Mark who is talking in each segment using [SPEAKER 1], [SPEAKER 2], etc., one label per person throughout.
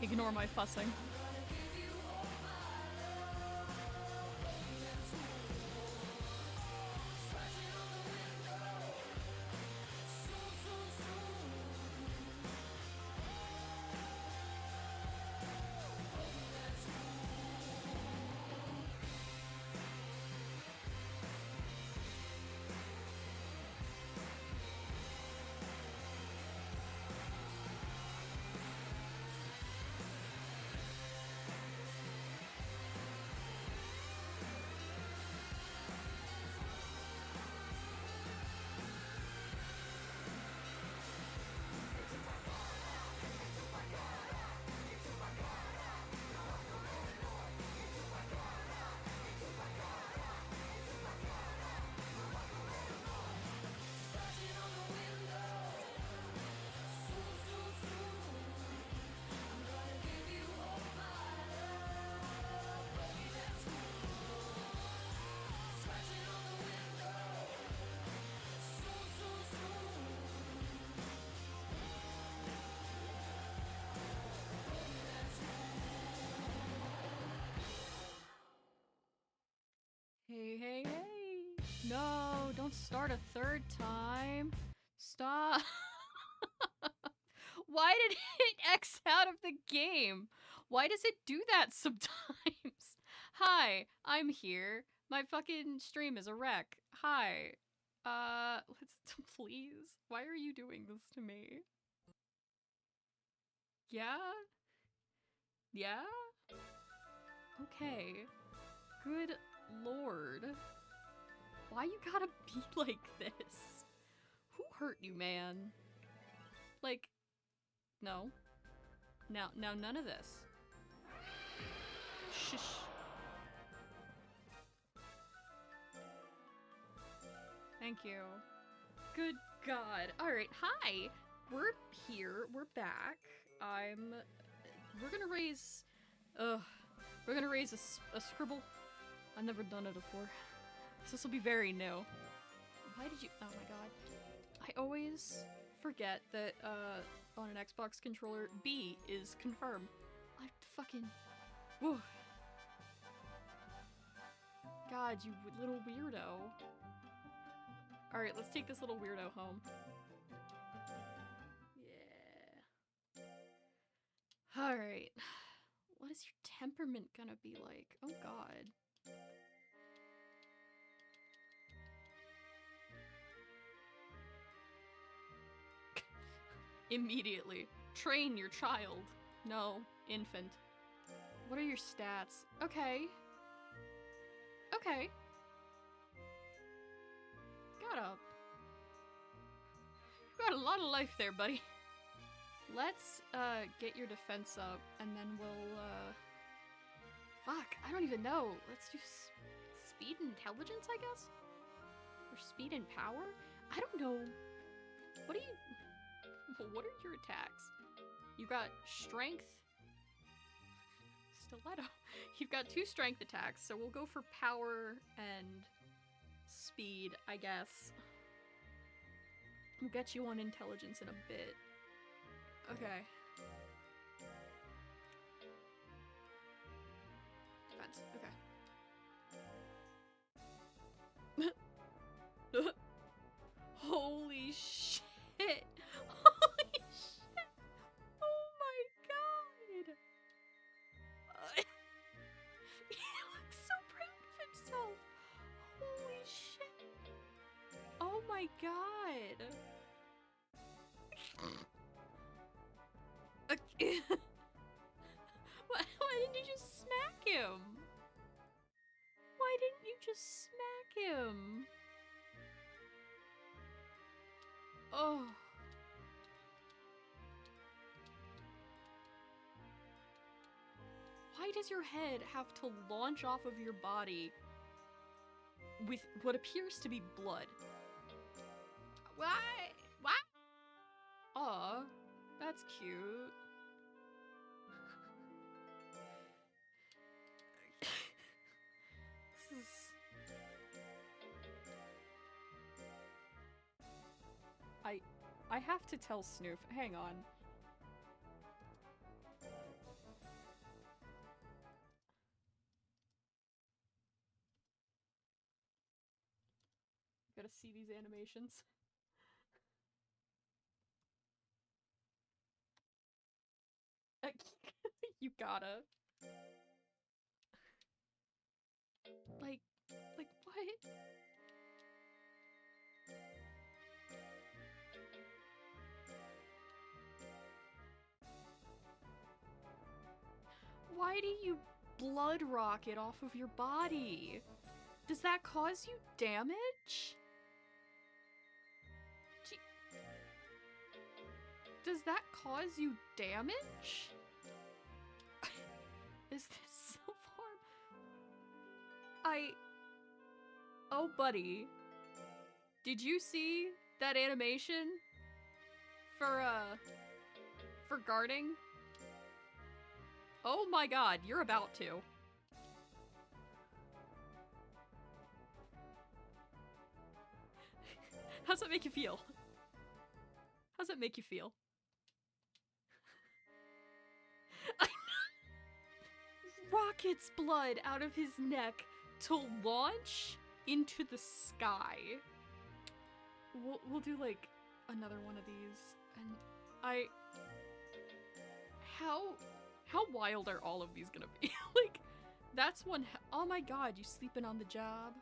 [SPEAKER 1] Ignore my fussing. Hey, hey, hey. No, don't start a third time. Stop. Why did it X out of the game? Why does it do that sometimes? Hi, I'm here. My fucking stream is a wreck. Hi. Let's please. Why are you doing this to me? Yeah? Yeah? Okay. Good lord. Why you gotta be like this? Who hurt you, man? Like, no. Now none of this. Shush. Thank you. Good God. Alright, hi! We're here. We're back. We're gonna raise... We're gonna raise a Scribble. I've never done it before. So this will be very new. Why did you... Oh my god. I always forget that, on an Xbox controller, B is confirm. I fucking... Whew. God, you little weirdo. Alright, let's take this little weirdo home. Yeah. Alright. What is your temperament gonna be like? Oh god. Immediately. Train your child. No, infant. What are your stats? Okay. Okay. You got a lot of life there, buddy. Let's, get your defense up, and then we'll, fuck, I don't even know. Let's do speed and intelligence, I guess? Or speed and power? I don't know. What are your attacks? You got strength. Stiletto. You've got 2 strength attacks, so we'll go for power and speed, I guess. We'll get you on intelligence in a bit. Okay. Defense, okay. Holy shit! Holy shit! Oh my god! He looks so proud of himself! Holy shit! Oh my god! Why didn't you just smack him? Why didn't you just smack him? Oh. Why does your head have to launch off of your body with what appears to be blood? Why? What? Aw, that's cute. This is... I have to tell Snoof. Hang on. gotta see these animations. You gotta. Like what? Why do you blood rocket off of your body? Does that cause you damage? Does that cause you damage? Is this self-harm? Oh, buddy. Did you see that animation? For guarding? Oh my god, you're about to. How's that make you feel? How's that make you feel? Rockets blood out of his neck to launch into the sky. We'll do like another one of these, and how wild are all of these gonna be? Like, that's one. Oh my god, you sleeping on the job?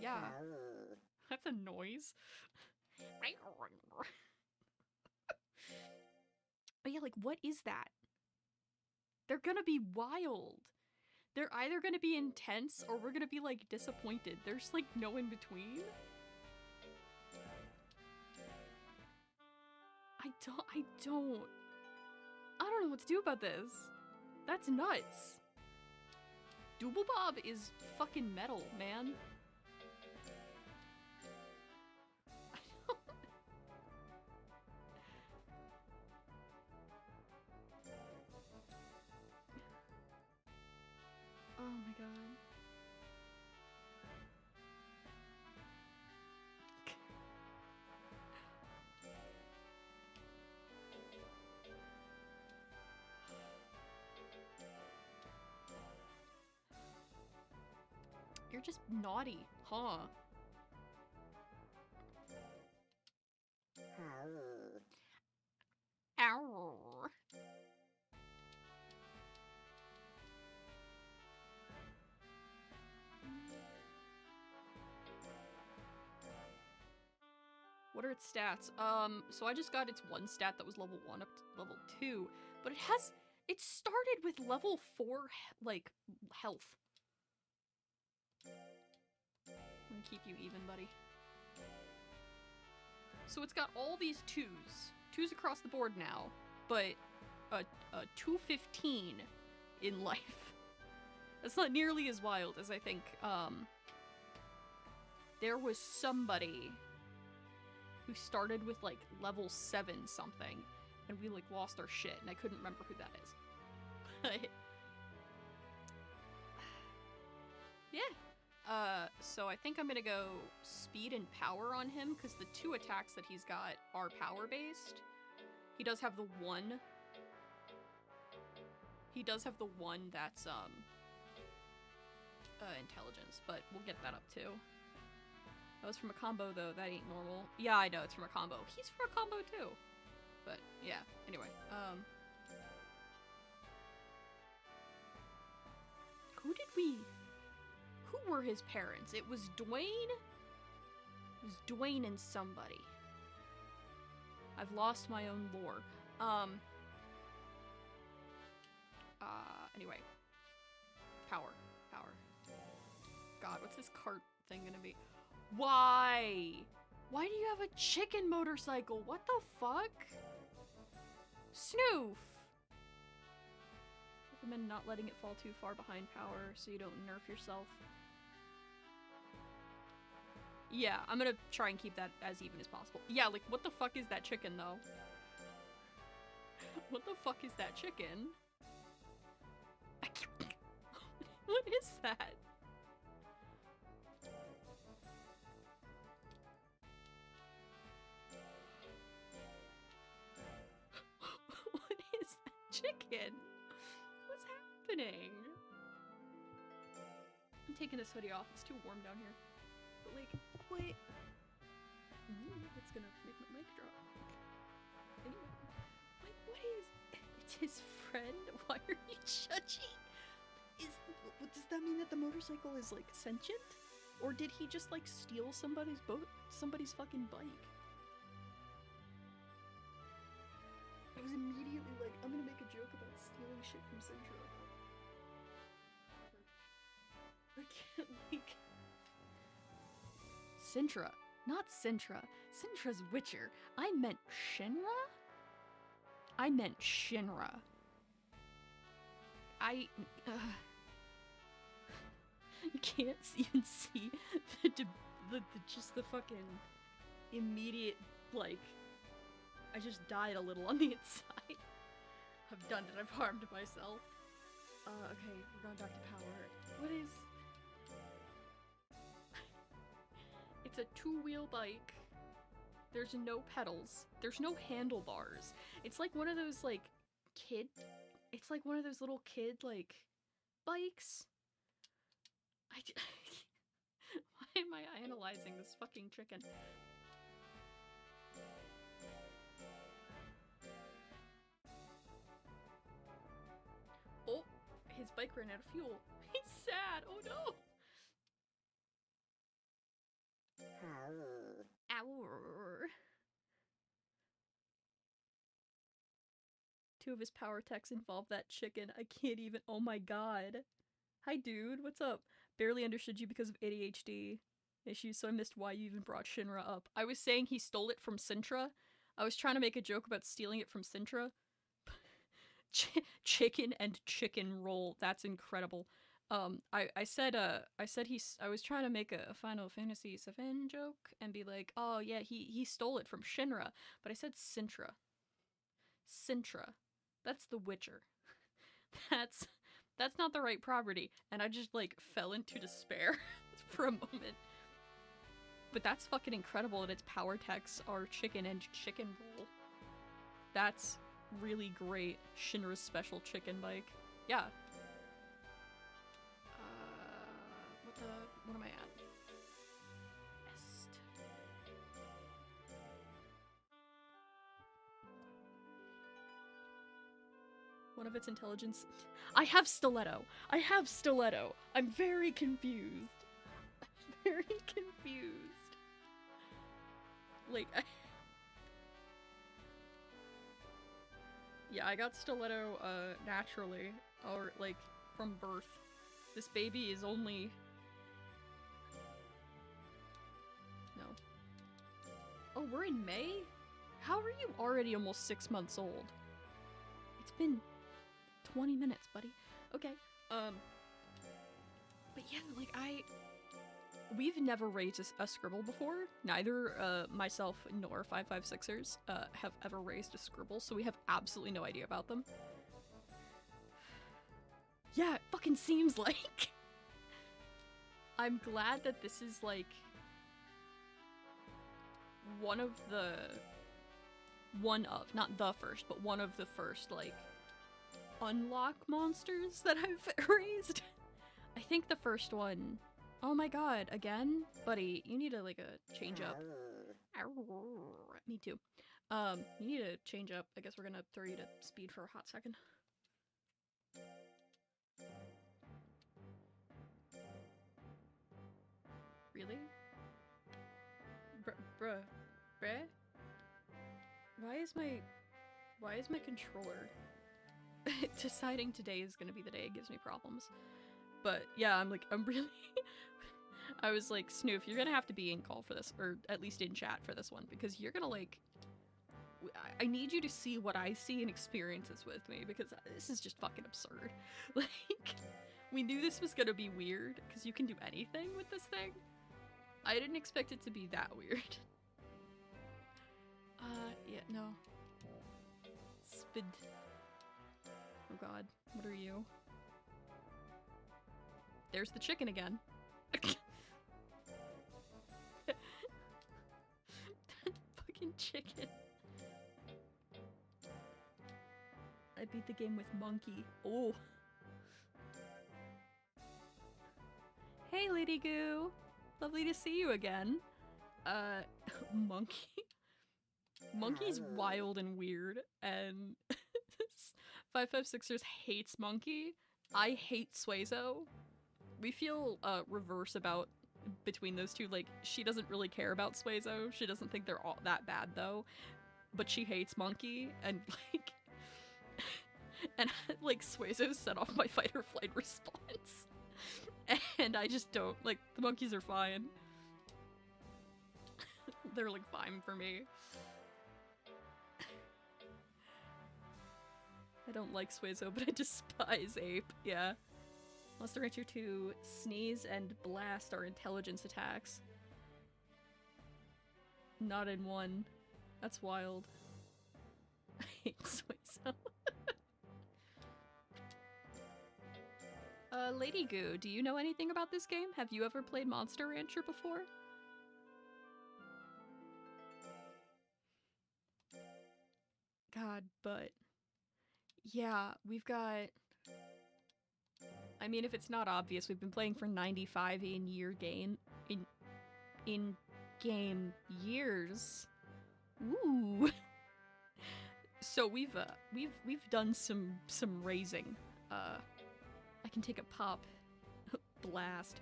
[SPEAKER 1] Yeah, that's a noise. But yeah, like, what is that? They're gonna be wild. They're either gonna be intense or we're gonna be like disappointed. There's like no in between. I don't know what to do about this. That's nuts. Dooblebob is fucking metal, man. Oh my god. You're just naughty, huh? Ow. What are its stats? So I just got its one stat that was level 1 up to level 2, but it started with level 4, like, health. I'm gonna keep you even, buddy. So it's got all these 2s across the board now, but a 215 in life. That's not nearly as wild as I think. There was somebody who started with like level 7 something, and we like lost our shit, and I couldn't remember who that is. But yeah. So I think I'm gonna go speed and power on him, because the 2 attacks that he's got are power-based. He does have the one. He does have the one that's intelligence, but we'll get that up too. That was from a combo though, that ain't normal. Yeah, I know, it's from a combo. He's from a combo too. But yeah, anyway, who were his parents? It was Dwayne? It was Dwayne and somebody. I've lost my own lore. Anyway. Power. God, what's this cart thing gonna be? Why? Why do you have a chicken motorcycle? What the fuck? Snoof! Recommend not letting it fall too far behind power so you don't nerf yourself. Yeah, I'm gonna try and keep that as even as possible. Yeah, like, what the fuck is that chicken, though? What the fuck is that chicken? What is that? What is that chicken? What's happening? I'm taking this hoodie off. It's too warm down here. like, what? Ooh, it's gonna make my mic drop. Anyway, like, what is... It's his friend? Why are you judging? Does that mean that the motorcycle is, like, sentient? Or did he just, like, steal somebody's fucking bike? I was immediately like, I'm gonna make a joke about stealing shit from Sintra. I can't, like... Sintra, not Sintra. Sintra's Witcher. I meant Shinra? I meant Shinra. You can't even see just the fucking immediate, like, I just died a little on the inside. I've done it, I've harmed myself. Okay, we're going back to power. What is... It's a two-wheel bike. There's no pedals. There's no handlebars. It's like one of those, like, it's like one of those little kid, like, bikes. Why am I analyzing this fucking chicken? Oh, his bike ran out of fuel. He's sad. Oh no. Ow. Two of his power techs involve that chicken. I can't even. Oh my god. Hi, dude. What's up? Barely understood you because of ADHD issues, so I missed why you even brought Shinra up. I was saying he stole it from Sintra. I was trying to make a joke about stealing it from Sintra. Chicken and chicken roll. That's incredible. I was trying to make a Final Fantasy VII joke and be like, oh yeah, he stole it from Shinra, but I said Sintra. Sintra. That's the Witcher. That's not the right property, and I just, like, fell into despair for a moment. But that's fucking incredible that its power techs are chicken and chicken roll. That's really great. Shinra's special chicken bike. Yeah. What am I at? Est. One of its intelligence... I have stiletto! I have stiletto! I'm very confused. I'm very confused. Like, yeah, I got stiletto, naturally. Or, like, from birth. This baby is only... No. Oh, we're in May? How are you already almost 6 months old? It's been 20 minutes, buddy. Okay, but yeah, like, we've never raised a Scribble before. Neither, myself nor 556ers, have ever raised a Scribble, so we have absolutely no idea about them. Yeah, it fucking seems like. I'm glad that this is, like, not the first, but one of the first, like, unlock monsters that I've raised. I think the first one... Oh my god, again? Buddy, you need to, like, a change up. Me too. You need to change up. I guess we're gonna throw you to speed for a hot second. Really? Bruh. Why is my controller deciding today is gonna be the day it gives me problems? But yeah, I'm really... I was like, Snoof, you're gonna have to be in call for this, or at least in chat for this one, because you're gonna, like... I need you to see what I see and experience this with me, because this is just fucking absurd. Like, we knew this was gonna be weird, because you can do anything with this thing. I didn't expect it to be that weird. Yeah, no. Spid. Oh god, what are you? There's the chicken again. That fucking chicken. I beat the game with Monkey. Oh. Hey, Lady Goo. Lovely to see you again. Monkey. Monkey's wild and weird, and 556ers hates Monkey. I hate Suezo. We feel reverse about between those two. Like, she doesn't really care about Suezo. She doesn't think they're all that bad though, but she hates Monkey, and like, and like Suezo set off my fight or flight response, and I just don't like. The monkeys are fine. They're like fine for me. I don't like Suezo, but I despise Ape. Yeah. Monster Rancher 2, Sneeze and Blast are intelligence attacks. Not in 1. That's wild. I hate Suezo. Lady Goo, do you know anything about this game? Have you ever played Monster Rancher before? God, but... yeah, we've got... I mean, if it's not obvious, we've been playing for 95 in-year game... in-game years. Ooh! So we've done some raising. I can take a pop. Blast.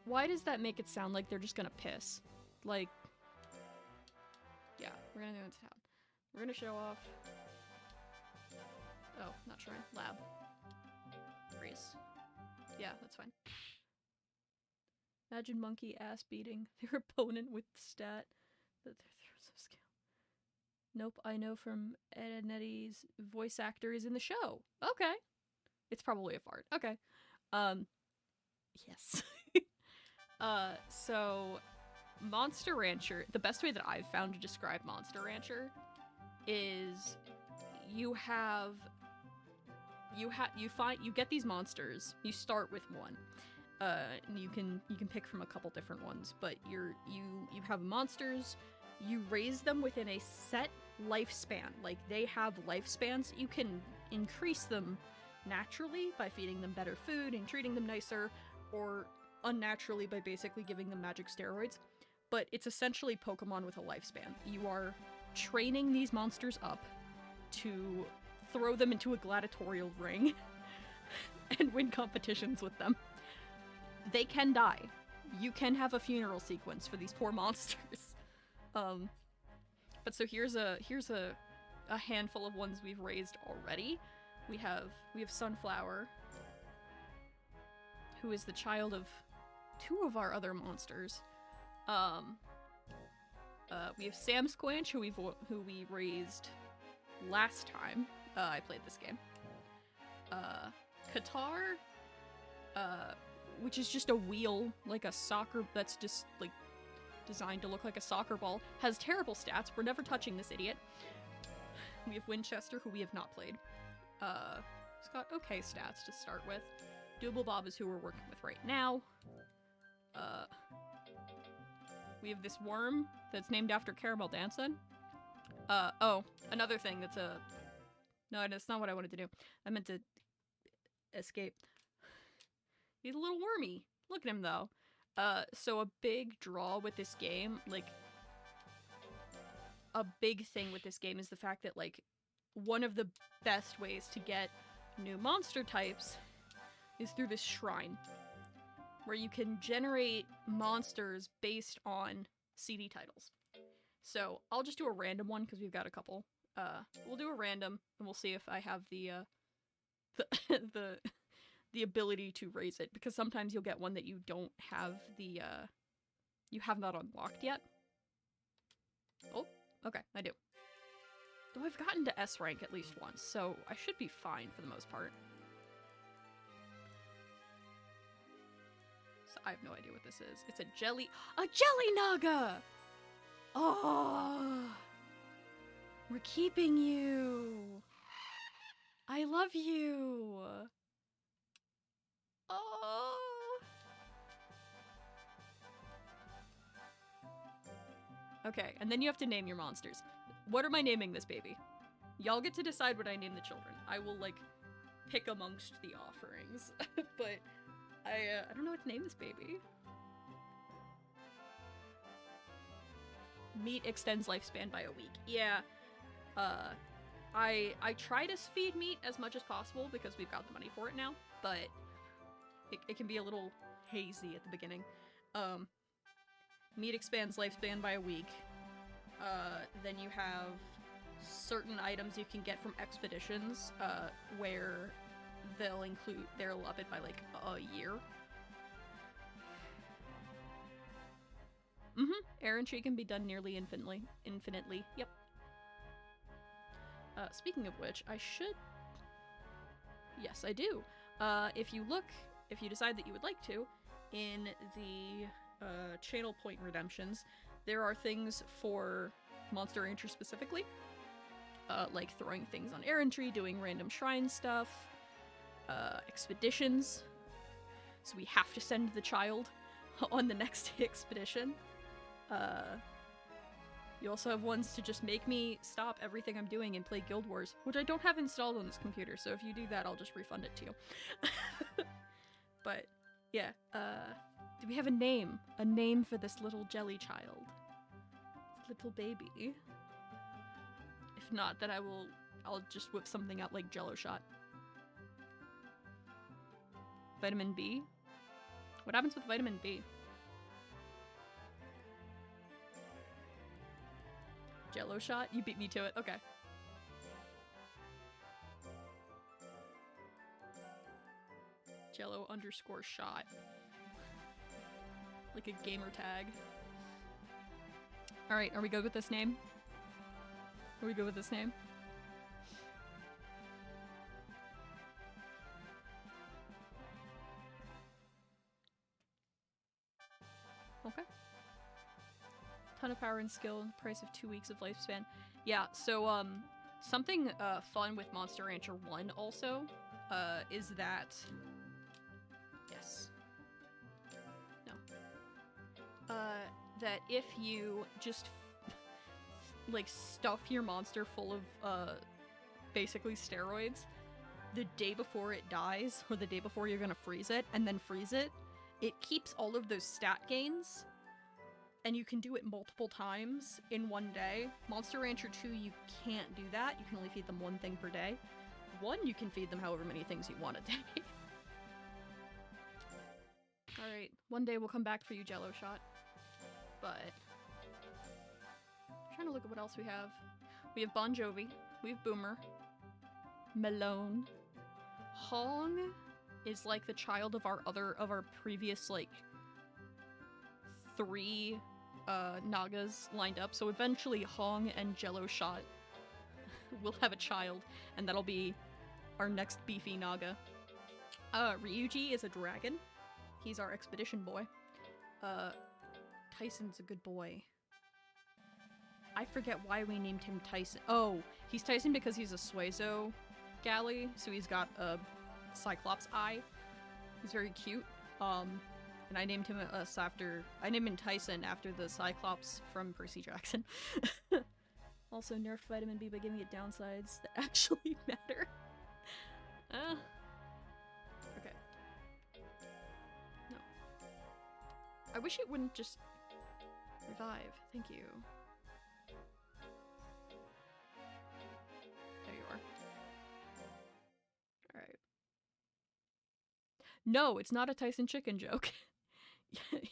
[SPEAKER 1] Why does that make it sound like they're just gonna piss? Like... yeah, we're gonna go into town. We're gonna show off... oh, not sure. Lab. Freeze. Yeah, that's fine. Imagine Monkey ass beating their opponent with stat that they're so skilled. Nope, I know from Ed and Eddie's voice actor is in the show. Okay. It's probably a fart. Okay. Yes. So Monster Rancher, the best way that I've found to describe Monster Rancher is you get these monsters. You start with one. And you can pick from a couple different ones, but you have monsters. You raise them within a set lifespan. Like, they have lifespans. You can increase them naturally by feeding them better food and treating them nicer, or unnaturally by basically giving them magic steroids. But it's essentially Pokemon with a lifespan. You are training these monsters up to throw them into a gladiatorial ring and win competitions with them. They can die. You can have a funeral sequence for these poor monsters. But so here's a handful of ones we've raised already. We have Sunflower, who is the child of 2 of our other monsters. We have Sam Squanch, who we raised last time I played this game. Qatar, which is just a wheel, like a soccer, that's just like designed to look like a soccer ball, has terrible stats. We're never touching this idiot. We have Winchester, who we have not played. He's got okay stats to start with. Dooblebob is who we're working with right now. We have this worm that's named after Caramel Danson. Oh, another thing that's a... no, that's not what I wanted to do. I meant to escape. He's a little wormy. Look at him, though. So a big draw with this game, like, a big thing with this game is the fact that, like, one of the best ways to get new monster types is through this shrine, where you can generate monsters based on CD titles. So I'll just do a random one because we've got a couple. We'll do a random, and we'll see if I have the the ability to raise it, because sometimes you'll get one that you don't have the you have not unlocked yet. Oh, okay, I do. Though I've gotten to S rank at least once, so I should be fine for the most part. So I have no idea what this is. It's a jelly naga! Oh! We're keeping you! I love you! Oh! Okay, and then you have to name your monsters. What am I naming this baby? Y'all get to decide what I name the children. I will, like, pick amongst the offerings. But I don't know what to name this baby. Meat extends lifespan by a week. Yeah. I try to feed meat as much as possible because we've got the money for it now, but it can be a little hazy at the beginning. Meat expands lifespan by a week. Then you have certain items you can get from expeditions, where they'll up it by like a year. Errantry can be done nearly infinitely. Yep. Speaking of which, I should... Yes, I do. If you decide that you would like to, in the channel point redemptions, there are things for Monster Rancher specifically. Like throwing things on errantry, doing random shrine stuff, expeditions. So we have to send the child on the next expedition. You also have ones to just make me stop everything I'm doing and play Guild Wars, which I don't have installed on this computer, so if you do that, I'll just refund it to you. But, yeah, do we have a name? A name for this little jelly child? This little baby? If not, then I'll just whip something out like Jello Shot. Vitamin B? What happens with vitamin B? Jello Shot? You beat me to it. Okay. Jello_shot. Like a gamer tag. Alright, are we good with this name? Are we good with this name? Okay. Ton of power and skill and the price of 2 weeks of lifespan. Yeah, so, something, fun with Monster Rancher 1 also, is that... Yes. No. That if you just, like, stuff your monster full of, basically steroids, the day before it dies, or the day before you're gonna freeze it, and then freeze it, it keeps all of those stat gains, and you can do it multiple times in one day. Monster Rancher 2, you can't do that. You can only feed them one thing per day. 1, you can feed them however many things you want a day. Alright, one day we'll come back for you, Jello Shot. But... I'm trying to look at what else we have. We have Bon Jovi. We have Boomer. Malone. Hong is like the child of our previous, like, 3 Nagas lined up, so eventually Hong and Jello Shot will have a child, and that'll be our next beefy Naga. Ryuji is a dragon. He's our expedition boy. Tyson's a good boy. I forget why we named him Tyson. Oh, he's Tyson because he's a Suezo galley, so he's got a Cyclops eye. He's very cute. And I named him I named him Tyson after the Cyclops from Percy Jackson. Also nerfed vitamin B by giving it downsides that actually matter. Okay. No. I wish it wouldn't just revive. Thank you. There you are. Alright. No, it's not a Tyson chicken joke.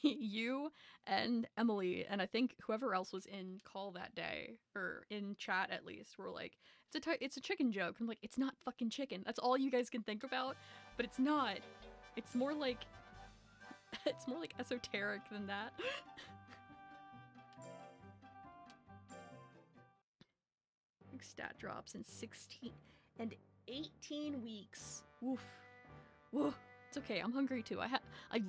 [SPEAKER 1] You and Emily, and I think whoever else was in call that day, or in chat at least, were like, it's a chicken joke. I'm like, it's not fucking chicken. That's all you guys can think about, but it's not. It's more like esoteric than that. Stat drops in 16 and 18 weeks. Woof. Woof. It's okay, I'm hungry too. I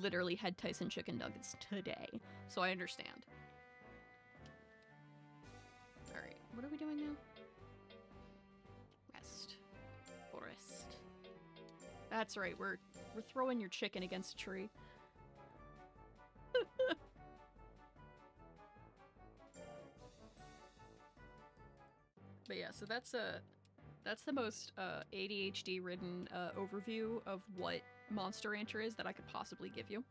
[SPEAKER 1] literally had Tyson chicken nuggets today, so I understand. Alright, what are we doing now? Rest. Forest. That's right, we're throwing your chicken against a tree. But yeah, so that's the most ADHD-ridden overview of what Monster Rancher is that I could possibly give you.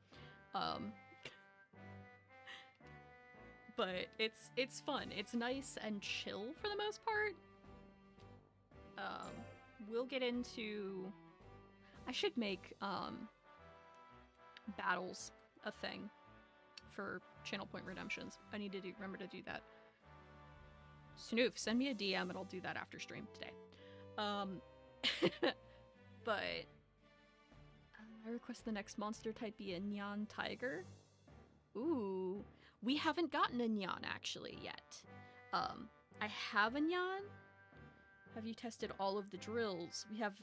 [SPEAKER 1] But it's fun. It's nice and chill for the most part. We'll get into... I should make battles a thing for channel point redemptions. I need to remember to do that. Snoof, send me a DM and I'll do that after stream today. But I request the next monster type be a Nyan Tiger. Ooh, we haven't gotten a Nyan actually yet. I have a Nyan. Have you tested all of the drills? Have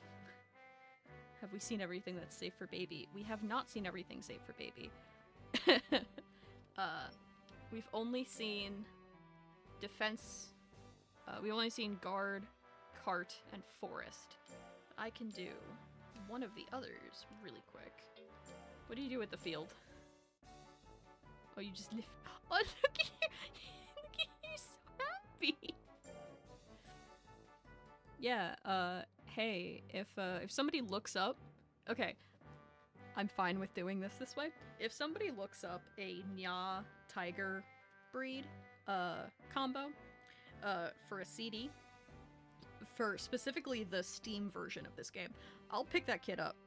[SPEAKER 1] we seen everything that's safe for baby? We have not seen everything safe for baby. We've only seen defense. We've only seen guard, cart, and forest. I can do one of the others really quick. What do you do with the field? Oh, you just lift. Oh, look at you! Look at you, so happy. Yeah. Hey, if somebody looks up, okay, I'm fine with doing this way. If somebody looks up a Nya Tiger breed combo for a CD, for specifically the Steam version of this game, I'll pick that kid up.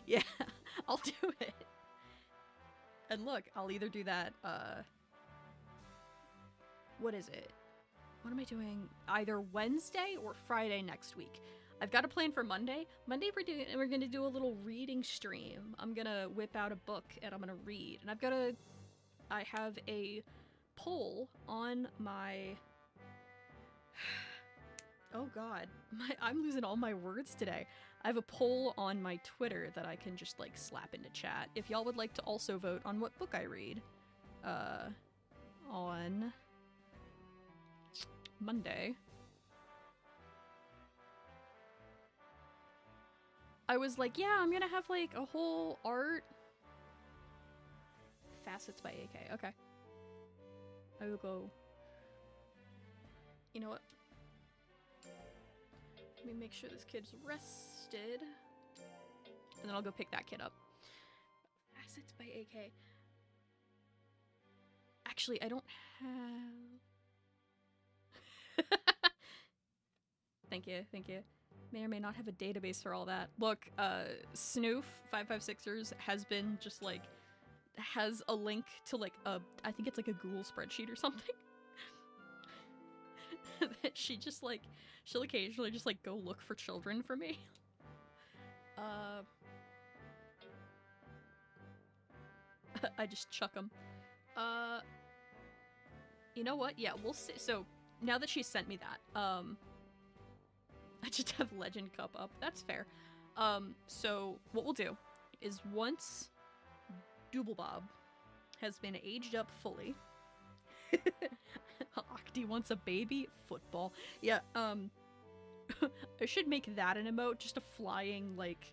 [SPEAKER 1] Yeah, I'll do it. And look, I'll either do that, what is it? What am I doing? Either Wednesday or Friday next week. I've got a plan for Monday. Monday we're gonna do a little reading stream. I'm gonna whip out a book and I'm gonna read. And I have a poll on my... Oh god, I'm losing all my words today. I have a poll on my Twitter that I can just like slap into chat. If y'all would like to also vote on what book I read on Monday. I was like, yeah, I'm gonna have like a whole art. Facets by AK, okay. I will go. You know what? Let me make sure this kid's rested. And then I'll go pick that kid up. Facets by AK. Actually, I don't have... Thank you, thank you. May or may not have a database for all that. Look, Snoof556ers has been just like... has a link to like a... I think it's like a Google spreadsheet or something. That she just like... She'll occasionally just like go look for children for me. I just chuck them. You know what? Yeah, we'll see. So now that she sent me that, I just have Legend Cup up. That's fair. So what we'll do is once Dooblebob has been aged up fully, Octi wants a baby football. Yeah, I should make that an emote, just a flying, like,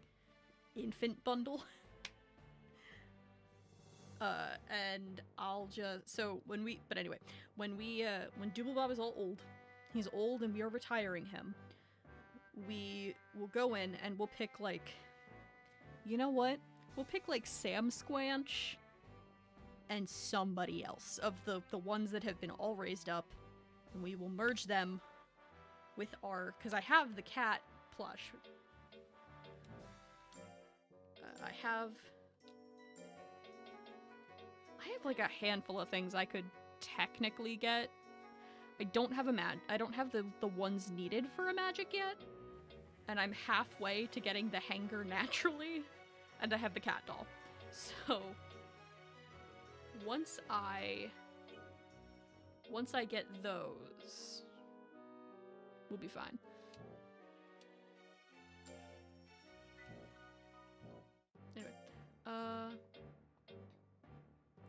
[SPEAKER 1] infant bundle. And I'll just, so when Dooblebob is all old, he's old and we are retiring him, we will go in and we'll pick, like, you know what? We'll pick, like, Sam Squanch and somebody else of the ones that have been all raised up, and we will merge them with our, because I have the cat plush. I have like a handful of things I could technically get. I don't have I don't have the ones needed for a magic yet, and I'm halfway to getting the hanger naturally, and I have the cat doll. So once I get those, we'll be fine. Anyway,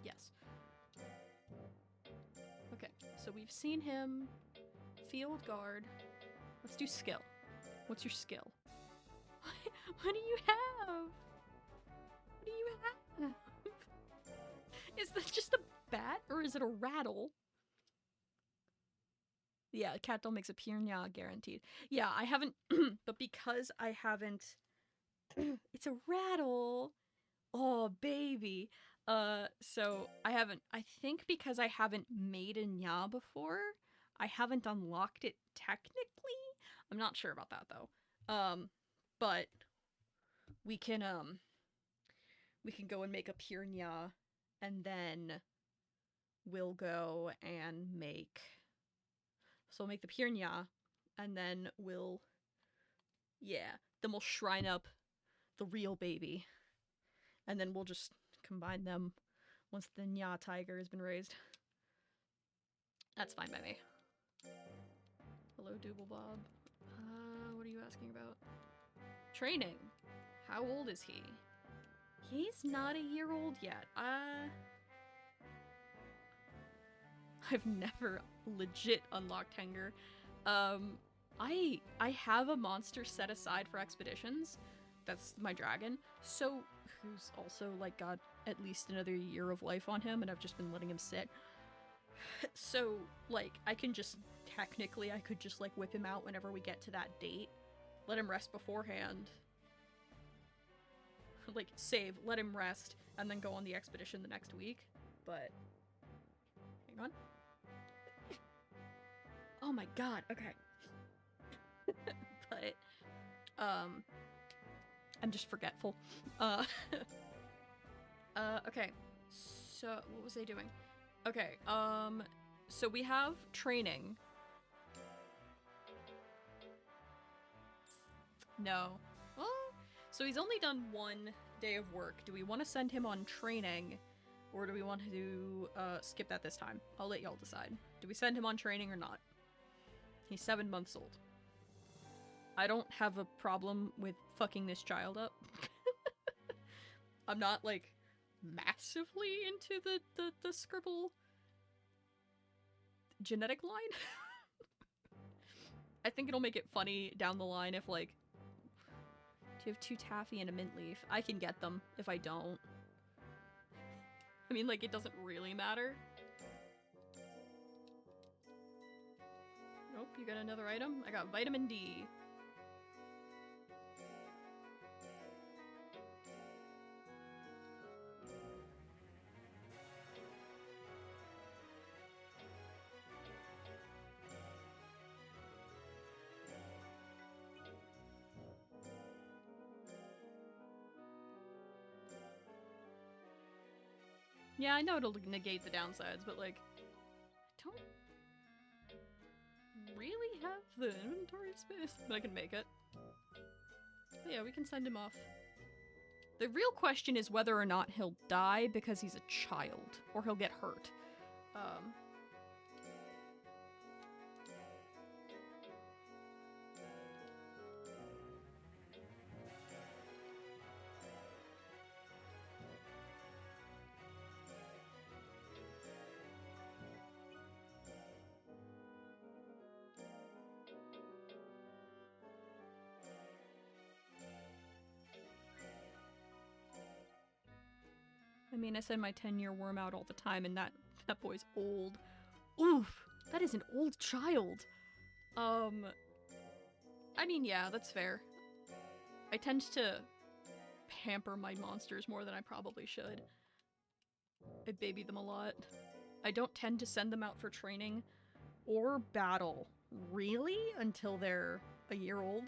[SPEAKER 1] yes. Okay, so we've seen him. Field guard. Let's do skill. What's your skill? What do you have? What do you have? Is that just a bat or is it a rattle? Yeah, cat doll makes a Pirnya guaranteed. Yeah, I haven't, but because I haven't, it's a rattle. Oh, baby. So I think because I haven't made a nya before, I haven't unlocked it technically. I'm not sure about that though. But we can, we can go and make a pure nya, and then we'll go and make, so we'll make the pure nya, and then then we'll shrine up the real baby, and then we'll just combine them once the nya tiger has been raised. That's fine by me. Hello, Dooblebob. What are you asking about? Training. How old is he? He's not a year old yet. I've never legit unlocked Henger. I have a monster set aside for expeditions. That's my dragon. So, who's also, like, got at least another year of life on him, and I've just been letting him sit. So, like, I could just like, whip him out whenever we get to that date. Let him rest beforehand. Like, save, let him rest, and then go on the expedition the next week. But, hang on. Oh my god, okay. But, I'm just forgetful. Okay. So, what was I doing? Okay, so we have training. No. Well, so he's only done 1 day of work. Do we want to send him on training, or do we want to skip that this time? I'll let y'all decide. Do we send him on training or not? He's 7 months old. I don't have a problem with fucking this child up. I'm not, like, massively into the Scribble genetic line. I think it'll make it funny down the line if, like, do you have 2 taffy and a mint leaf? I can get them if I don't. I mean, like, it doesn't really matter. Nope, you got another item? I got vitamin D. Yeah, I know it'll negate the downsides, but, like, I don't really have the inventory space, but I can make it. But yeah, we can send him off. The real question is whether or not he'll die because he's a child, or he'll get hurt. I mean, I send my 10-year worm out all the time, and that boy's old. Oof, that is an old child. I mean, yeah, that's fair. I tend to pamper my monsters more than I probably should. I baby them a lot. I don't tend to send them out for training or battle, really, until they're a year old.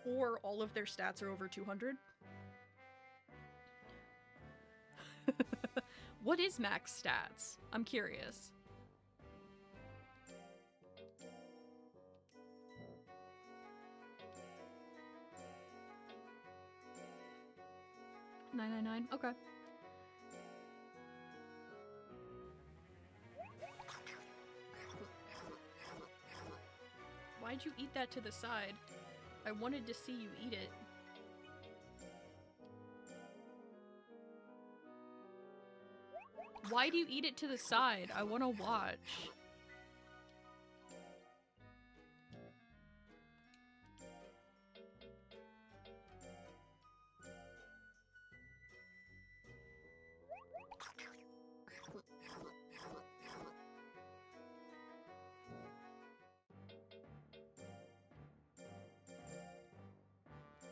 [SPEAKER 1] Or all of their stats are over 200. What is max stats? I'm curious. $9.99? Okay. Why'd you eat that to the side? I wanted to see you eat it. Why do you eat it to the side? I want to watch.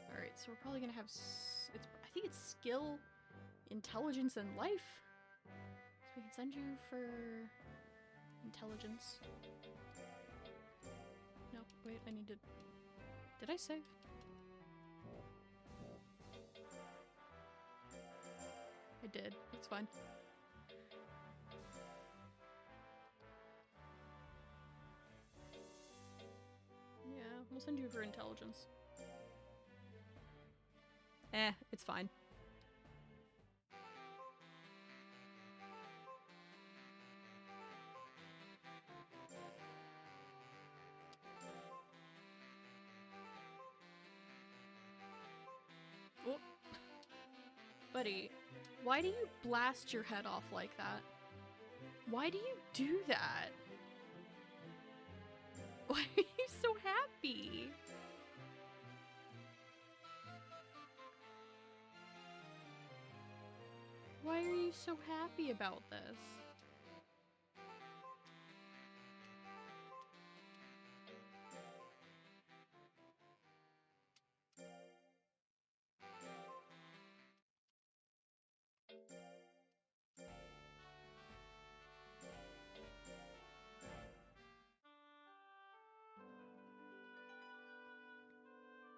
[SPEAKER 1] Alright, so we're probably gonna have... I think it's skill intelligence and life. So we can send you for intelligence. No, wait, I need to... Did I save? I did. It's fine. Yeah, we'll send you for intelligence. It's fine. Oh. Buddy, why do you blast your head off like that? Why do you do that? Why are you so happy? Why are you so happy about this?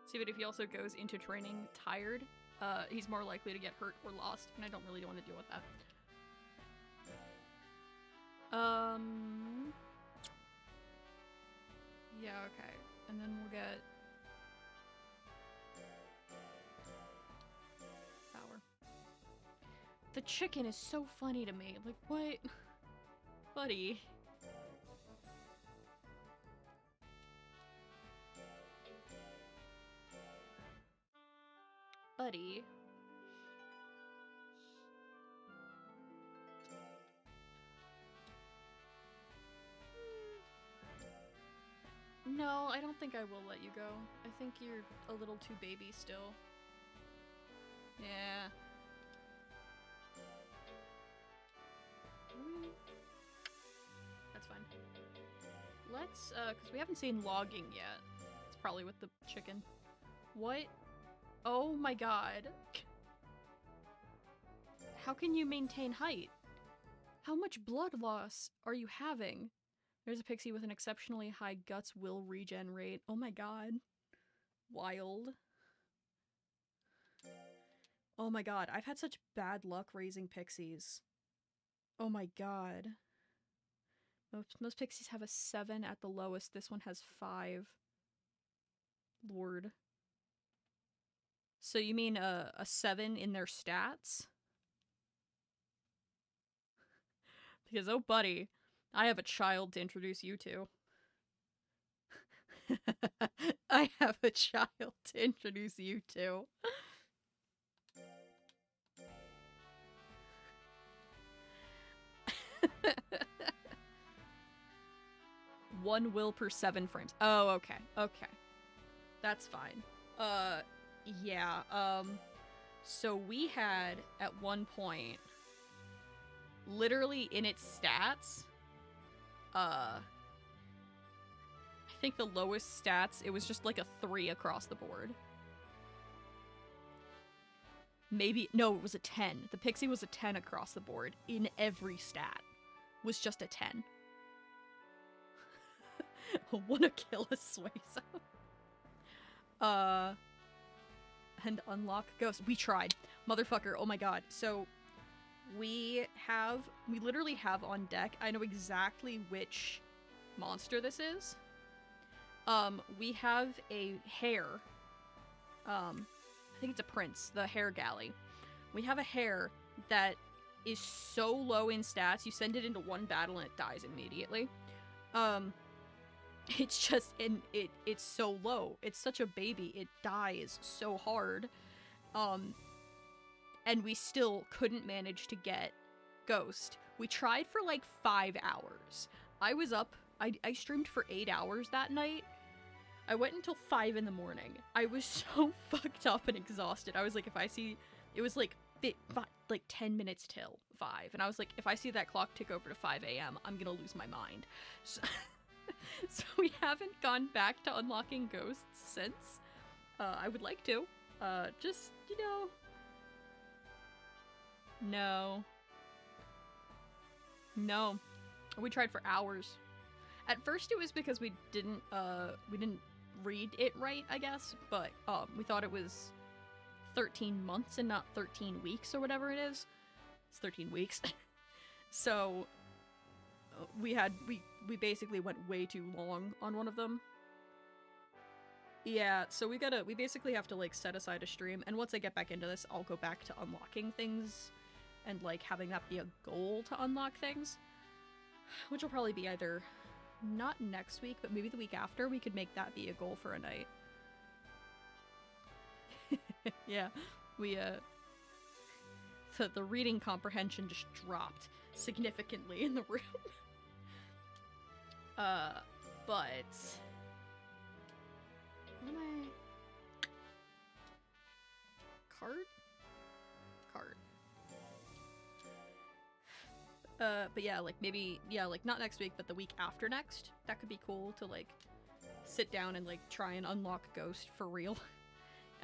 [SPEAKER 1] See, but if he also goes into training tired, he's more likely to get hurt or lost, and I don't really want to deal with that. Yeah, okay. And then we'll get... power. The chicken is so funny to me. Like, what? Buddy. Buddy. No, I don't think I will let you go. I think you're a little too baby still. Yeah. That's fine. Let's, because we haven't seen logging yet. It's probably with the chicken. What? Oh my god. How can you maintain height? How much blood loss are you having? There's a pixie with an exceptionally high guts will regen rate. Oh my god. Wild. Oh my god, I've had such bad luck raising pixies. Oh my god. Most pixies have a 7 at the lowest. This one has 5. Lord. So you mean a 7 in their stats? Because, oh buddy, I have a child to introduce you to. I have a child to introduce you to. One will per 7 frames. Oh, okay. Okay. That's fine. Yeah, so we had, at one point, literally in its stats, I think the lowest stats, it was just like a 3 across the board. Maybe, no, it was a 10. The pixie was a 10 across the board. In every stat was just a 10. Wanna kill a Suezo. And unlock ghost. We tried. Motherfucker, oh my god. So, we literally have on deck, I know exactly which monster this is. We have a hare. I think it's a prince, the hare galley. We have a hare that is so low in stats, you send it into one battle and it dies immediately. It's just, it's so low. It's such a baby. It dies so hard. And we still couldn't manage to get Ghost. We tried for like 5 hours. I was up, I streamed for 8 hours that night. I went until 5 in the morning. I was so fucked up and exhausted. I was like, if I see, it was like 10 minutes till 5. And I was like, if I see that clock tick over to 5 a.m., I'm gonna lose my mind. So we haven't gone back to unlocking ghosts since. I would like to. Just, you know... No. No. We tried for hours. At first it was because we didn't read it right, I guess, but we thought it was 13 months and not 13 weeks or whatever it is. It's 13 weeks. So we basically went way too long on one of them. Yeah, so we basically have to like set aside a stream, and once I get back into this, I'll go back to unlocking things and like having that be a goal to unlock things, which will probably be either not next week, but maybe the week after. We could make that be a goal for a night. Yeah, we the reading comprehension just dropped significantly in the room. But what am I? Card? But yeah, like maybe, yeah, like not next week, but the week after next. That could be cool to like sit down and like try and unlock Ghost for real.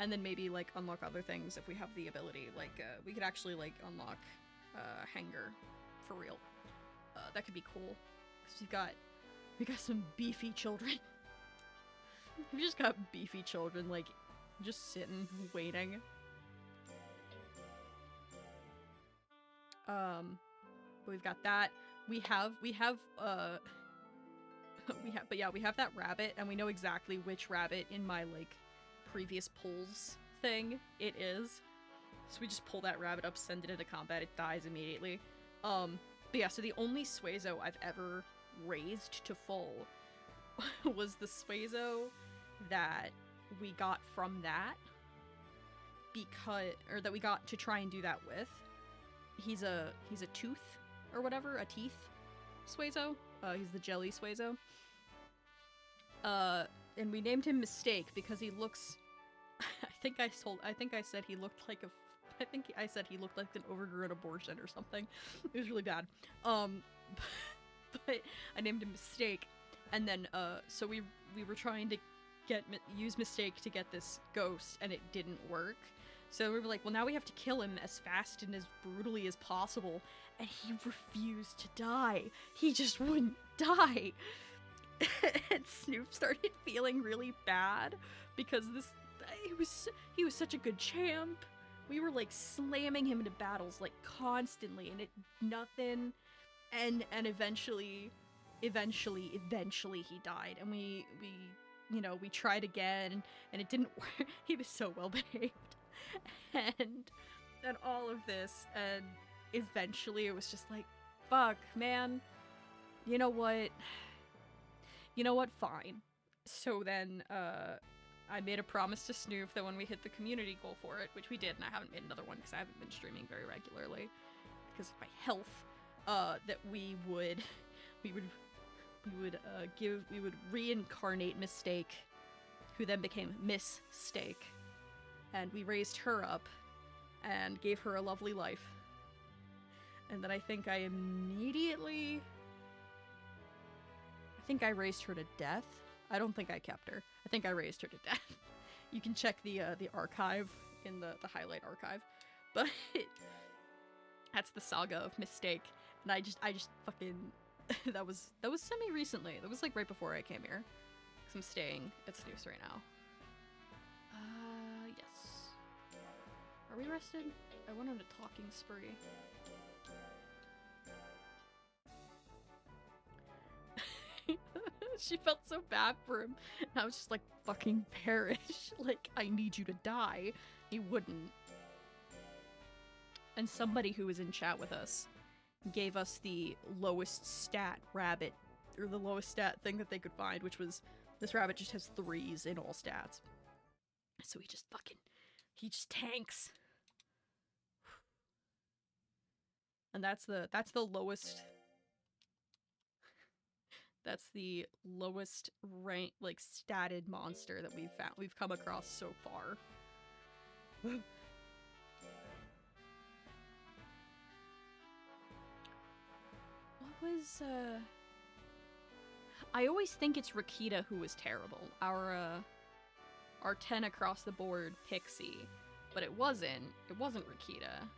[SPEAKER 1] And then maybe like unlock other things if we have the ability. Like we could actually like unlock Hanger for real. That could be cool. Because we got some beefy children. We just got beefy children like just sitting waiting. We've got that. We have that rabbit, and we know exactly which rabbit in my like previous pulls thing it is. So we just pull that rabbit up, send it into combat, it dies immediately. But yeah, so the only Suezo I've ever raised to full was the Suezo that we got from that, that we got to try and do that with. He's a tooth or whatever, a teeth Suezo. He's the jelly Suezo. And we named him Mistake because he looks I think I said he looked like an overgrown abortion or something. It was really bad. But I named him Mistake, and then so we were trying to use Mistake to get this ghost, and it didn't work. So we were like, well, now we have to kill him as fast and as brutally as possible, and he refused to die. He just wouldn't die. And Snoop started feeling really bad because he was such a good champ. We were like slamming him into battles like constantly, and nothing. And eventually he died, and we tried again, and it didn't work. He was so well behaved, and all of this, and eventually it was just like, fuck, man. You know what? Fine. So then, I made a promise to Snoof that when we hit the community goal for it, which we did, and I haven't made another one because I haven't been streaming very regularly because of my health, that we would reincarnate Mistake, who then became Miss Steak, and we raised her up and gave her a lovely life. And then I think I raised her to death. I don't think I kept her. I think I raised her to death. You can check the archive in the highlight archive. But that's the saga of Mistake. And I just fucking that was semi-recently. That was like right before I came here. Cause I'm staying at Snoof's right now. Yes. Are we rested? I went on a talking spree. She felt so bad for him. And I was just like, fucking perish. Like, I need you to die. He wouldn't. And somebody who was in chat with us gave us the lowest stat rabbit, or the lowest stat thing that they could find, which was this rabbit just has 3s in all stats. So he just tanks. And that's the lowest. That's the lowest rank, like, statted monster that we've come across so far. What was, I always think it's Rakita who was terrible. Our 10 across the board Pixie. But it wasn't Rakita.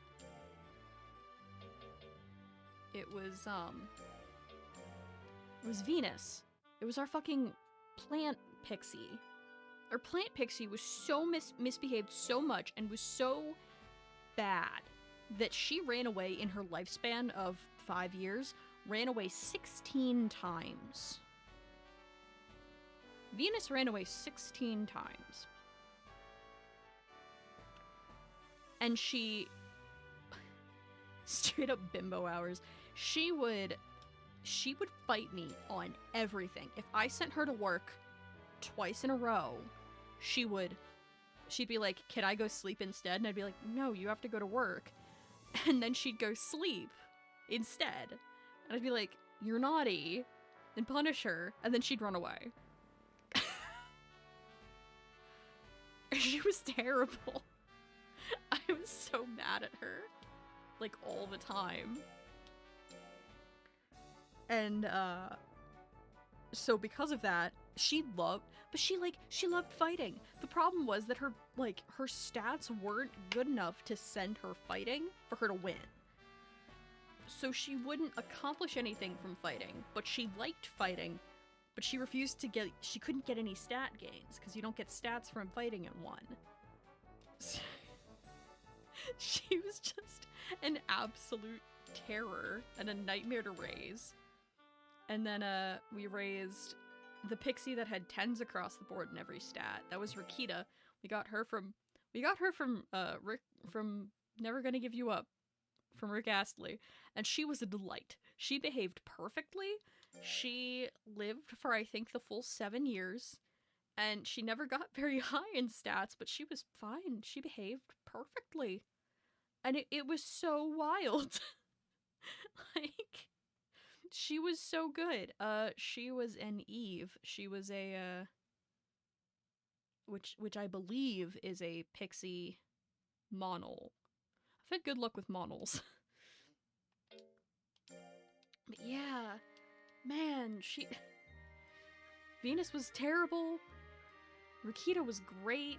[SPEAKER 1] It was Venus. It was our fucking plant pixie. Our plant pixie was so misbehaved so much and was so bad that she ran away in her lifespan of 5 years, ran away 16 times. Venus ran away 16 times. And she... straight up bimbo hours. She would fight me on everything. If I sent her to work twice in a row, she'd be like, can I go sleep instead? And I'd be like, no, you have to go to work. And then she'd go sleep instead. And I'd be like, you're naughty, and punish her. And then she'd run away. She was terrible. I was so mad at her. Like, all the time. And, so because of that, she loved fighting. The problem was that her stats weren't good enough to send her fighting for her to win. So she wouldn't accomplish anything from fighting, but she liked fighting, but she couldn't get any stat gains, because you don't get stats from fighting in one. So she was just an absolute terror and a nightmare to raise. And then, we raised the pixie that had 10s across the board in every stat. That was Rakita. We got her from Rick, from Never Gonna Give You Up, from Rick Astley. And she was a delight. She behaved perfectly. She lived for, I think, the full 7 years. And she never got very high in stats, but she was fine. She behaved perfectly. And it was so wild. Like, she was so good. She was an Eve. She was a, which I believe is a pixie monol. I've had good luck with monols. But yeah, man, Venus was terrible. Rakita was great.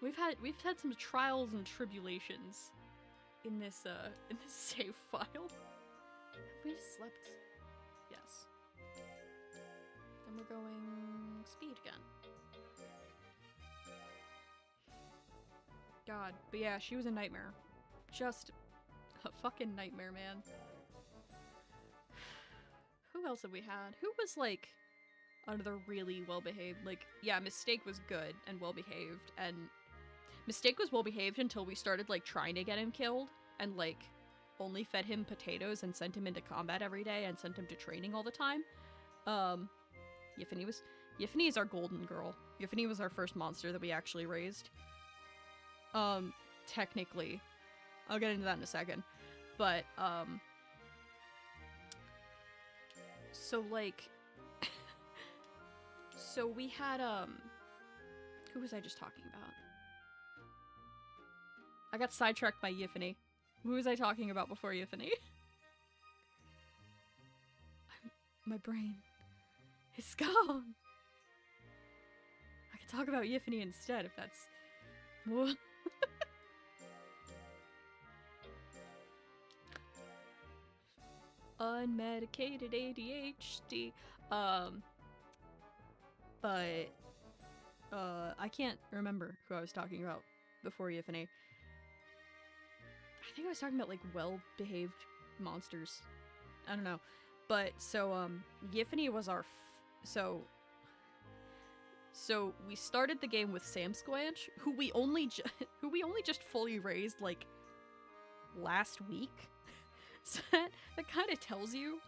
[SPEAKER 1] We've had some trials and tribulations in this save file. Have we slept? Yes. Then we're going speed again. God, but yeah, she was a nightmare. Just a fucking nightmare, man. Who else have we had? Who was, like, another really well-behaved? Like, yeah, Mistake was good and well-behaved, and Mistake was well-behaved until we started, like, trying to get him killed, and, like, only fed him potatoes and sent him into combat every day and sent him to training all the time. Yiffany is our golden girl. Yiffany was our first monster that we actually raised. Technically. I'll get into that in a second. But, so, like, so we had, who was I just talking about? I got sidetracked by Yiffany. Who was I talking about before Yiffany? My brain is gone. I can talk about Yiffany instead if that's... Unmedicated ADHD. But I can't remember who I was talking about before Yiffany. I think I was talking about, like, well-behaved monsters. I don't know. But, so, Yiffany was our so we started the game with Sam Squanch, who we only just fully raised, like, last week. So that kind of tells you,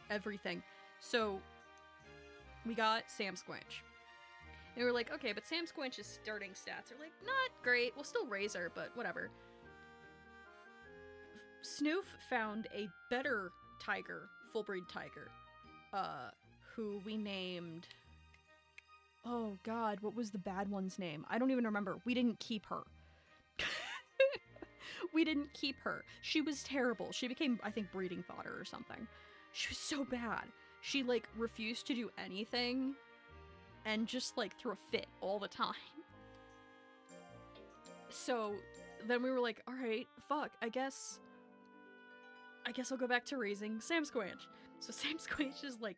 [SPEAKER 1] everything. So, we got Sam Squanch. And we were like, okay, but Sam Squanch's starting stats are, like, not great. We'll still raise her, but whatever. Snoof found a better tiger, full breed tiger, who we named... Oh god, what was the bad one's name? I don't even remember. We didn't keep her. We didn't keep her. She was terrible. She became, I think, breeding fodder or something. She was so bad. She, like, refused to do anything and just, like, threw a fit all the time. So then we were like, alright, fuck, I guess I guess I'll go back to raising Sam Squanch. So Sam Squanch's, like,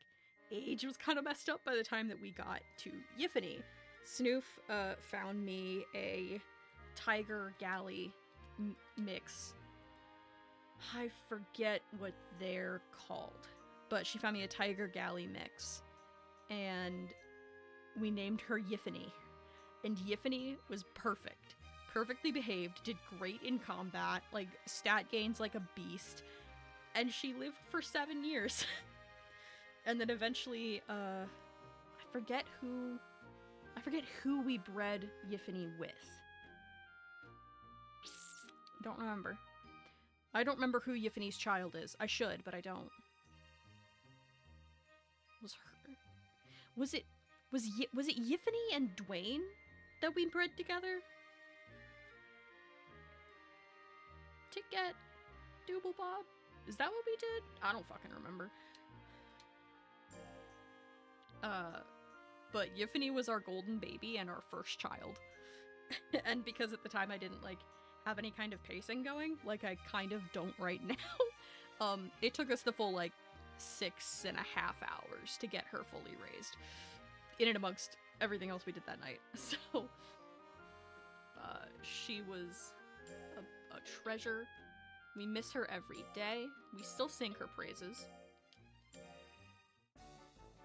[SPEAKER 1] age was kind of messed up by the time that we got to Yiffany. Snoof found me a tiger galley mix. I forget what they're called, but she found me a tiger galley mix, and we named her Yiffany. And Yiffany was perfect. Perfectly behaved, did great in combat, like, stat gains like a beast, and she lived for 7 years. And then eventually, I forget who we bred Yiffany with. Don't remember. I don't remember who Yiffany's child is. I should, but I don't. Was it Yiffany and Dwayne that we bred together? To get Dooblebob? Is that what we did? I don't fucking remember. But Yiffany was our golden baby and our first child. And because at the time I didn't, like, have any kind of pacing going, like I kind of don't right now, it took us the full, like, 6.5 hours to get her fully raised. In and amongst everything else we did that night. So, she was a treasure. We miss her every day. We still sing her praises.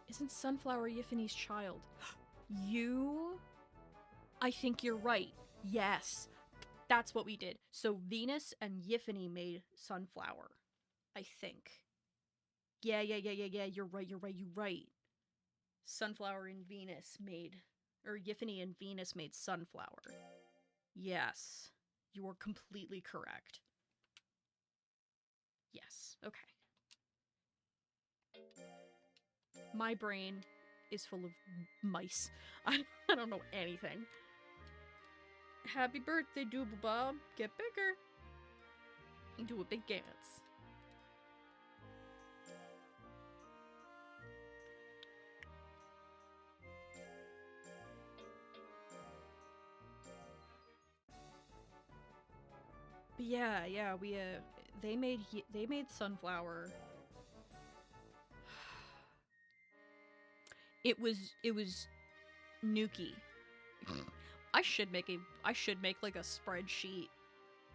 [SPEAKER 1] Isn't Sunflower Yiffany's child? I think you're right. Yes. That's what we did. So Venus and Yiffany made Sunflower. I think. Yeah. You're right. Sunflower and Venus made... Or Yiffany and Venus made Sunflower. Yes. You are completely correct. Yes. Okay. My brain is full of mice. I don't know anything. Happy birthday, Dooblebob. Get bigger. Do a big dance. But yeah, we they made Sunflower. It was Nuki. I should make like a spreadsheet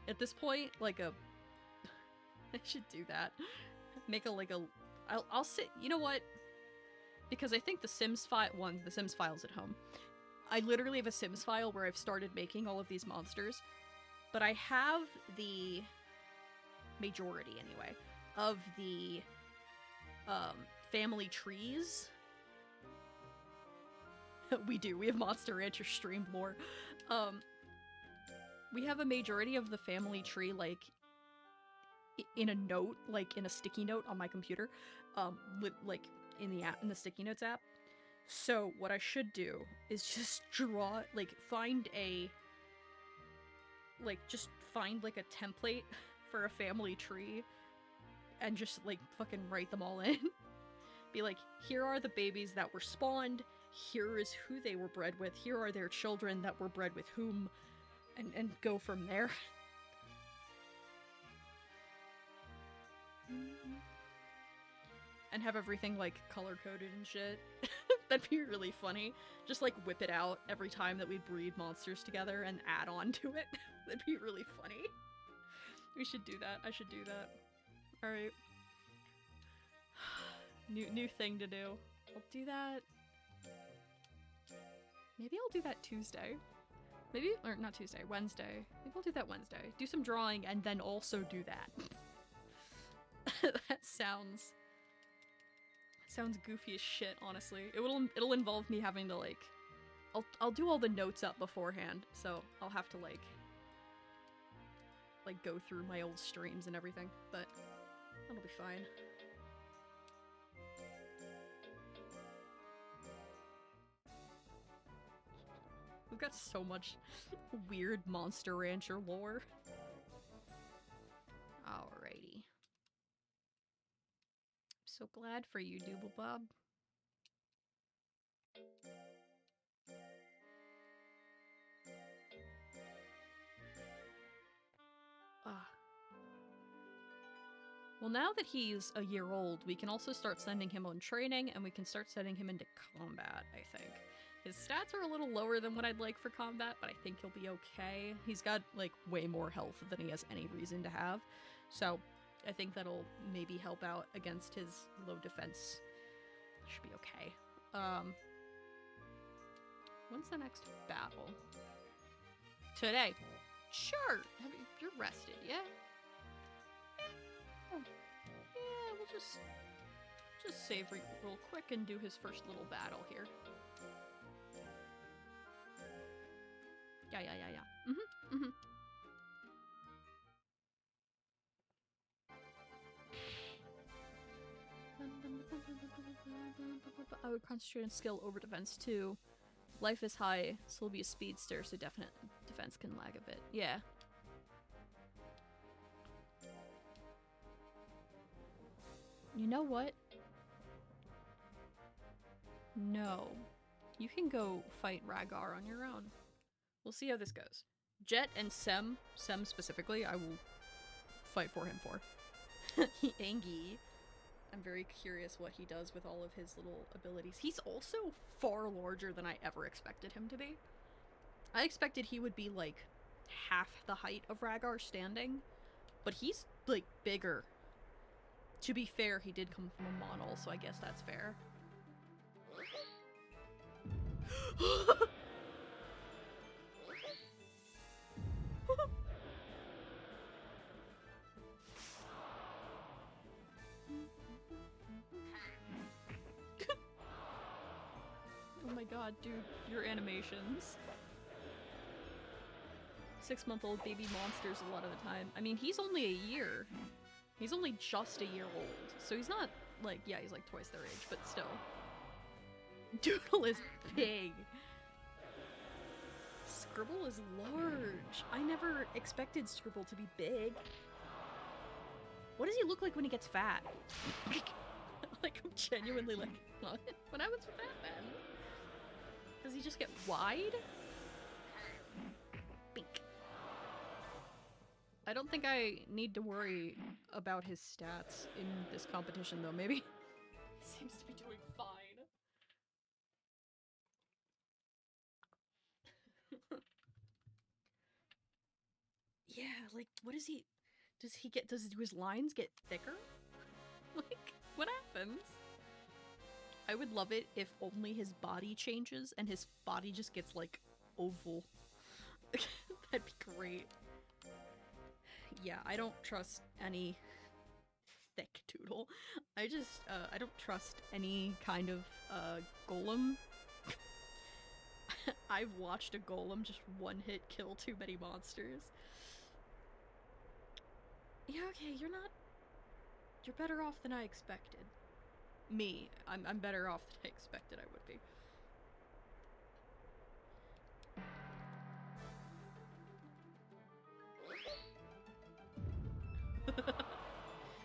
[SPEAKER 1] at this point, like a I should do that. Make I'll sit, you know what? Because I think the Sims file's at home. I literally have a Sims file where I've started making all of these monsters, but I have the majority anyway of the family trees. We have Monster Rancher streamed lore. We have a majority of the family tree, like, in a note, like, in a sticky note on my computer, with, like, in the sticky notes app. So what I should do is just draw, like, find a template for a family tree, and just, like, fucking write them all in. Be like, here are the babies that were spawned, here is who they were bred with, here are their children that were bred with whom, and go from there. And have everything, like, color-coded and shit. That'd be really funny. Just, like, whip it out every time that we breed monsters together and add on to it. That'd be really funny. We should do that. I should do that. Alright. New thing to do. I'll do that... Maybe I'll do that Tuesday. Maybe, or not Tuesday, Wednesday. Maybe I'll do that Wednesday. Do some drawing and then also do that. That sounds goofy as shit, honestly. It'll involve me having to, like, I'll do all the notes up beforehand, so I'll have to, like go through my old streams and everything, but that'll be fine. We've got so much weird Monster Rancher lore. Alrighty. So glad for you, Dooblebob. Well, now that he's a year old, we can also start sending him on training, and we can start sending him into combat, I think. His stats are a little lower than what I'd like for combat, but I think he'll be okay. He's got, like, way more health than he has any reason to have. So, I think that'll maybe help out against his low defense. Should be okay. When's the next battle? Today. Sure! You're rested, yeah? Oh, yeah, we'll just save real quick and do his first little battle here. Yeah. I would concentrate on skill over defense too. Life is high, so he'll be a speedster, so definite defense can lag a bit. Yeah. You know what? No. You can go fight Rhaegar on your own. We'll see how this goes. Jet and Sem specifically, I will fight for him for. Angie. I'm very curious what he does with all of his little abilities. He's also far larger than I ever expected him to be. I expected he would be like half the height of Rhaegar standing, but he's like bigger. To be fair, he did come from a monol, so I guess that's fair. Oh my god, dude, your animations. 6-month-old baby monsters a lot of the time. I mean, he's only a year. He's only just a year old. So he's not, like, yeah, he's like twice their age, but still. Doodle is big. Scribble is large. I never expected Scribble to be big. What does he look like when he gets fat? Like, I'm genuinely like, what happens with that, man? Does he just get wide? Bink. I don't think I need to worry about his stats in this competition, though. Maybe he seems to be doing fine. Yeah, like, what is he... Does his lines get thicker? Like, what happens? I would love it if only his body changes and his body just gets, like, oval. That'd be great. Yeah, I don't trust any thick Doodle. I don't trust any kind of, golem. I've watched a golem just one-hit kill too many monsters. Yeah, okay, you're better off than I expected. Me. I'm better off than I expected I would be.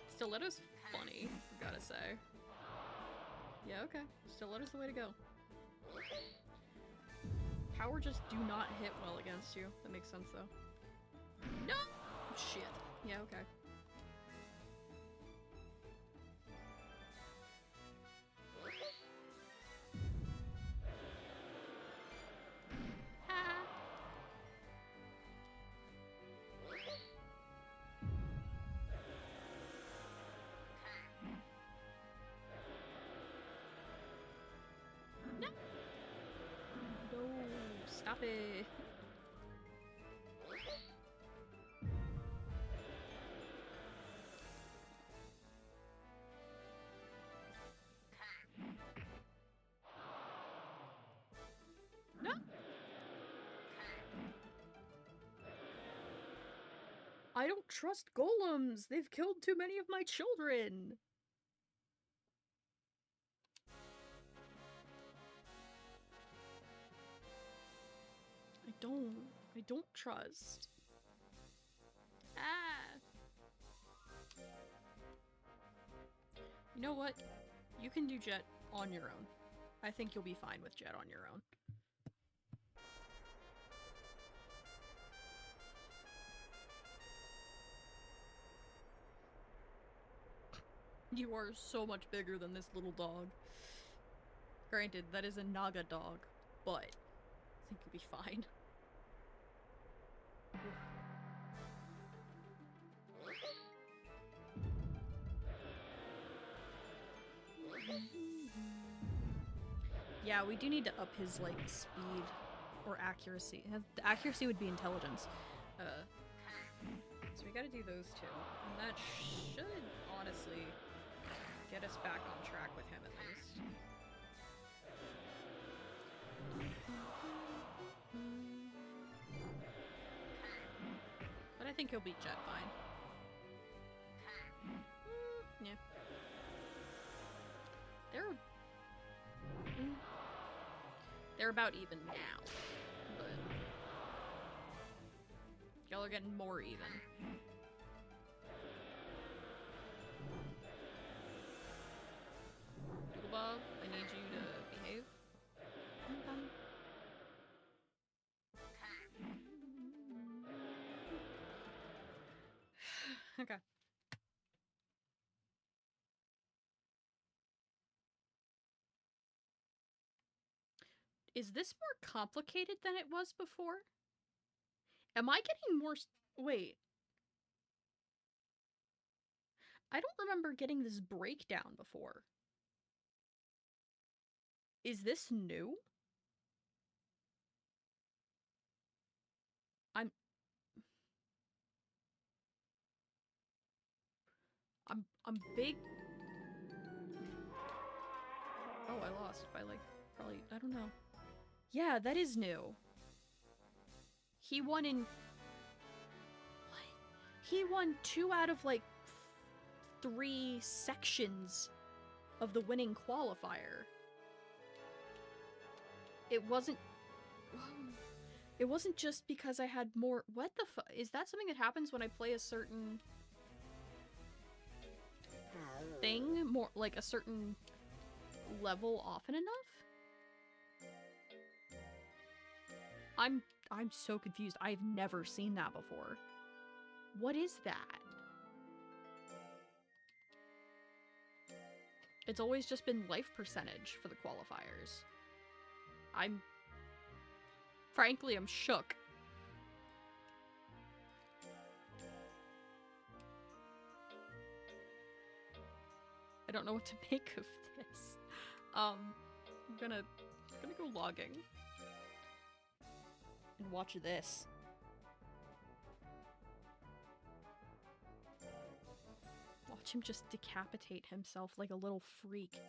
[SPEAKER 1] Stiletto's funny, I gotta say. Yeah, okay. Stiletto's the way to go. Power just do not hit well against you. That makes sense, though. No! Shit. Yeah, okay. No! No, stop it. No! I don't trust golems! They've killed too many of my children! I don't trust. Ah! You know what? You can do Jet on your own. I think you'll be fine with Jet on your own. You are so much bigger than this little dog. Granted, that is a Naga dog, but I think you'll be fine. Yeah, we do need to up his, like, speed or accuracy. The accuracy would be intelligence. So we gotta do those two. And that should, honestly, get us back on track with him, at least. But I think he'll beat Jet fine. Yeah. They're about even now, but y'all are getting more even. Dooblebob, I need you to behave. Okay. Is this more complicated than it was before? Am I getting more... Wait. I don't remember getting this breakdown before. Is this new? I'm big... Oh, I lost by, like, probably... I don't know. Yeah, that is new. He won in... What? He won 2 out of, like, 3 sections of the winning qualifier. It wasn't... It wasn't just because I had more... What the fuck? Is that something that happens when I play a certain... thing? More, like, a certain level often enough? I'm so confused. I've never seen that before. What is that? It's always just been life percentage for the qualifiers. Frankly, I'm shook. I don't know what to make of this. I'm gonna go logging. And watch this. Watch him just decapitate himself like a little freak.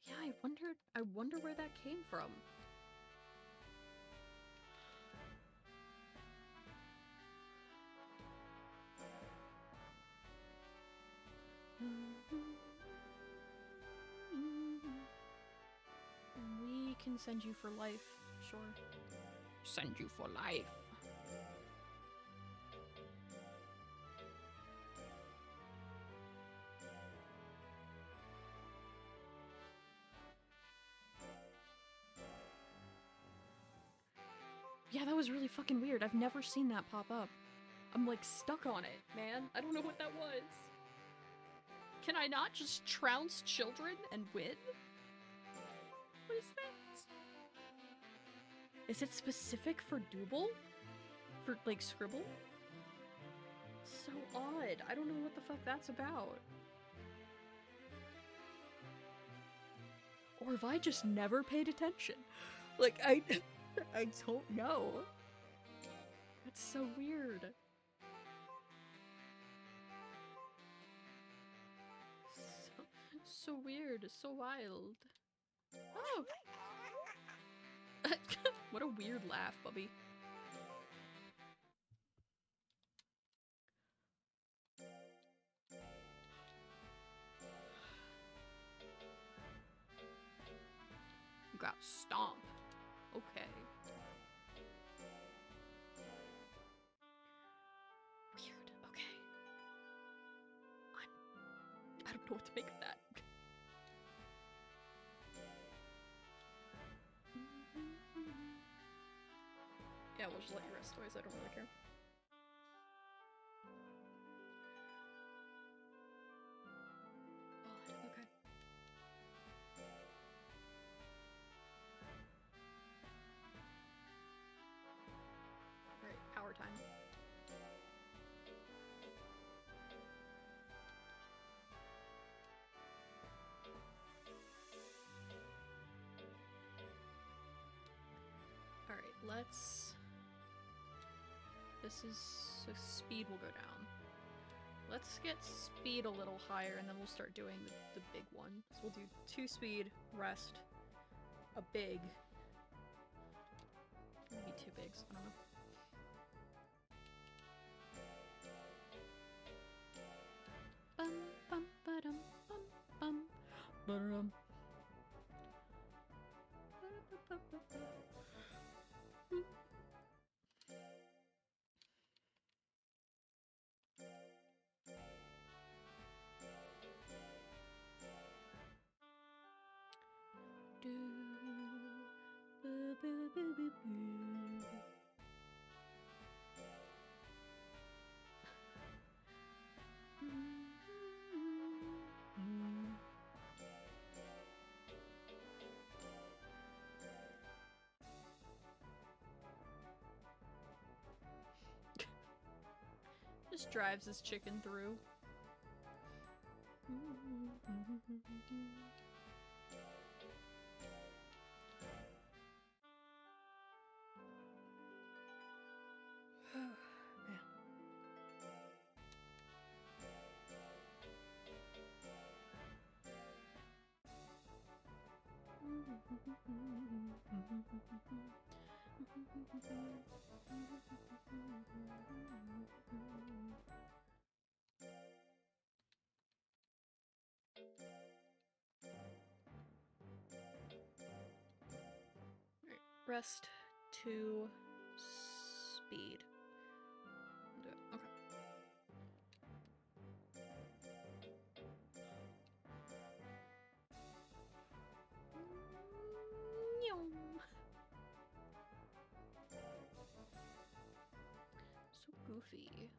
[SPEAKER 1] Yeah, I wonder where that came from. We can send you for life, sure. Send you for life. Yeah, that was really fucking weird. I've never seen that pop up. I'm like stuck on it, man. I don't know what that was. Can I not just trounce children and win? What is that? Is it specific for Dooble? For, like, Scribble? So odd. I don't know what the fuck that's about. Or have I just never paid attention? Like, I don't know. That's so weird. So weird, so wild. Oh! What a weird laugh, Bubby. You got stomp. Okay. Weird, okay. I don't know what to make of that. Yeah, we'll just let you rest, toys. I don't really care. let's... This is... so speed will go down. Let's get speed a little higher and then we'll start doing the big one. So we'll do 2 speed, rest, a big. Maybe 2 bigs, I don't know. Bum bum ba-dum bum bum ba-dum. Just drives his chicken through. Rest to speed. Do it. Okay. So goofy.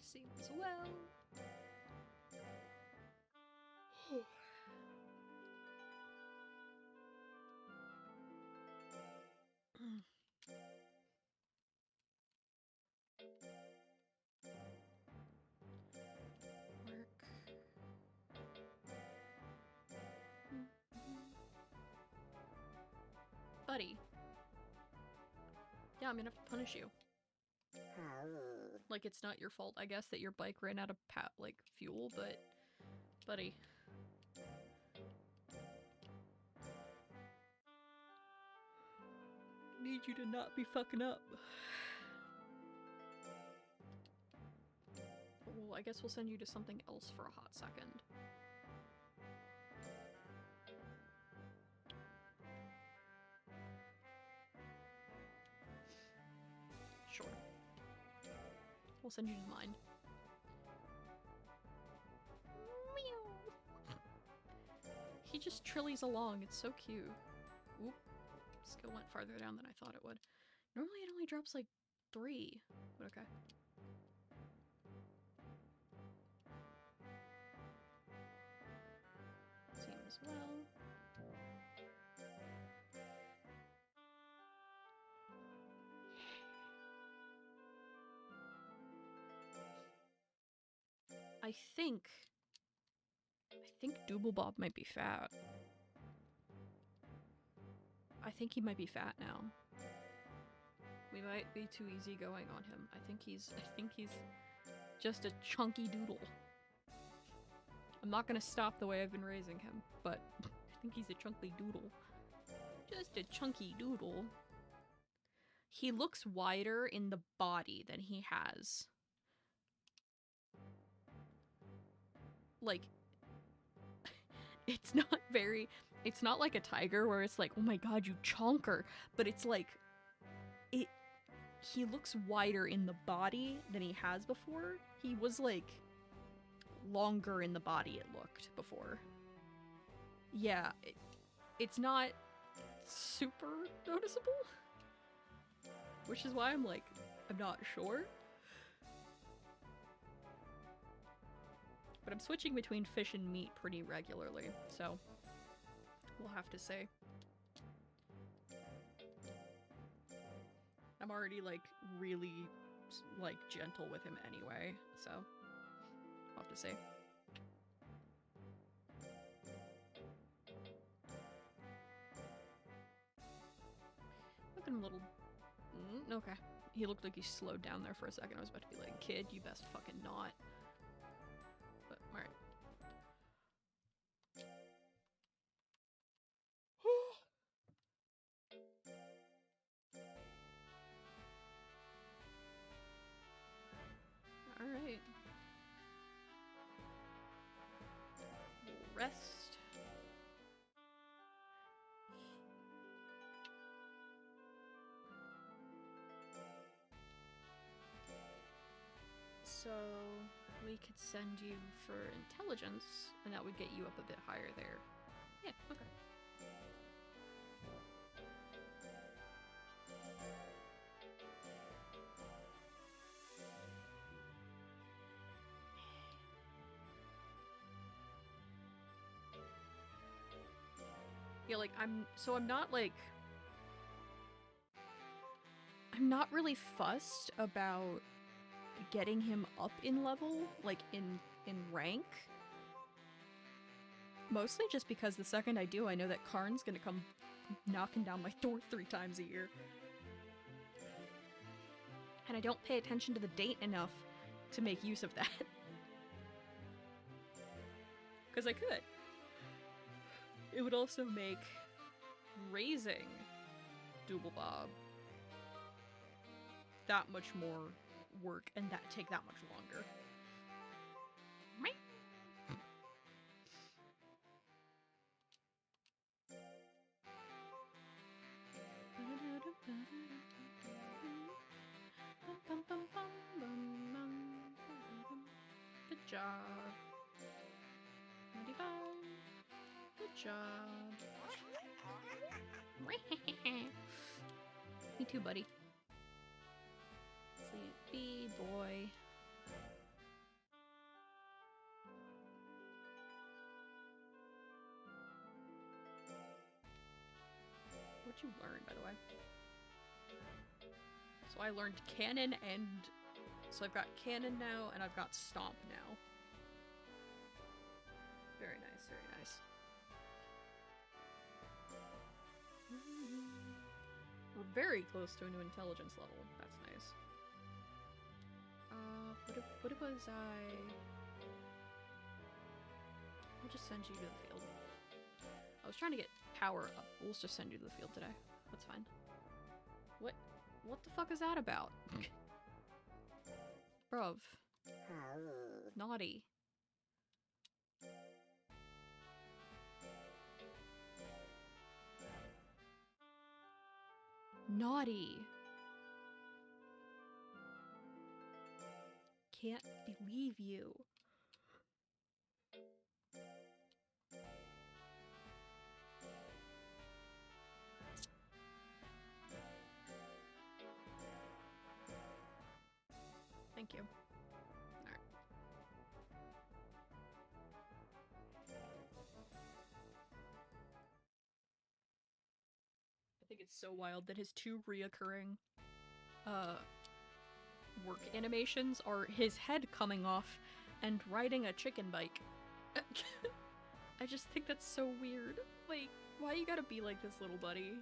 [SPEAKER 1] Seems well. Buddy. Yeah, I'm gonna have to punish you. Like, it's not your fault, I guess, that your bike ran out of fuel, but... Buddy. Need you to not be fucking up. Well, I guess we'll send you to something else for a hot second. Sure. We'll send you to mine. He just trillies along, it's so cute. Oop. Skill went farther down than I thought it would. Normally it only drops like 3, but okay. Seems well. I think Dooblebob might be fat. I think he might be fat now. We might be too easygoing on him. I think he's just a chunky doodle. I'm not gonna stop the way I've been raising him, but I think he's a chunky doodle. Just a chunky doodle. He looks wider in the body than he has. Like, it's not like a tiger where it's like, oh my god, you chonker, but it's like, he looks wider in the body than he has before. He was like, longer in the body it looked before. Yeah, it's not super noticeable, which is why I'm like, I'm not sure. But I'm switching between fish and meat pretty regularly, so we'll have to say. I'm already, like, really, like, gentle with him anyway, so I'll have to see. Look at him, little... okay. He looked like he slowed down there for a second. I was about to be like, kid, you best fucking not. But, alright. Alright. Rest. So, we could send you for intelligence, and that would get you up a bit higher there. Yeah, okay. Yeah, like, I'm not really fussed about getting him up in level, like, in rank. Mostly just because the second I do, I know that Karn's gonna come knocking down my door 3 times a year. And I don't pay attention to the date enough to make use of that. Because I could. It would also make raising Dooblebob that much more work and that take that much longer. Good job. 95. Good job. Me too, buddy. Sleepy boy. What'd you learn, by the way? So I learned Cannon and... So I've got Cannon now, and I've got Stomp now. Very nice, very nice. We're very close to a new intelligence level. That's nice. What was I... I'll just send you to the field. I was trying to get power up. We'll just send you to the field today. That's fine. What the fuck is that about? Bruv. Naughty. Naughty. Can't believe you. Thank you. Alright. I think it's so wild that his 2 reoccurring work animations are his head coming off and riding a chicken bike. I just think that's so weird. Like, why you gotta be like this, little buddy?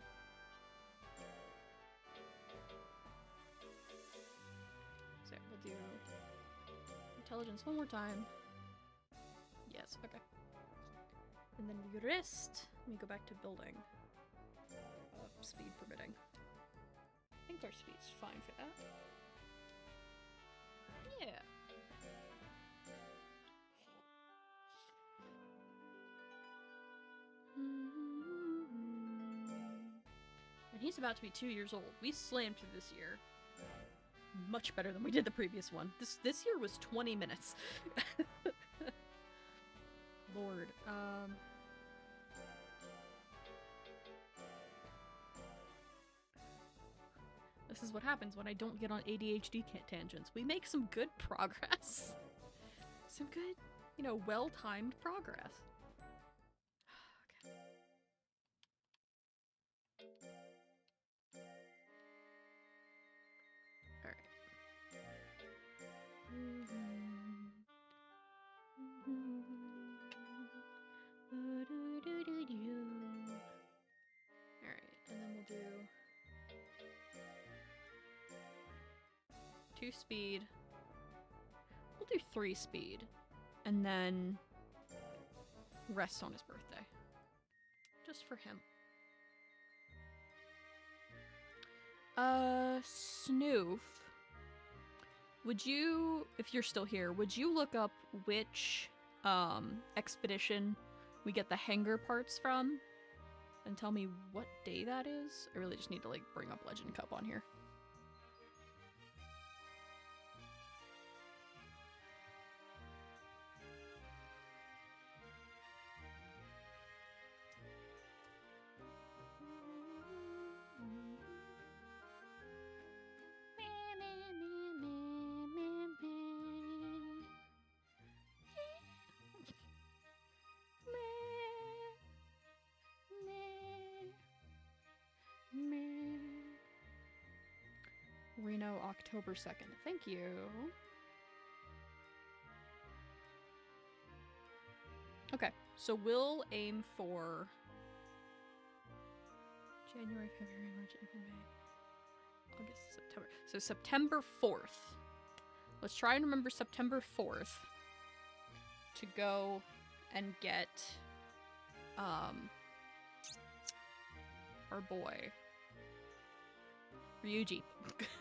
[SPEAKER 1] So we'll do intelligence one more time. Yes, okay. And then we rest. Let me go back to building. Speed permitting. I think our speed's fine for that. Yeah. And he's about to be 2 years old. We slammed through this year. Much better than we did the previous one. This year was 20 minutes. Lord. This is what happens when I don't get on ADHD tangents. We make some good progress. Some good, you know, well-timed progress. Okay. 2 speed. We'll do 3 speed. And then rest on his birthday. Just for him. Snoof. Would you, if you're still here, would you look up which expedition we get the hanger parts from? And tell me what day that is? I really just need to like bring up Legend Cup on here. Reno, October 2nd. Thank you. Okay, so we'll aim for January, February, March, April, May, August, September. So September 4th. Let's try and remember September 4th to go and get our boy Ryuji.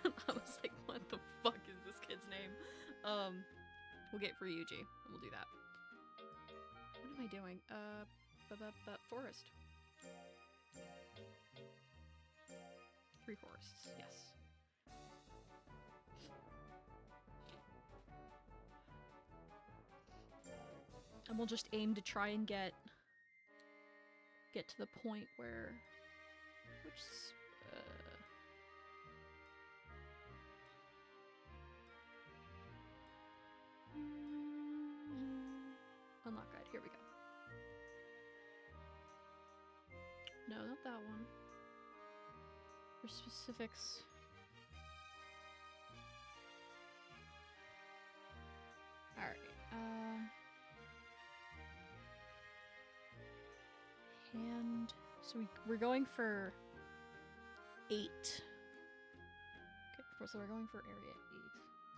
[SPEAKER 1] I was like, what the fuck is this kid's name? We'll get Ryuji, and we'll do that. What am I doing? Forest. 3 forests, yes. And we'll just aim to try and get to the point where... Unlock guide, here we go. No, not that one. For specifics. Alright, hand... So we're going for 8. Okay, so we're going for area 8.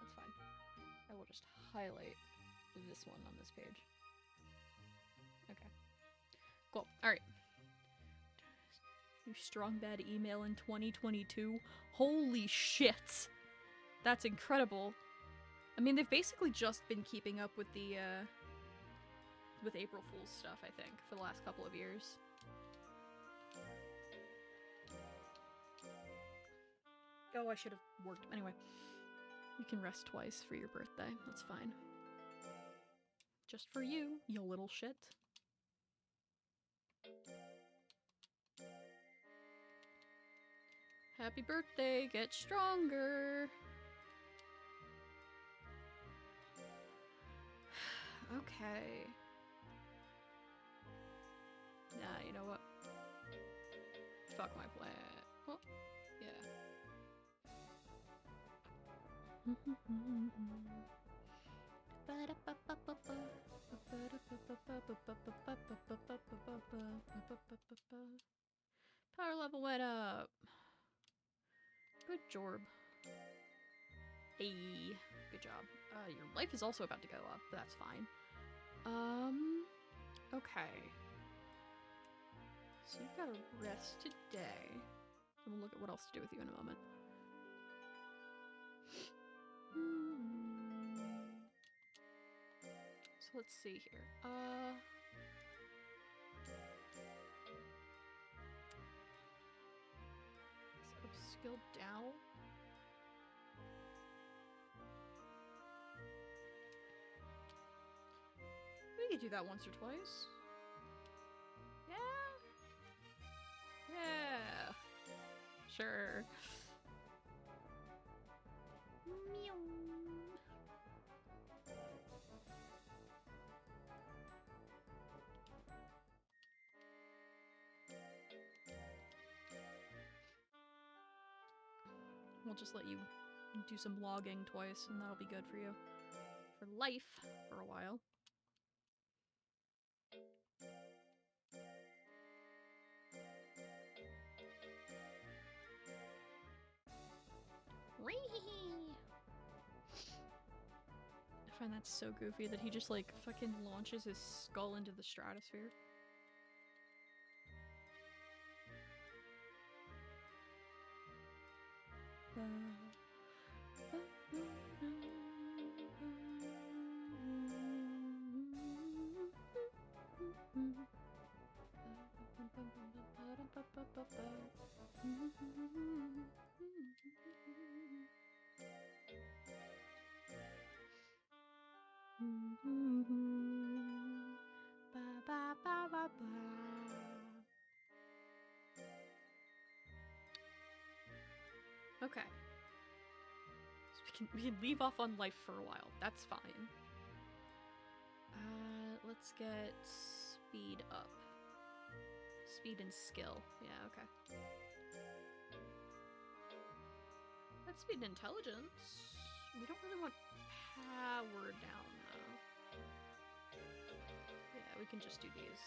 [SPEAKER 1] That's fine. I will just highlight this one on this page. Okay. Cool. Alright. New strong bad email in 2022. Holy shit! That's incredible. I mean, they've basically just been keeping up with the, with April Fool's stuff, I think, for the last couple of years. Oh, I should have worked. Anyway, you can rest twice for your birthday. That's fine. Just for you, you little shit. Happy birthday, get stronger. Okay. Nah, you know what? Fuck my plan. Oh, yeah. Power level went up. Good job. Hey, good job. Your life is also about to go up, but that's fine. Okay. So you've got to rest today. And we'll look at what else to do with you in a moment. So let's see here. Upskill down. We could do that once or twice. Yeah. Yeah. Sure. Meow. We'll just let you do some logging twice, and that'll be good for you. For life, for a while. find that so goofy that he just like fucking launches his skull into the stratosphere. Okay. So we can leave off on life for a while. That's fine. Let's get speed up. Speed and skill. Yeah, okay. Let's speed and intelligence. We don't really want power down, though. Yeah, we can just do these.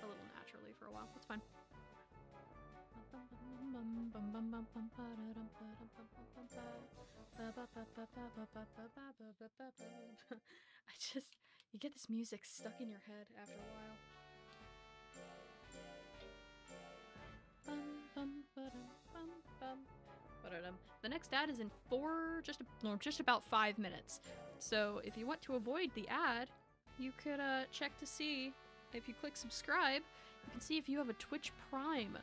[SPEAKER 1] A little naturally for a while. That's fine. You get this music stuck in your head after a while. The next ad is in just about 5 minutes. So if you want to avoid the ad, you could check to see if you click subscribe. You can see if you have a Twitch Prime.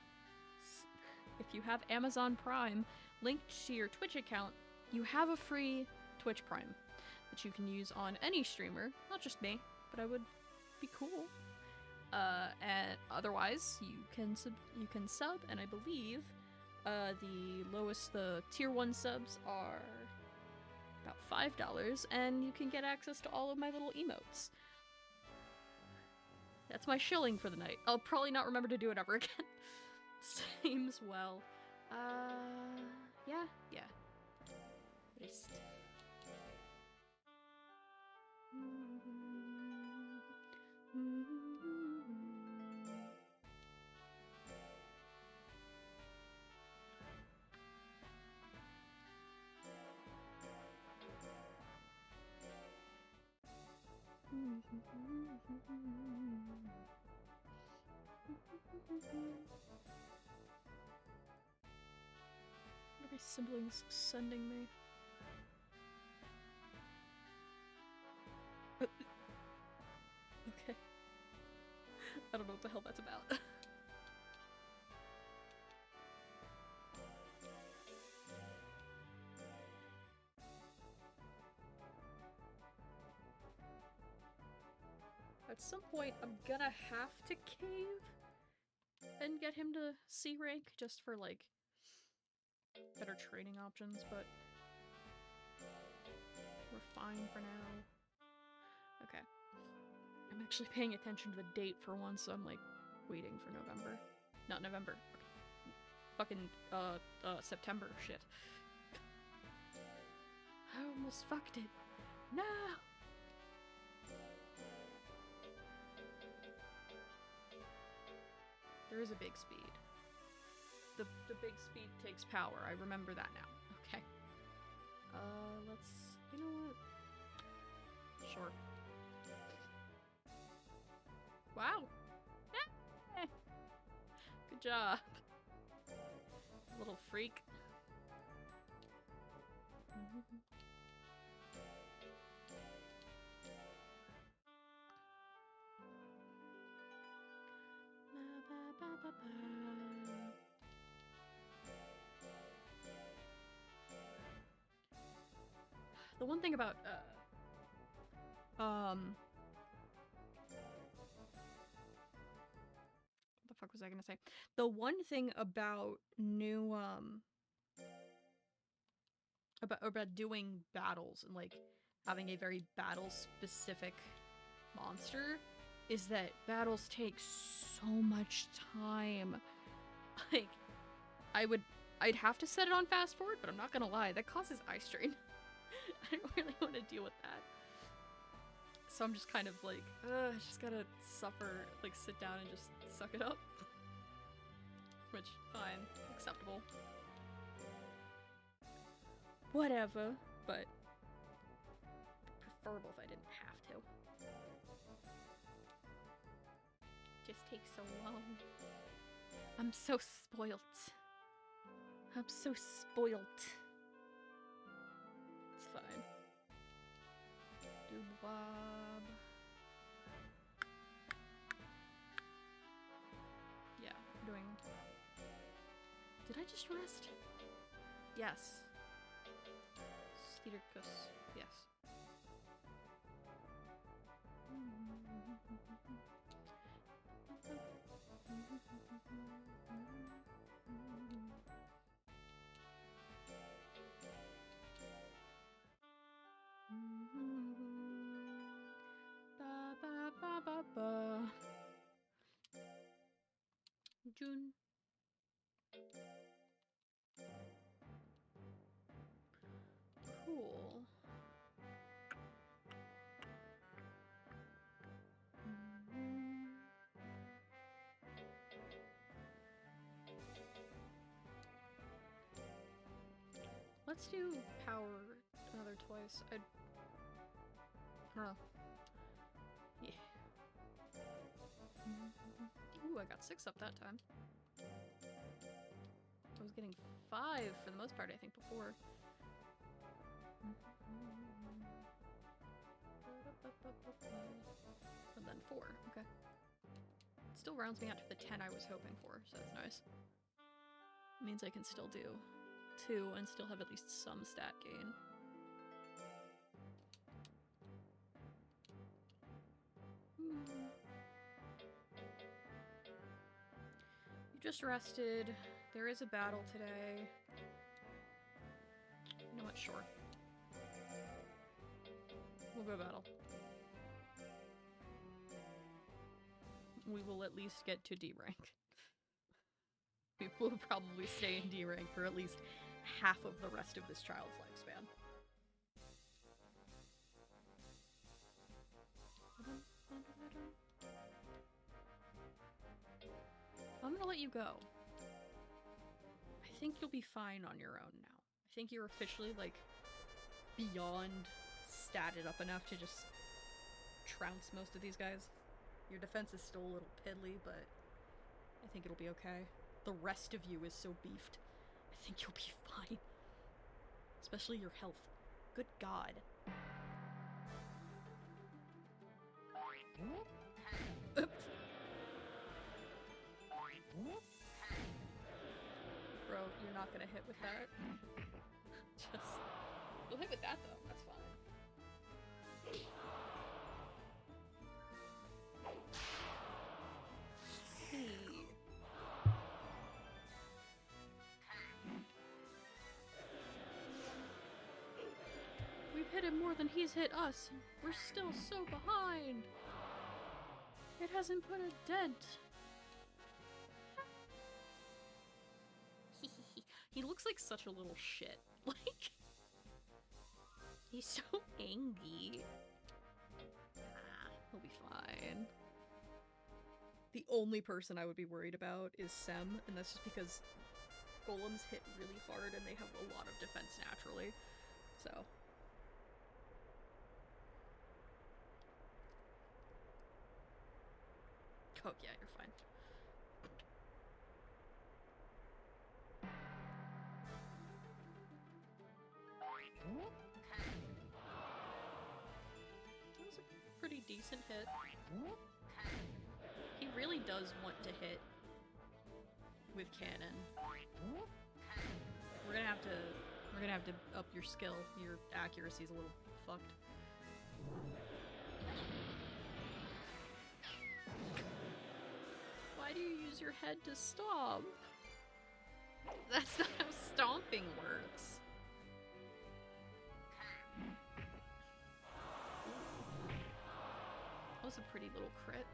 [SPEAKER 1] If you have Amazon Prime linked to your Twitch account, you have a free Twitch Prime that you can use on any streamer, not just me, but I would be cool. And otherwise, you can sub, and I believe the tier 1 subs are about $5, and you can get access to all of my little emotes. That's my shilling for the night. I'll probably not remember to do it ever again. Seems well. Yeah. Rest. What are my siblings sending me? Okay. I don't know what the hell that's about. At some point, I'm gonna have to cave and get him to C rank just for, like, better training options, but we're fine for now. Okay. I'm actually paying attention to the date for once, so I'm, like, waiting for November. Not November. Fucking, September. Shit. I almost fucked it. No! There is a big speed. The big speed takes power. I remember that now. Okay. You know what? Sure. Wow. Good job. Little freak. The one thing about, what the fuck was I gonna say? The one thing about new, about doing battles and, like, having a very battle-specific monster is that battles take so much time. Like, I'd have to set it on fast forward, but I'm not gonna lie, that causes eye strain. I don't really want to deal with that. So I'm just kind of like, I just gotta suffer, like, sit down and just suck it up. Which, fine, acceptable. Whatever, but preferable if I didn't have to. Just takes so long. I'm so spoilt. I'm so spoilt. It's fine. Dooblebob. Yeah, I'm doing... Did I just rest? Yes. Steederkus. Yes. Ba ba ba ba ba. June. Cool. Let's do power another twice. I don't know. Yeah. Ooh, I got 6 up that time. I was getting 5 for the most part, I think, before. And then 4. Okay. Still rounds me out to the 10 I was hoping for, so that's nice. Means I can still do 2 and still have at least some stat gain. You just rested. There is a battle today. You know what? Sure. We'll go battle. We will at least get to D rank. We will probably stay in D rank for at least half of the rest of this child's lifespan. I'm gonna let you go. I think you'll be fine on your own now. I think you're officially, like, beyond statted up enough to just trounce most of these guys. Your defense is still a little piddly, but I think it'll be okay. The rest of you is so beefed. I think you'll be fine. Especially your health. Good God. Bro, you're not gonna hit with that. Just... You'll hit with that, though. That's fine. Hey. We've hit him more than he's hit us. We're still so behind. It hasn't put a dent. He looks like such a little shit. Like, he's so angry. He'll be fine. The only person I would be worried about is Sem, and that's just because golems hit really hard and they have a lot of defense naturally. So. Oh yeah, you're fine. That was a pretty decent hit. He really does want to hit with cannon. We're gonna have to up your skill. Your accuracy's a little fucked. Why do you use your head to stomp? That's not how stomping works. That was a pretty little crit.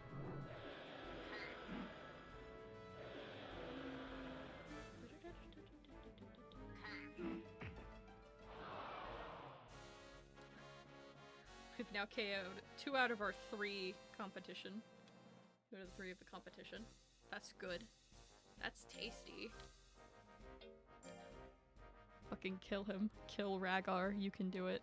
[SPEAKER 1] We've now KO'd 2 out of our 3 competition. 2 out of the 3 of the competition. That's good. That's tasty. Fucking kill him. Kill Rhaegar. You can do it.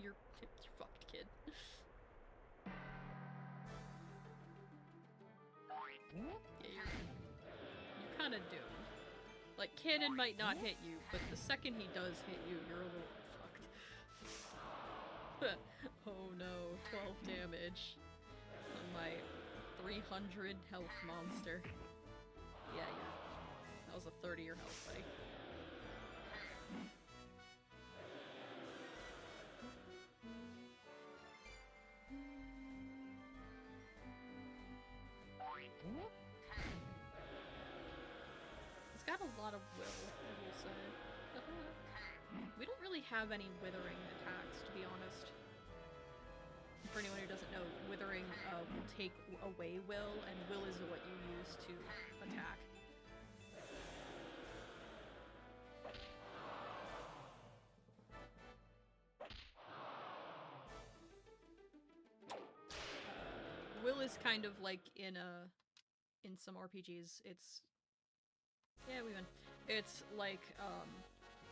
[SPEAKER 1] You're fucked, kid. Yeah, you're kind of doomed. Like, cannon might not hit you, but the second he does hit you, you're a little fucked. Oh no, 12 damage on my 300 health monster. Yeah. That was a 30-year health, buddy. It's got a lot of will, I will say. We don't really have any withering attacks, to be honest. For anyone who doesn't know, withering will take away will, and will is what you use to attack. Will is kind of like in some RPGs, it's... Yeah, we win. It's like,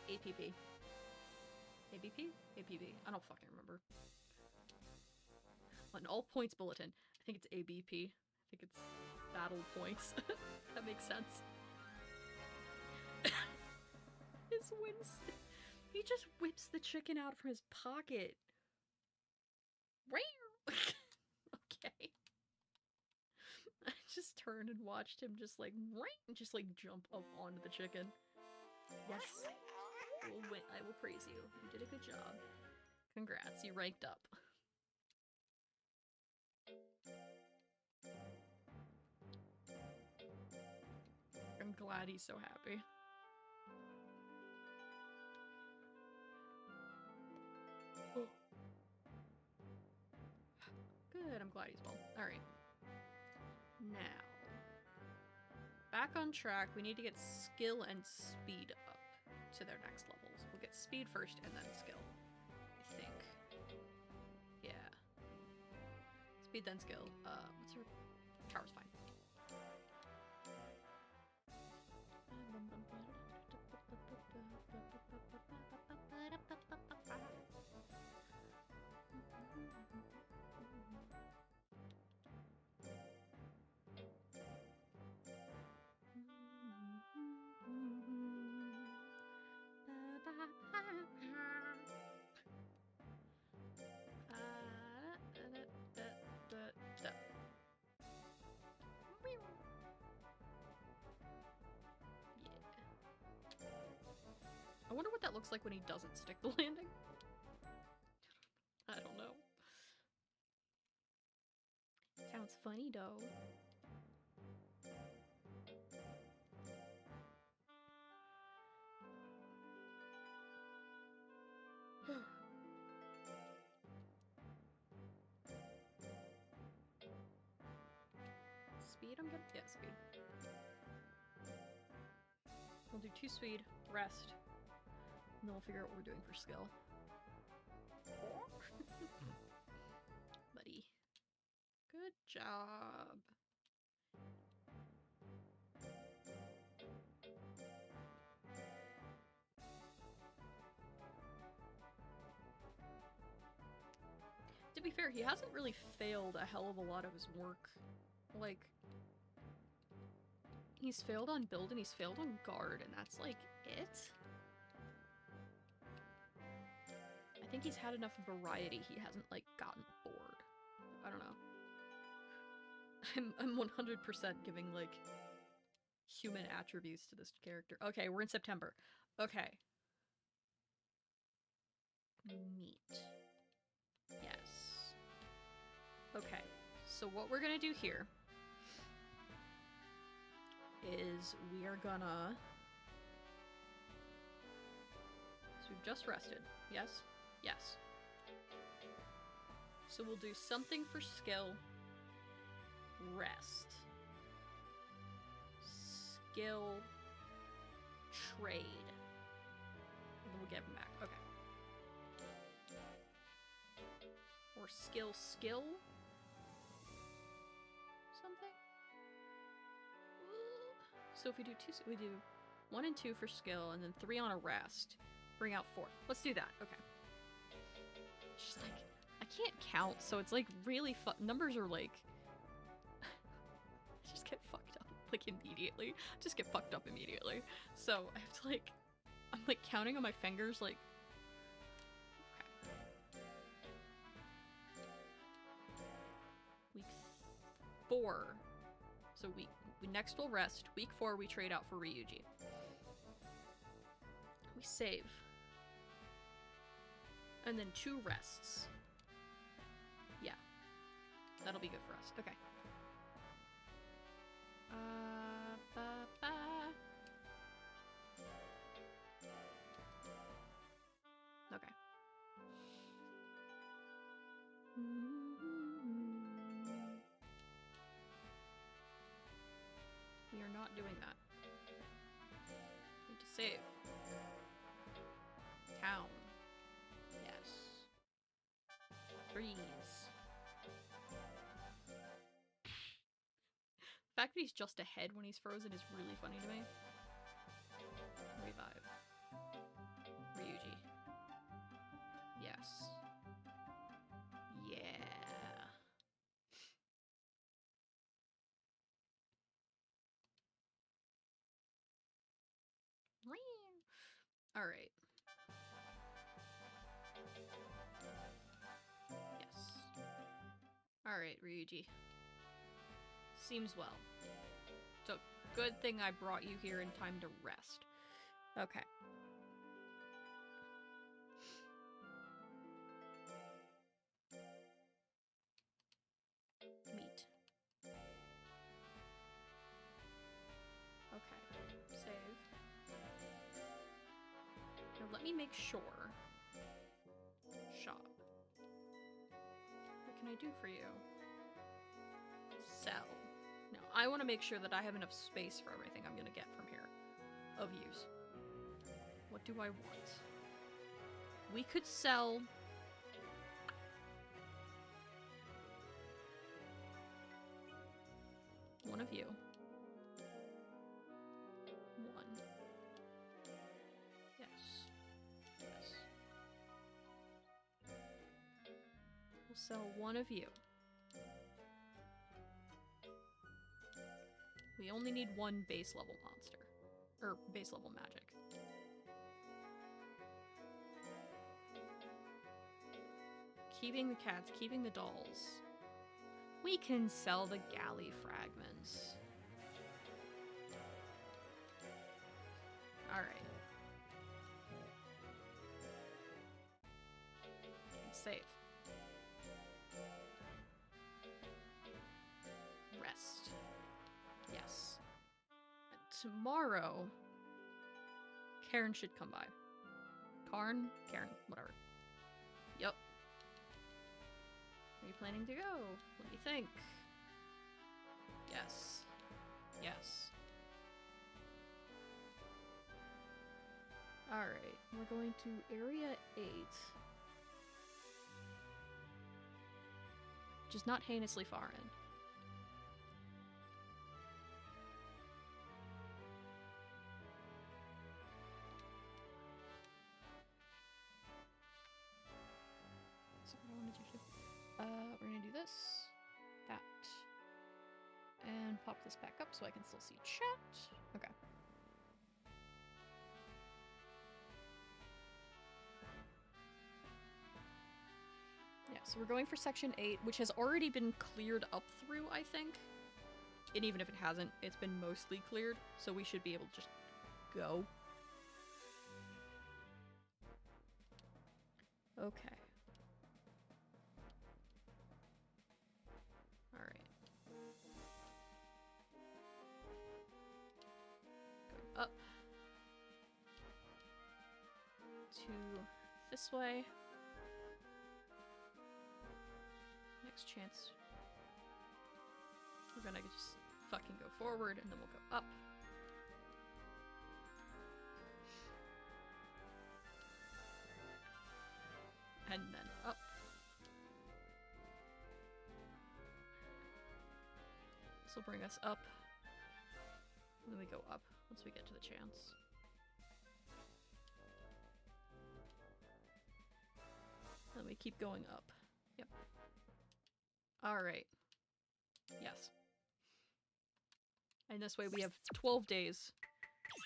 [SPEAKER 1] APB. ABP? APB. I don't fucking remember. An all points bulletin. I think it's ABP. I think it's battle points. That makes sense. His wins. He just whips the chicken out from his pocket. Okay. I just turned and watched him just like jump up onto the chicken. Yes. I will praise you. You did a good job. Congrats, you ranked up. I'm glad he's so happy. Good, I'm glad he's well. Alright. Now. Back on track, we need to get skill and speed up to their next levels. We'll get speed first and then skill. I think. Yeah. Speed then skill. What's her... Tower's fine. I wonder what that looks like when he doesn't stick the landing. I don't know. Sounds funny though. Speed, I'm good? Yeah, speed. We'll do 2 speed, rest, and then we'll figure out what we're doing for skill. Buddy. Good job. To be fair, he hasn't really failed a hell of a lot of his work. Like, he's failed on build and he's failed on guard, and that's like it. I think he's had enough variety, he hasn't like gotten bored. I don't know. I'm 100% giving like human attributes to this character. Okay, we're in September. Okay. Neat. Yes. Okay, so what we're gonna do here is we are gonna... So we've just rested. Yes? Yes. So we'll do something for skill. Rest. Skill. Trade. And then we'll get him back. Okay. Or skill. Something? So if we do 2, we do 1 and 2 for skill, and then 3 on a rest. Bring out 4. Let's do that. Okay. can't count, so it's like really numbers are like just get fucked up like immediately. Just get fucked up immediately. So I have to like I'm like counting on my fingers like Week 4. So we next we'll rest. Week 4 we trade out for Ryuji. We save. And then 2 rests. Yeah. That'll be good for us. Okay. Okay. We are not doing that. Need to save. Town. Yes. Freeze. The fact that he's just ahead when he's frozen is really funny to me. Revive. Ryuji. Yes. Yeah. Alright. Yes. Alright, Ryuji. Seems well. So, good thing I brought you here in time to rest. Okay. Meat. Okay. Save. Now let me make sure. Shop. What can I do for you? Sell. No, I want to make sure that I have enough space for everything I'm going to get from here. Of use. What do I want? We could sell... one of you. 1. Yes. Yes. We'll sell 1 of you. We only need 1 base level monster. Or base level magic. Keeping the cats, keeping the dolls. We can sell the galley fragments. Alright. Save. Rest. Yes. And tomorrow, Karen should come by. Karen, whatever. Yup. Are you planning to go? Let me think. Yes. Yes. Alright, we're going to Area 8. Which is not heinously foreign. So what I want to do. We're gonna do this, that, and pop this back up so I can still see chat. Okay. Yeah, so we're going for Section 8, which has already been cleared up through, I think. And even if it hasn't, it's been mostly cleared, so we should be able to just go. Okay. Up to this way. Next chance. We're gonna just fucking go forward and then we'll go up. And then up. This will bring us up. And then we go up once we get to the chance. And we keep going up. Yep. Alright. Yes. And this way we have 12 days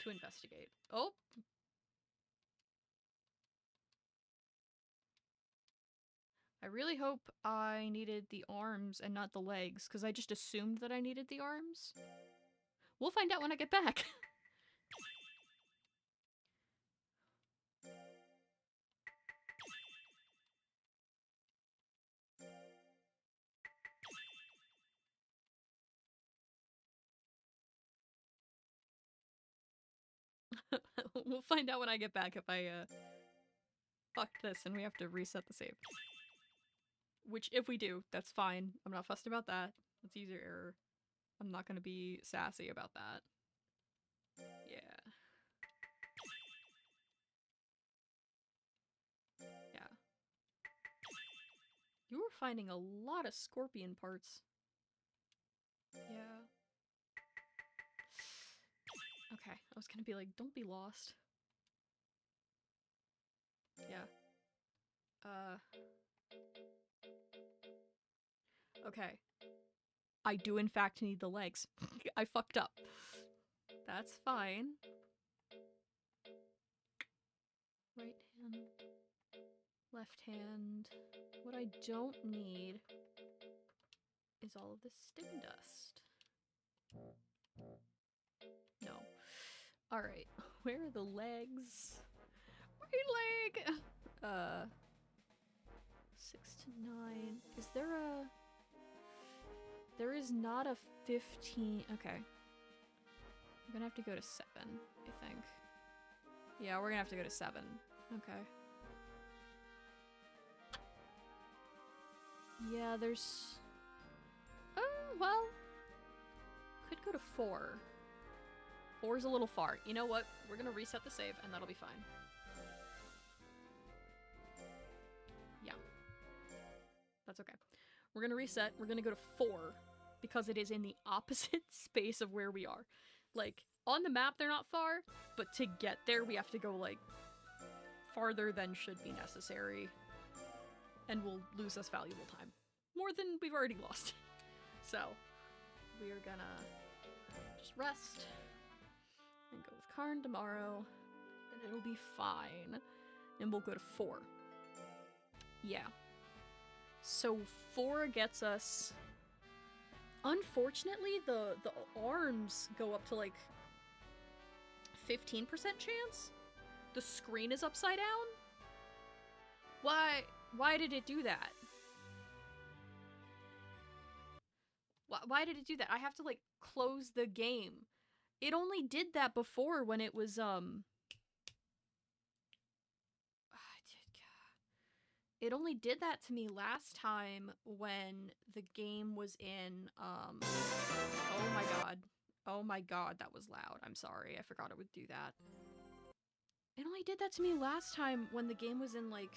[SPEAKER 1] to investigate. Oh! I really hope I needed the arms and not the legs, because I just assumed that I needed the arms. We'll find out when I get back. We'll find out when I get back if I, fucked this and we have to reset the save. Which, if we do, that's fine. I'm not fussed about that. That's user error. I'm not gonna be sassy about that. Yeah. Yeah. You were finding a lot of scorpion parts. Yeah. Okay, I was gonna be like, don't be lost. Yeah. Okay. I do in fact need the legs. I fucked up. That's fine. Right hand. Left hand. What I don't need is all of the sting dust. No. Alright. Where are the legs? My leg! 6 to 9. Is there a... There is not a 15... Okay. I'm gonna have to go to 7, I think. Yeah, we're gonna have to go to 7. Okay. Yeah, there's... well... Could go to 4. 4's a little far. You know what? We're gonna reset the save, and that'll be fine. Yeah. That's okay. We're gonna reset. We're gonna go to 4, because it is in the opposite space of where we are. Like, on the map they're not far, but to get there we have to go, like, farther than should be necessary. And will lose us valuable time. More than we've already lost. So, we are gonna just rest and go with Karn tomorrow, and it'll be fine. And we'll go to 4. Yeah. So 4 gets us... Unfortunately, the arms go up to, like, 15% chance? The screen is upside down? Why did it do that? Why did it do that? I have to, like, close the game. It only did that before when it was, It only did that to me last time when the game was in, oh my god. Oh my god, that was loud. I'm sorry, I forgot it would do that. It only did that to me last time when the game was in, like...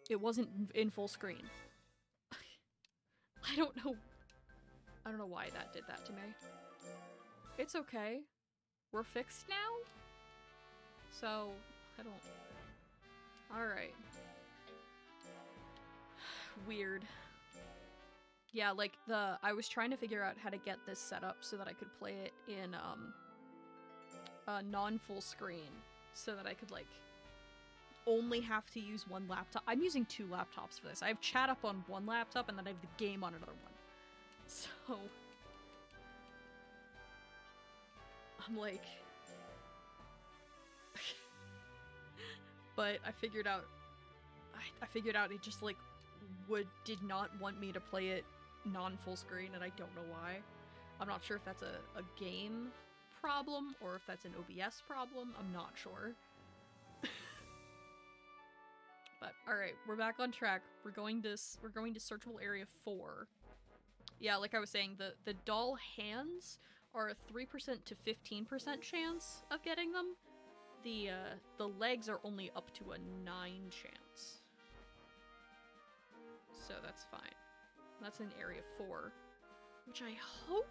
[SPEAKER 1] It wasn't in full screen. I don't know why that did that to me. It's okay. We're fixed now? So, I don't... Alright. Weird. Yeah, like, I was trying to figure out how to get this set up so that I could play it in, non-full screen. So that I could, like, only have to use one laptop. I'm using 2 laptops for this. I have chat up on one laptop and then I have the game on another one. So... I'm like... But I figured out it just, like, did not want me to play it non-full screen, and I don't know why. I'm not sure if that's a game problem or if that's an OBS problem. I'm not sure. But alright, we're back on track. We're going to searchable area 4. Yeah, like I was saying, the doll hands are a 3% to 15% chance of getting them. The legs are only up to a 9 chance. So that's fine. That's in area 4. Which I hope...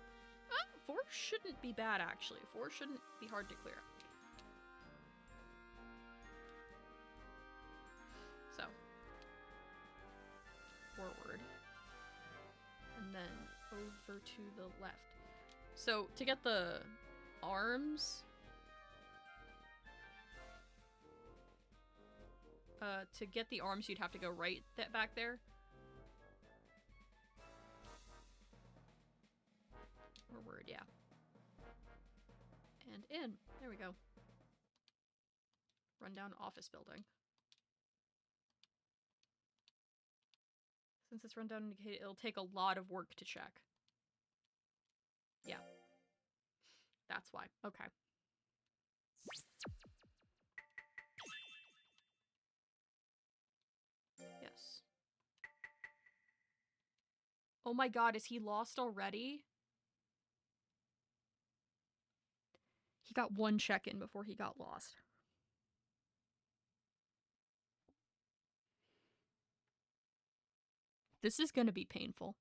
[SPEAKER 1] 4 shouldn't be bad, actually. 4 shouldn't be hard to clear up. to the left. So, to get the arms... to get the arms, you'd have to go right back there. Or word, yeah. And in. There we go. Rundown office building. Since it's rundown indicated, it'll take a lot of work to check. Yeah. That's why. Okay. Yes. Oh my god, is he lost already? He got one check-in before he got lost. This is gonna be painful.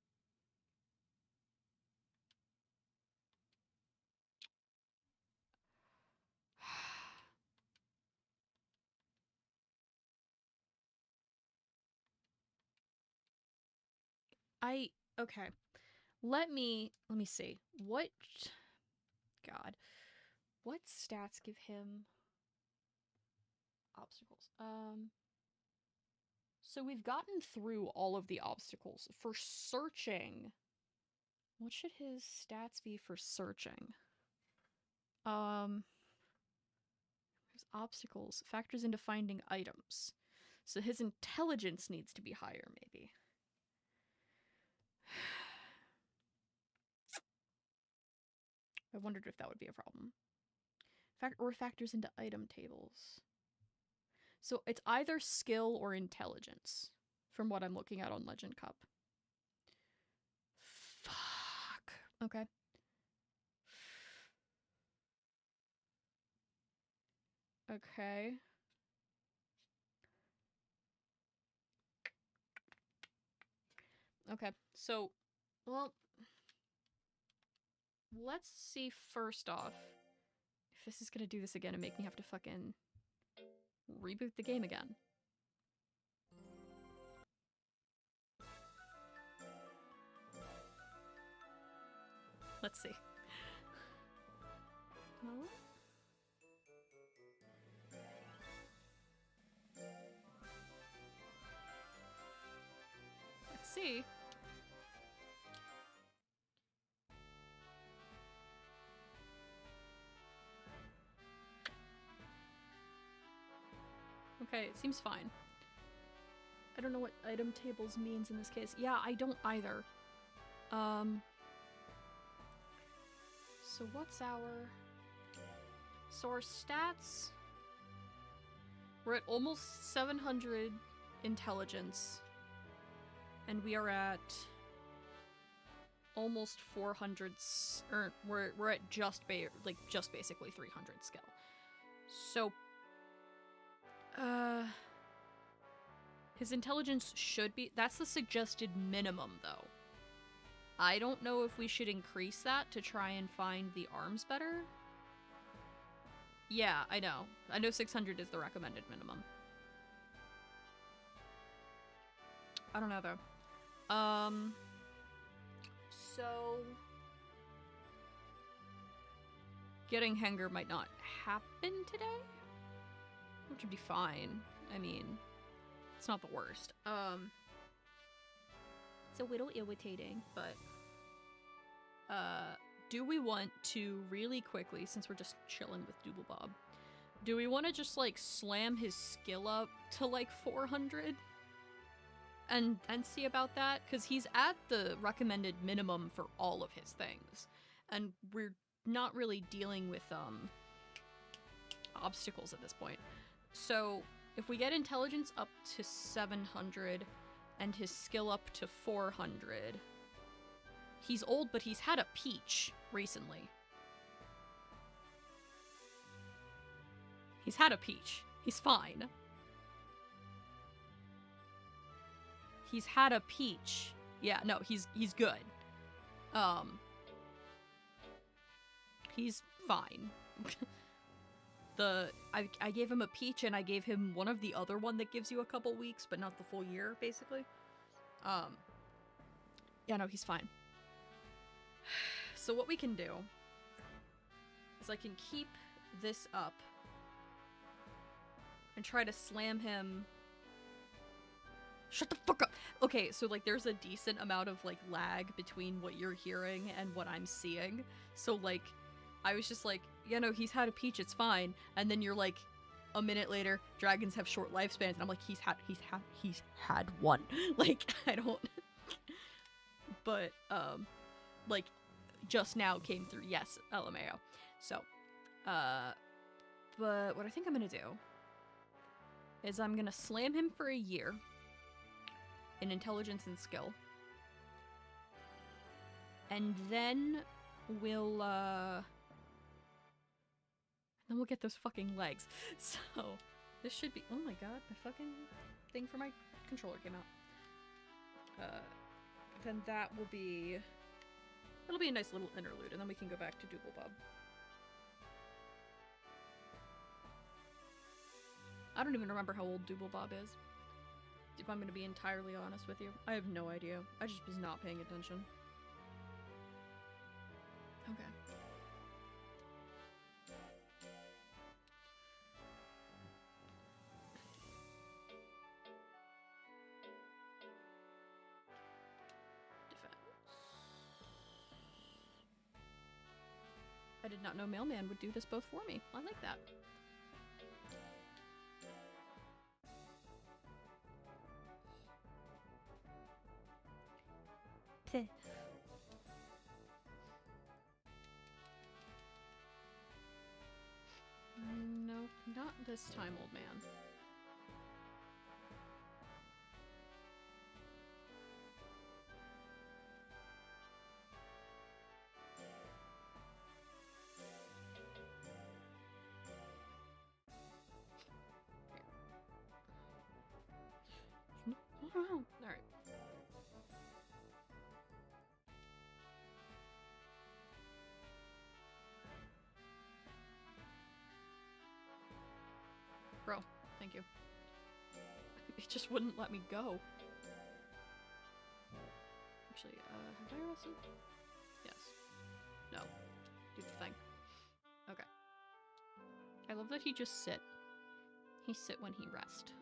[SPEAKER 1] Okay. Let me see. God. What stats give him obstacles? So we've gotten through all of the obstacles. For searching, what should his stats be for searching? His obstacles factors into finding items. So his intelligence needs to be higher, maybe. I wondered if that would be a problem. Or factors into item tables. So it's either skill or intelligence, from what I'm looking at on Legend Cup. Fuck. Okay. Okay. Okay, so, well, let's see first off if this is gonna do this again and make me have to fucking reboot the game again. Let's see. No? Let's see. Okay, it seems fine. I don't know what item tables means in this case. Yeah, I don't either. So what's our... So our stats... We're at almost 700 intelligence. And we are at... almost 400... Or we're at just basically 300 skill. So... his intelligence should be... That's the suggested minimum, though. I don't know if we should increase that to try and find the arms better. Yeah, I know. I know 600 is the recommended minimum. I don't know, though. So... Getting Henger might not happen today? Which would be fine. I mean... It's not the worst. It's a little irritating, but... do we want to really quickly, since we're just chilling with Dooblebob, do we want to just, like, slam his skill up to, like, 400? And see about that? Because he's at the recommended minimum for all of his things. And we're not really dealing with, obstacles at this point. So... If we get intelligence up to 700 and his skill up to 400, he's old, but he's had a peach recently. He's had a peach. He's fine. He's had a peach. Yeah, no, he's good. He's fine. I gave him a peach and I gave him one of the other one that gives you a couple weeks, but not the full year, basically. Yeah, no, he's fine. So what we can do is I can keep this up and try to slam him. Shut the fuck up! Okay, so, like, there's a decent amount of, like, lag between what you're hearing and what I'm seeing. So, like, I was just like, yeah, no, he's had a peach, it's fine. And then you're like, a minute later, dragons have short lifespans. And I'm like, he's had one. Like, I don't... But, like, just now came through. Yes, LMAO. So, but what I think I'm gonna do is I'm gonna slam him for a year in intelligence and skill. And then we'll get those fucking legs. So, this should be- oh my god, my fucking thing for my controller came out. Then that will be- it'll be a nice little interlude, and then we can go back to Dooblebob. I don't even remember how old Dooblebob is. If I'm gonna be entirely honest with you. I have no idea. I just was not paying attention. Okay. Defense. I did not know Mailman would do this both for me. I like that. No, not this time, old man. Alright. Bro, thank you. It just wouldn't let me go. Actually, have I also? Yes. No. Do the thing. Okay. I love that he just sit. He sit when he rest.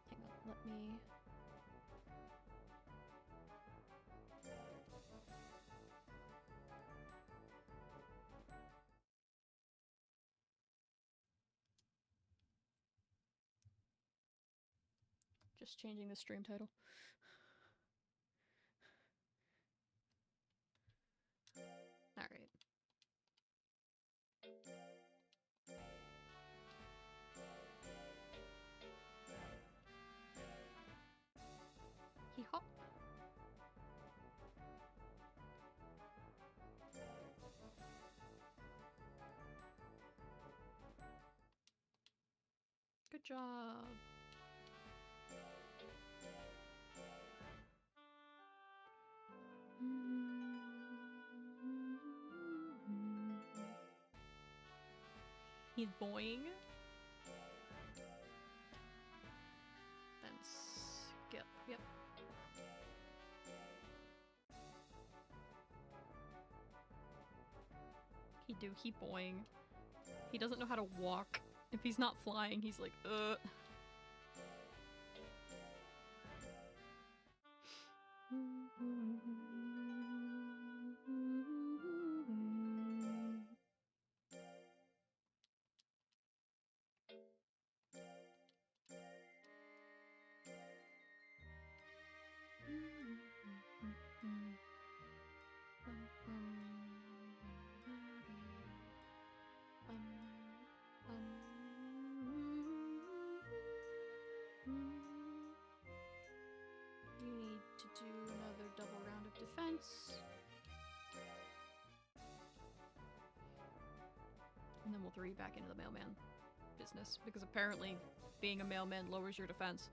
[SPEAKER 1] Hang on, let me... Just changing the stream title. Alright. He hop. Good job. He's boing. Then skip. Yep. He boing. He doesn't know how to walk. If he's not flying, he's like, You need to do another double round of defense. And then we'll throw you back into the mailman business, because apparently being a mailman lowers your defense.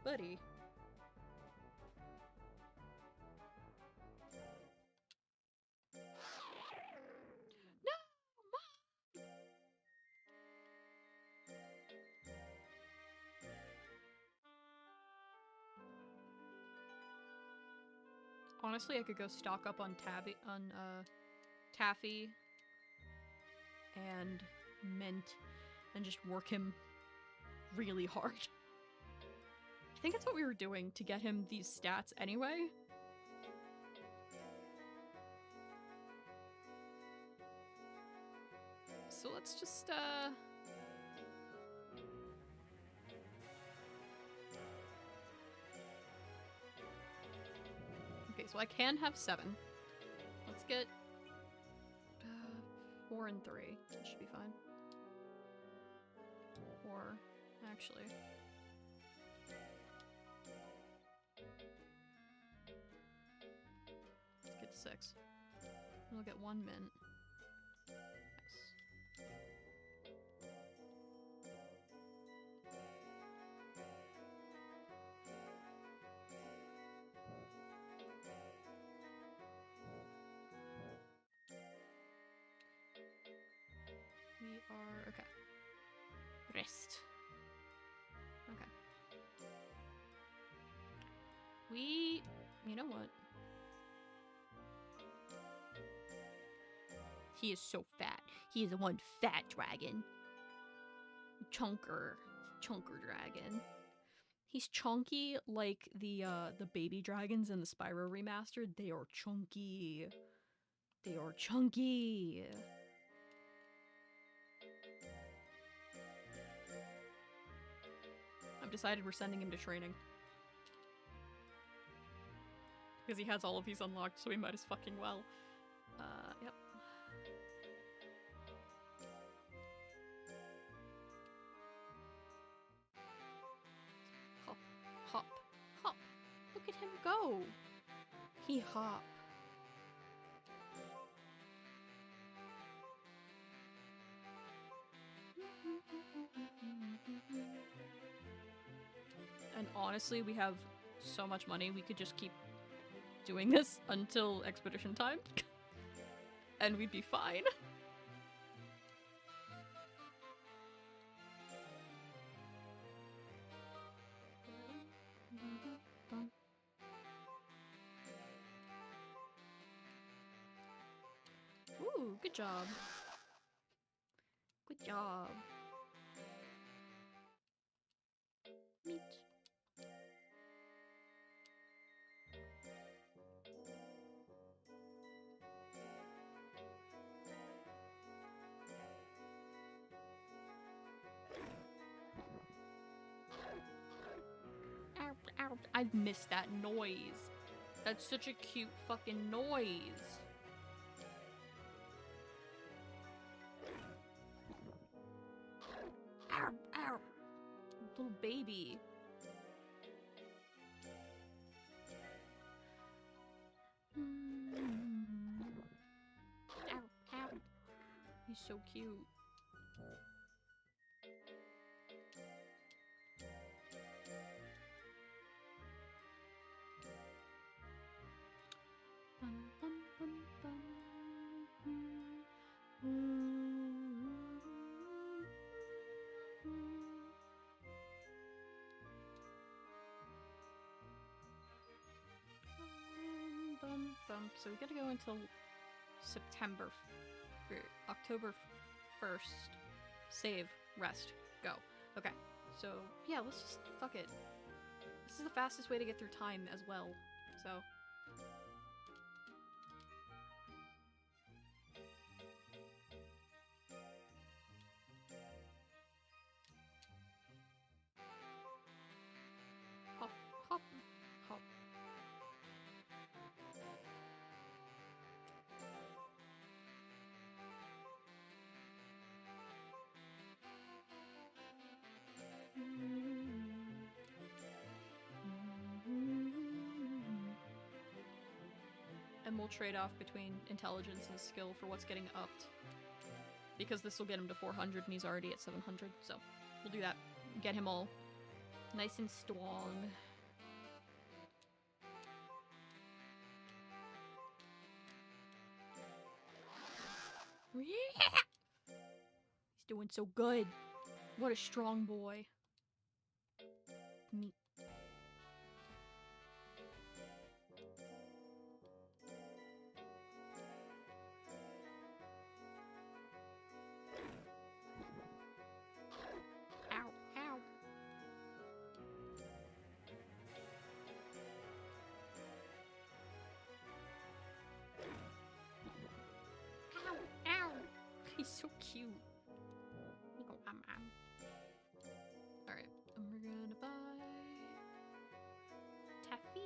[SPEAKER 1] Buddy. Honestly, I could go stock up on Taffy and Mint and just work him really hard. I think that's what we were doing to get him these stats anyway. So let's just, okay, so I can have 7. Let's get 4 and 3. That should be fine. 4, actually. Let's get 6. We'll get 1 mint. Yes. We are, okay. Rest. Okay. You know what? He is so fat. He is one fat dragon. Chunker dragon. He's chunky like the baby dragons in the Spyro remastered. They are chunky. They are chunky. I've decided we're sending him to training. Because he has all of these unlocked, so he might as fucking well. Yep. Hop, hop, hop. Look at him go. He hop. And honestly, we have so much money, we could just keep doing this until expedition time. And we'd be fine. Ooh, good job. Good job. Meat. Ow, ow. I've missed that noise. That's such a cute fucking noise. Ow, ow. Little baby. Ow, ow. He's so cute. So we gotta go until September, October 1st. Save, rest, go. Okay, so yeah, let's just fuck it. This is the fastest way to get through time as well, so. Hop, hop, hop. And we'll trade off between intelligence and skill for what's getting upped. Because this will get him to 400 and he's already at 700, so we'll do that. Get him all nice and strong. He's doing so good. What a strong boy. Meat. so cute. Alright, and we're gonna buy taffy.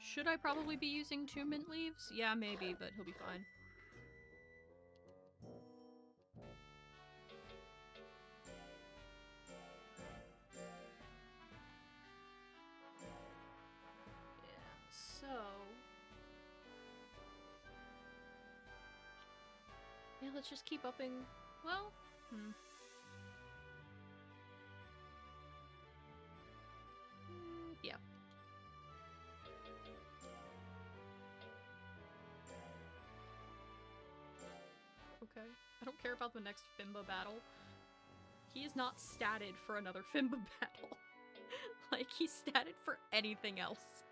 [SPEAKER 1] Should I probably be using 2 mint leaves? Yeah, maybe, but he'll be fine. Yeah, so... yeah, let's just keep upping... well, yeah. Okay. I don't care about the next Fimba battle. He is not statted for another Fimba battle. Like, he's statted for anything else.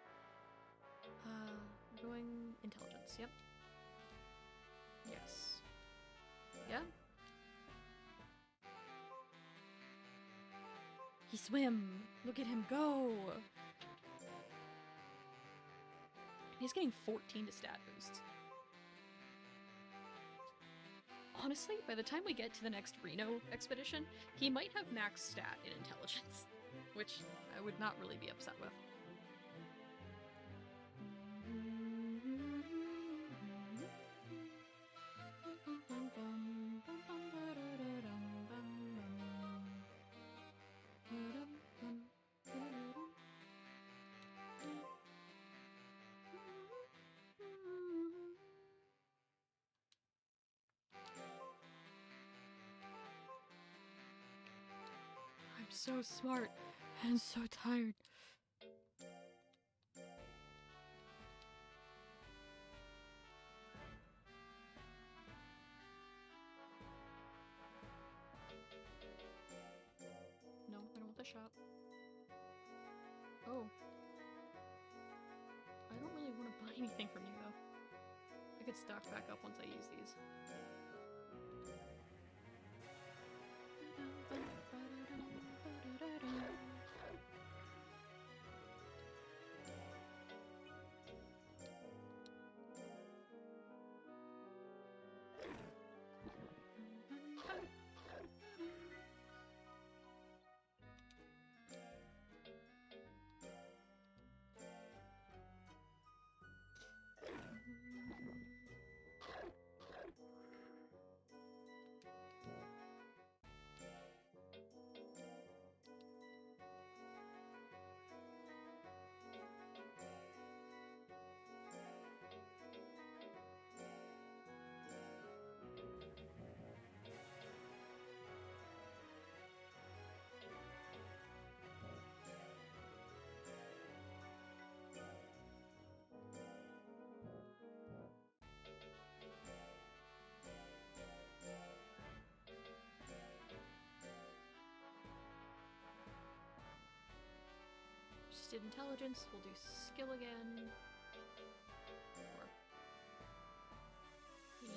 [SPEAKER 1] We're going intelligence, yep. Yes. Yeah? He swim! Look at him go! He's getting 14 to stat boost. Honestly, by the time we get to the next Reno expedition, he might have max stat in intelligence, which I would not really be upset with. I'm so smart and so tired. No, I don't want the shop. Oh. I don't really want to buy anything from you, though. I could stock back up once I use these. Just did intelligence, we'll do skill again. Or...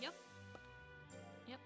[SPEAKER 1] yep. Yep.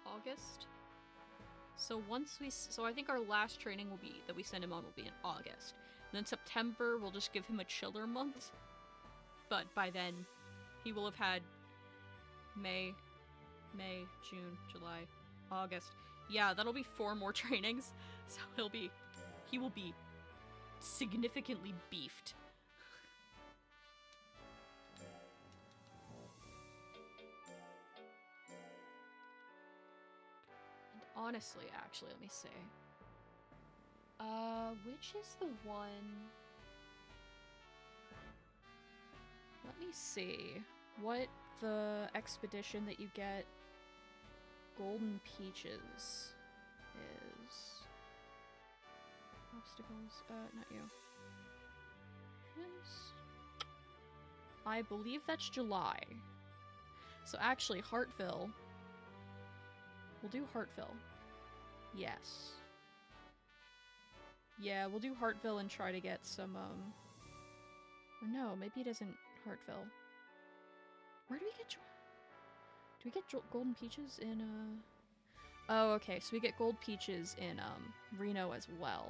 [SPEAKER 1] August. So so I think our last training will be, that we send him on, will be in August. And then September, we'll just give him a chiller month. But by then, he will have had May, June, July, August. Yeah, that'll be 4 more trainings. So he will be significantly beefed. And honestly, actually, let me see. Which is the one? Let me see what the expedition that you get Golden Peaches is. Obstacles, not you. Yes. I believe that's July. So actually, Hartville. We'll do Hartville. Yes. Yeah, we'll do Hartville and try to get some, or no, maybe it isn't Hartville. Where do we get do we get Golden Peaches in, oh, okay, so we get Gold Peaches in, Reno as well.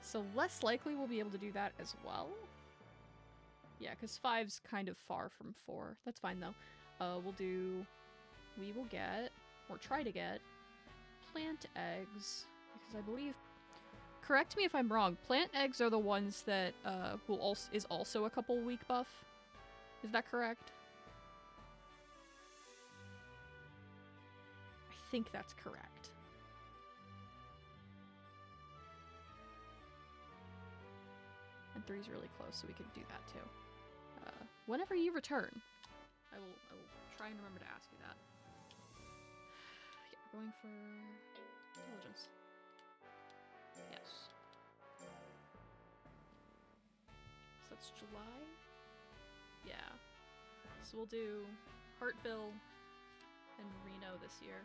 [SPEAKER 1] So less likely we'll be able to do that as well. Yeah, because 5's kind of far from 4. That's fine, though. We will get, or try to get, plant eggs, because I believe, correct me if I'm wrong, plant eggs are the ones that, is also a couple week buff. Is that correct? I think that's correct. And 3's really close, so we could do that too. Whenever you return, I will try and remember to ask you that. Yeah, we're going for intelligence. Yes. So that's July? Yeah. So we'll do Hartville and Reno this year.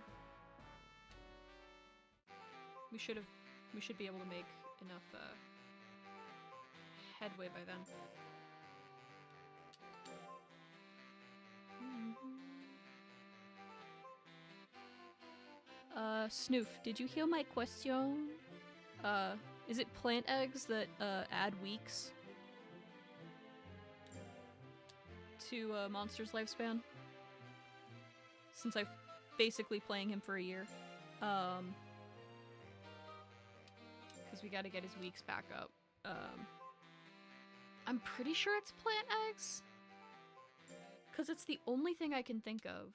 [SPEAKER 1] We should be able to make enough headway by then. Snoof, did you hear my question? Is it plant eggs that add weeks to a monster's lifespan? Since I've basically playing him for a year. Because we gotta get his weeks back up. I'm pretty sure it's plant eggs. Because it's the only thing I can think of.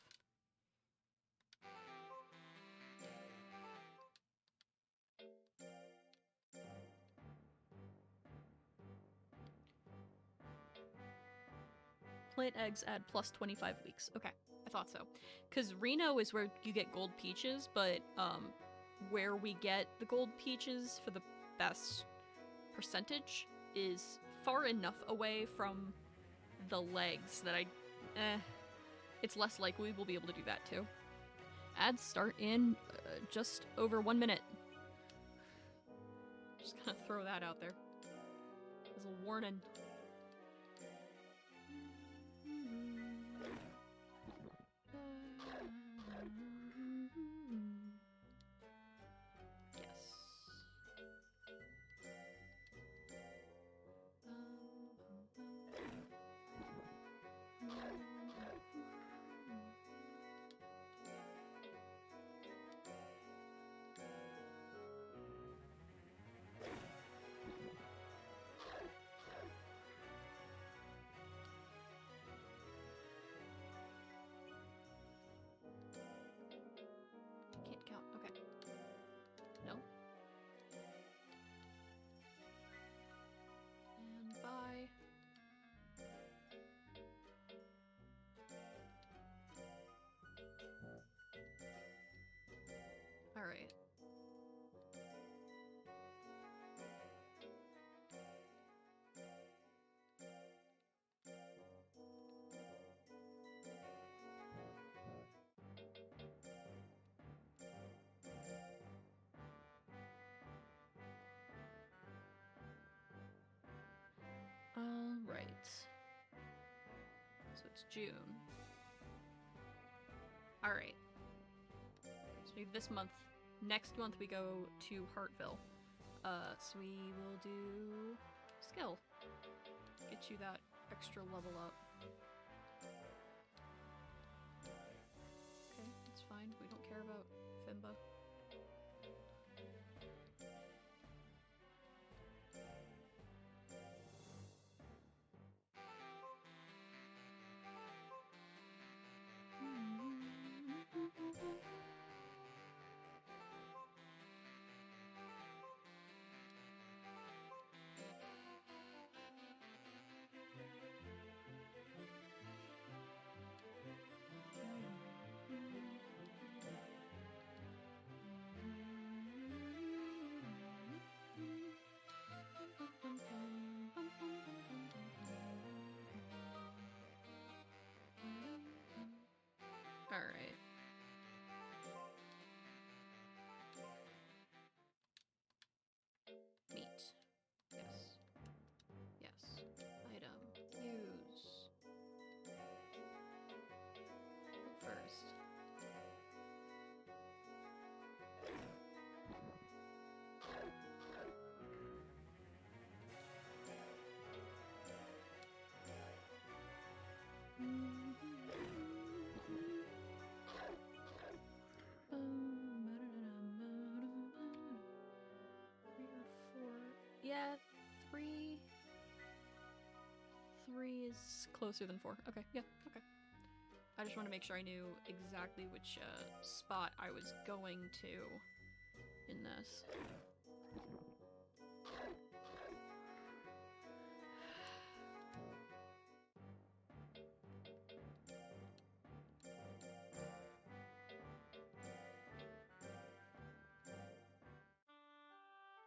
[SPEAKER 1] Plant eggs add plus 25 weeks. Okay, I thought so. Because Reno is where you get gold peaches, but where we get the gold peaches for the best percentage is far enough away from the legs that it's less likely we'll be able to do that too. Ads start in just over 1 minute. Just gonna throw that out there as a warning. Can't count. Okay. No. And bye. All right. Alright. So it's June. Alright. So this month. Next month we go to Hartville. So we will do skill. Get you that extra level up. Okay, it's fine. We don't care about Fimba. Alright. Meat. Yes. Yes. Item. Use. First. Yeah, three is closer than 4. Okay, yeah, okay. I just want to make sure I knew exactly which spot I was going to in this.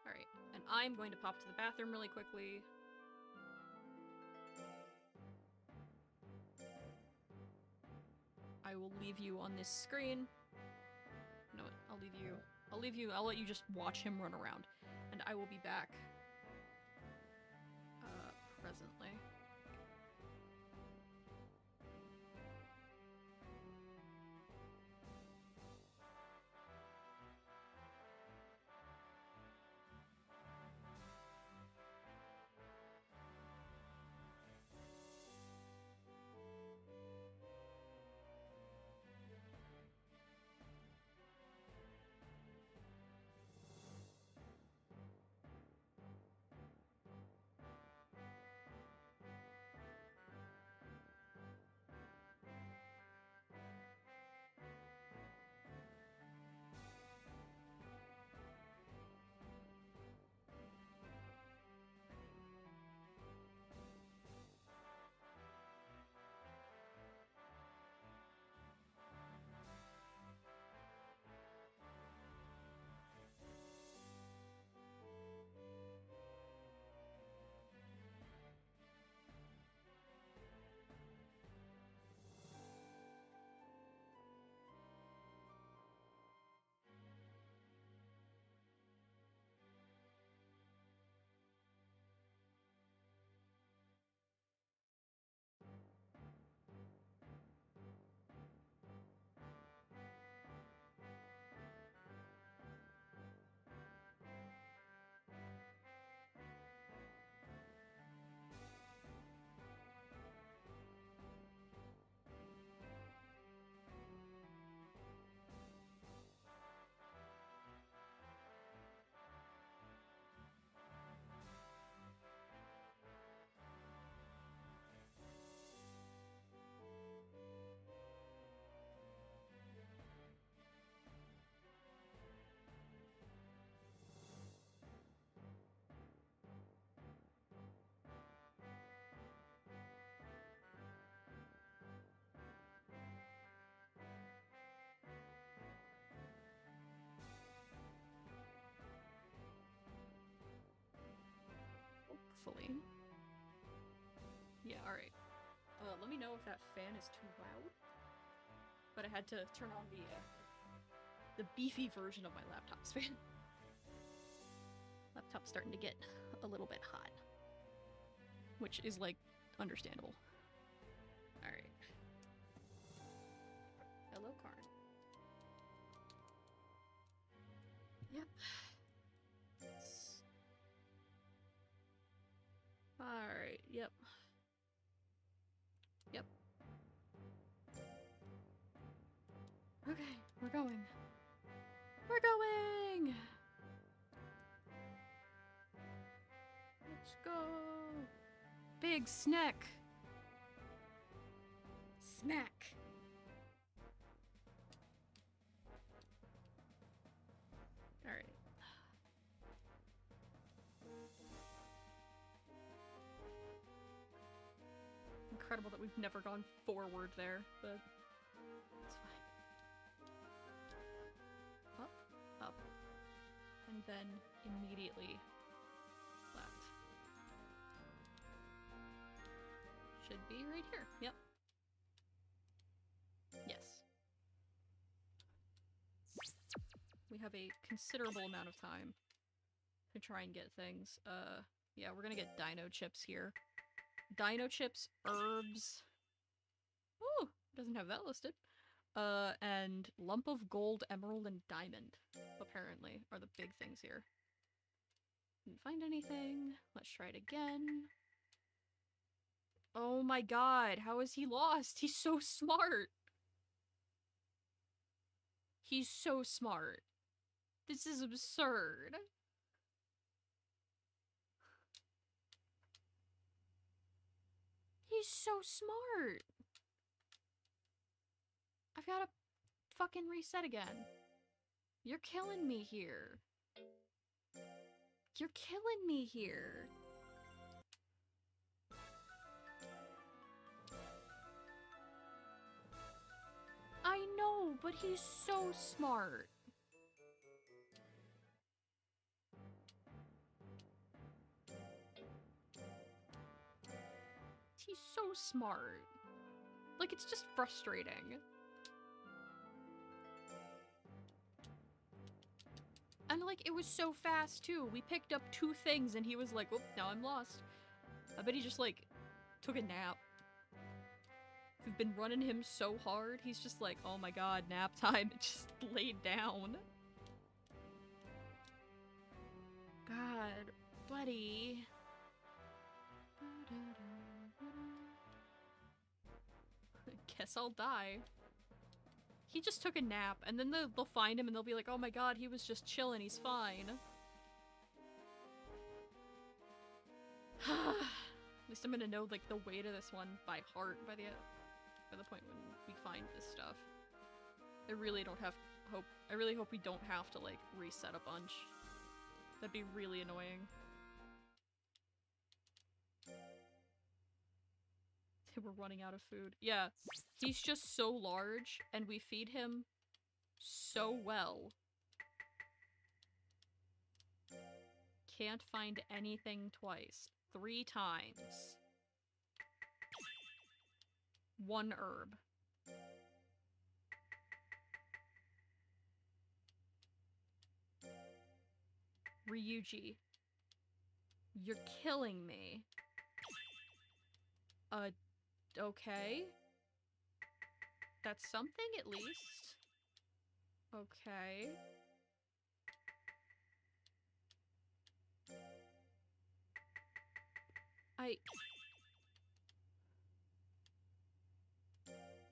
[SPEAKER 1] Alright, and I'm going to pop to the bathroom really quickly. I will leave you on this screen. You know what? I'll let you just watch him run around. And I will be back presently. Hopefully. Yeah, alright. Let me know if that fan is too loud. But I had to turn on the beefy version of my laptop's fan. Laptop's starting to get a little bit hot. Which is, like, understandable. Alright. Hello, Karn. Yep. Alright, yep. Yep. Okay, we're going. We're going! Let's go! Big snack! Snack! Alright. Incredible that we've never gone forward there, but it's fine. Up, up, and then immediately left. Should be right here. Yep. Yes. We have a considerable amount of time to try and get things. Yeah, we're gonna get dino chips here. Dino chips, herbs. Ooh, doesn't have that listed. And lump of gold, emerald, and diamond, apparently, are the big things here. Didn't find anything. Let's try it again. Oh my god, how is he lost? He's so smart. He's so smart. This is absurd. He's so smart. I've gotta fucking reset again. You're killing me here. You're killing me here. I know, but he's so smart. He's so smart. Like, it's just frustrating. And, like, it was so fast, too. We picked up 2 things, and he was like, oh, now I'm lost. I bet he just, like, took a nap. We've been running him so hard, he's just like, oh my god, nap time. It just laid down. God, buddy. Guess I'll die. He just took a nap, and then they'll find him and they'll be like, oh my god, he was just chilling, he's fine. At least I'm gonna know, like, the weight of this one by heart by the point when we find this stuff. I really hope we don't have to, like, reset a bunch. That'd be really annoying. We're running out of food. Yeah, he's just so large, and we feed him so well. Can't find anything twice. 3 times. 1 herb. Ryuji. You're killing me. Okay. That's something, at least. Okay.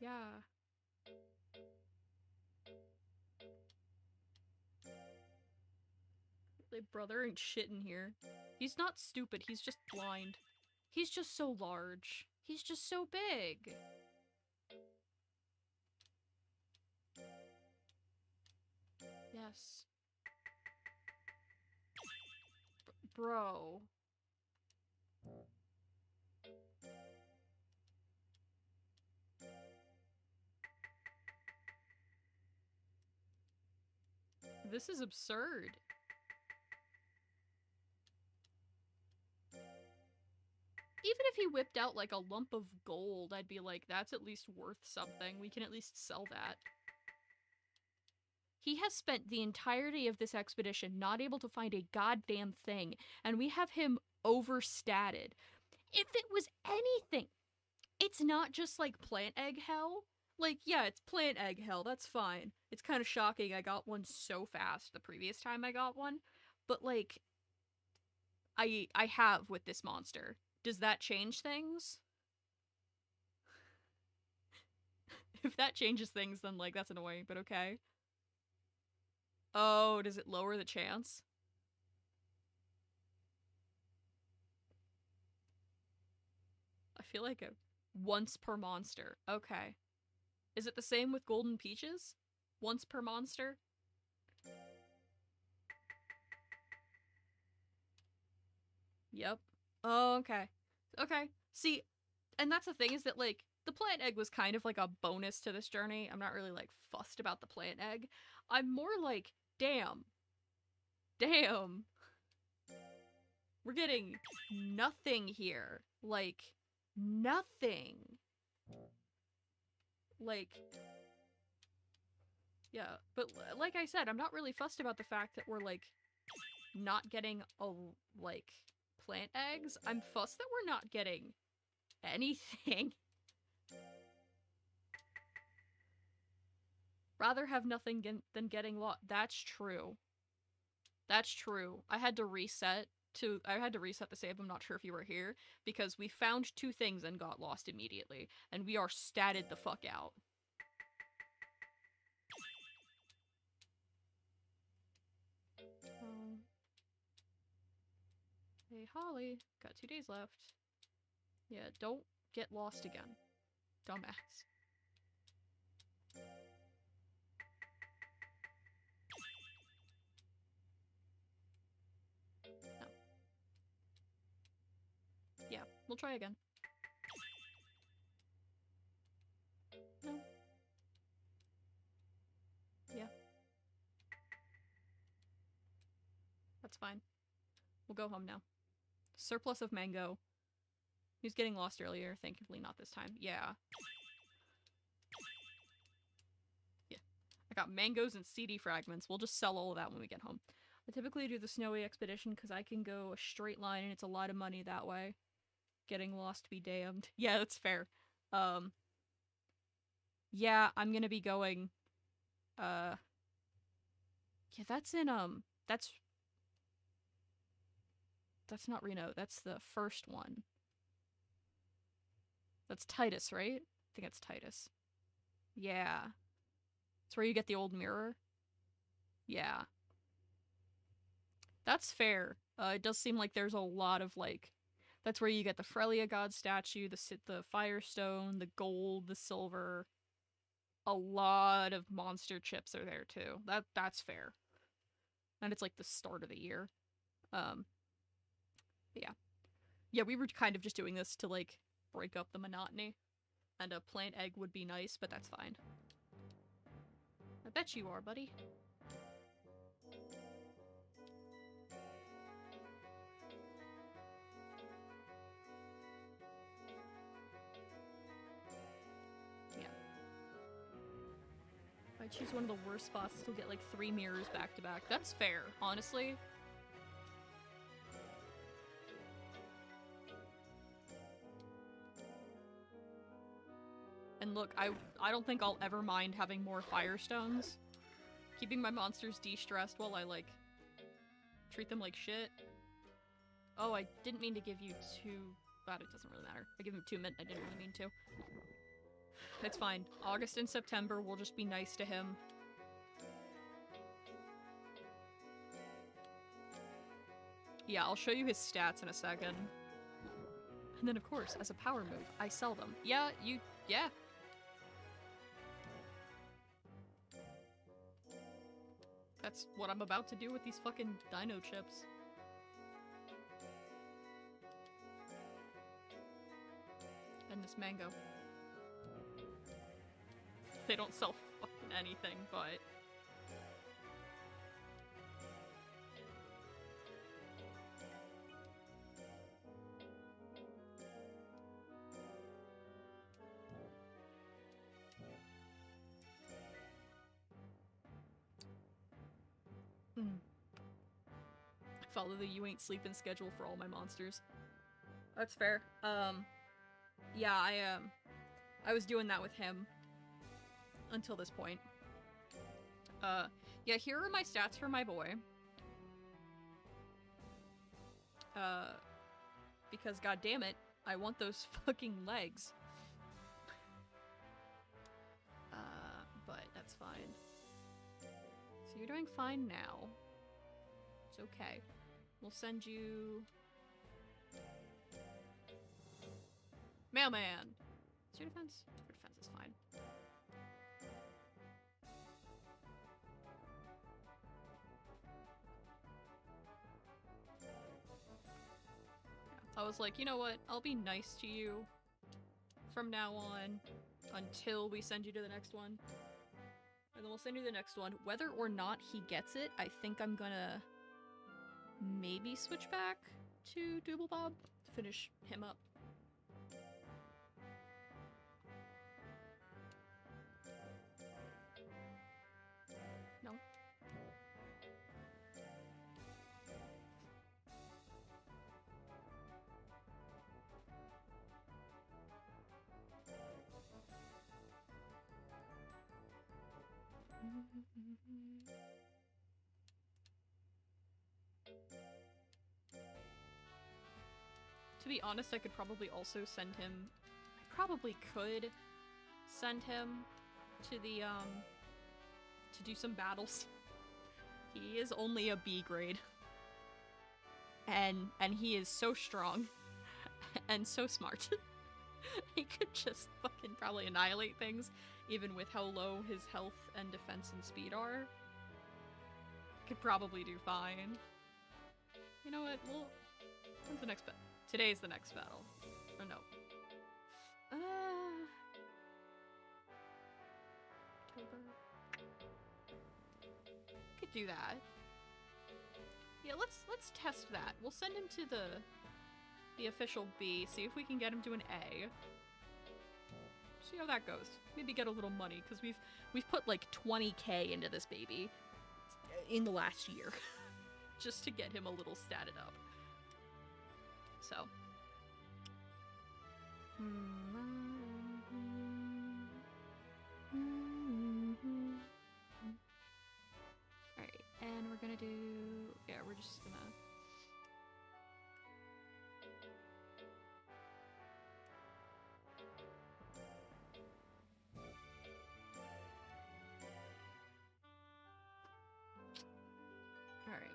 [SPEAKER 1] Yeah. Like, brother ain't shit in here. He's not stupid, he's just blind. He's just so large. He's just so big. Yes. Bro. This is absurd. Even if he whipped out, like, a lump of gold, I'd be like, that's at least worth something. We can at least sell that. He has spent the entirety of this expedition not able to find a goddamn thing, and we have him overstated. If it was anything, it's not just, like, plant egg hell. Like, yeah, it's plant egg hell, that's fine. It's kind of shocking I got one so fast the previous time I got one. But, like, I have with this monster. Does that change things? If that changes things, then, like, that's annoying, but okay. Oh, does it lower the chance? I feel like a once per monster. Okay. Is it the same with golden peaches? Once per monster? Yep. Oh, okay. Okay. See, and that's the thing is that, like, the plant egg was kind of like a bonus to this journey. I'm not really, like, fussed about the plant egg. I'm more like, damn. Damn. We're getting nothing here. Like, nothing. Like, yeah. But, like I said, I'm not really fussed about the fact that we're, like, not getting, like, plant eggs. I'm fussed that we're not getting anything. Rather have nothing than getting lost. That's true. That's true. I had to reset the save. I'm not sure if you were here because we found 2 things and got lost immediately, and we are statted the fuck out. Hey, Holly. Got 2 days left. Yeah, don't get lost again. Dumbass. No. Yeah, we'll try again. No. Yeah. That's fine. We'll go home now. Surplus of mango. He was getting lost earlier. Thankfully not this time. Yeah. Yeah. I got mangoes and CD fragments. We'll just sell all of that when we get home. I typically do the snowy expedition because I can go a straight line and it's a lot of money that way. Getting lost be damned. Yeah, that's fair. Yeah, I'm gonna be going, yeah, that's in, that's not Reno. That's the first one. That's Titus, right? I think it's Titus. Yeah. It's where you get the old mirror. Yeah. That's fair. It does seem like there's a lot of, like, that's where you get the Frelia god statue, the Firestone, the gold, the silver. A lot of monster chips are there too. That's fair. And it's like the start of the year. Yeah. Yeah, we were kind of just doing this to, like, break up the monotony. And a plant egg would be nice, but that's fine. I bet you are, buddy. Yeah. If I choose one of the worst spots, you'll get, like, 3 mirrors back to back. That's fair, honestly. And look, I don't think I'll ever mind having more Firestones. Keeping my monsters de-stressed while I, like, treat them like shit. Oh, I didn't mean to give you 2... But it doesn't really matter. I give him 2 mint, I didn't really mean to. It's fine. August and September will just be nice to him. Yeah, I'll show you his stats in a second. And then, of course, as a power move, I sell them. Yeah, yeah. That's what I'm about to do with these fucking dino chips. And this mango. They don't sell fucking anything, but... Follow the you ain't sleeping schedule for all my monsters. That's fair. Yeah, I was doing that with him. until this point. Yeah, here are my stats for my boy. Because goddammit, I want those fucking legs. But that's fine. So you're doing fine now. It's okay. We'll send you... Mailman! Is your defense? Your defense is fine. I was like, you know what? I'll be nice to you from now on until we send you to the next one. And then we'll send you the next one. Whether or not he gets it, I think I'm gonna maybe switch back to Dooblebob to finish him up. No? To be honest, I could probably also send him... I probably could send him to the, to do some battles. He is only a B grade. And he is so strong. And so smart. He could just fucking probably annihilate things, even with how low his health and defense and speed are. Could probably do fine. You know what? Well, when's the next battle? Today's the next battle. Or no. October. Could do that. Yeah, let's test that. We'll send him to the official B, see if we can get him to an A. See how that goes. Maybe get a little money, because we've put like 20k into this baby in the last year. Just to get him a little statted up. So. Alright, and we're gonna do... Yeah, we're just gonna... Alright.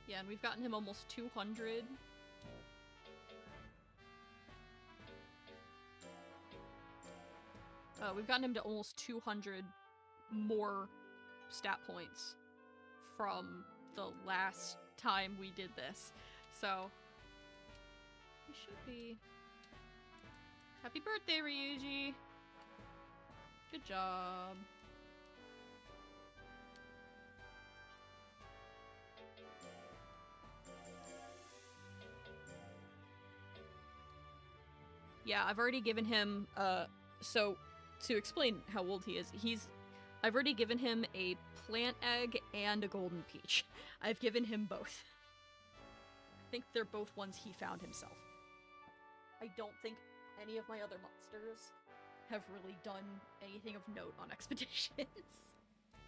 [SPEAKER 1] Yeah, and we've gotten him almost 200. We've gotten him to almost 200 more stat points from the last time we did this. So, he should be... Happy birthday, Ryuji! Good job. Yeah, I've already given him, so, to explain how old he is, I've already given him a plant egg and a golden peach. I've given him both. I think they're both ones he found himself. I don't think any of my other monsters have really done anything of note on expeditions.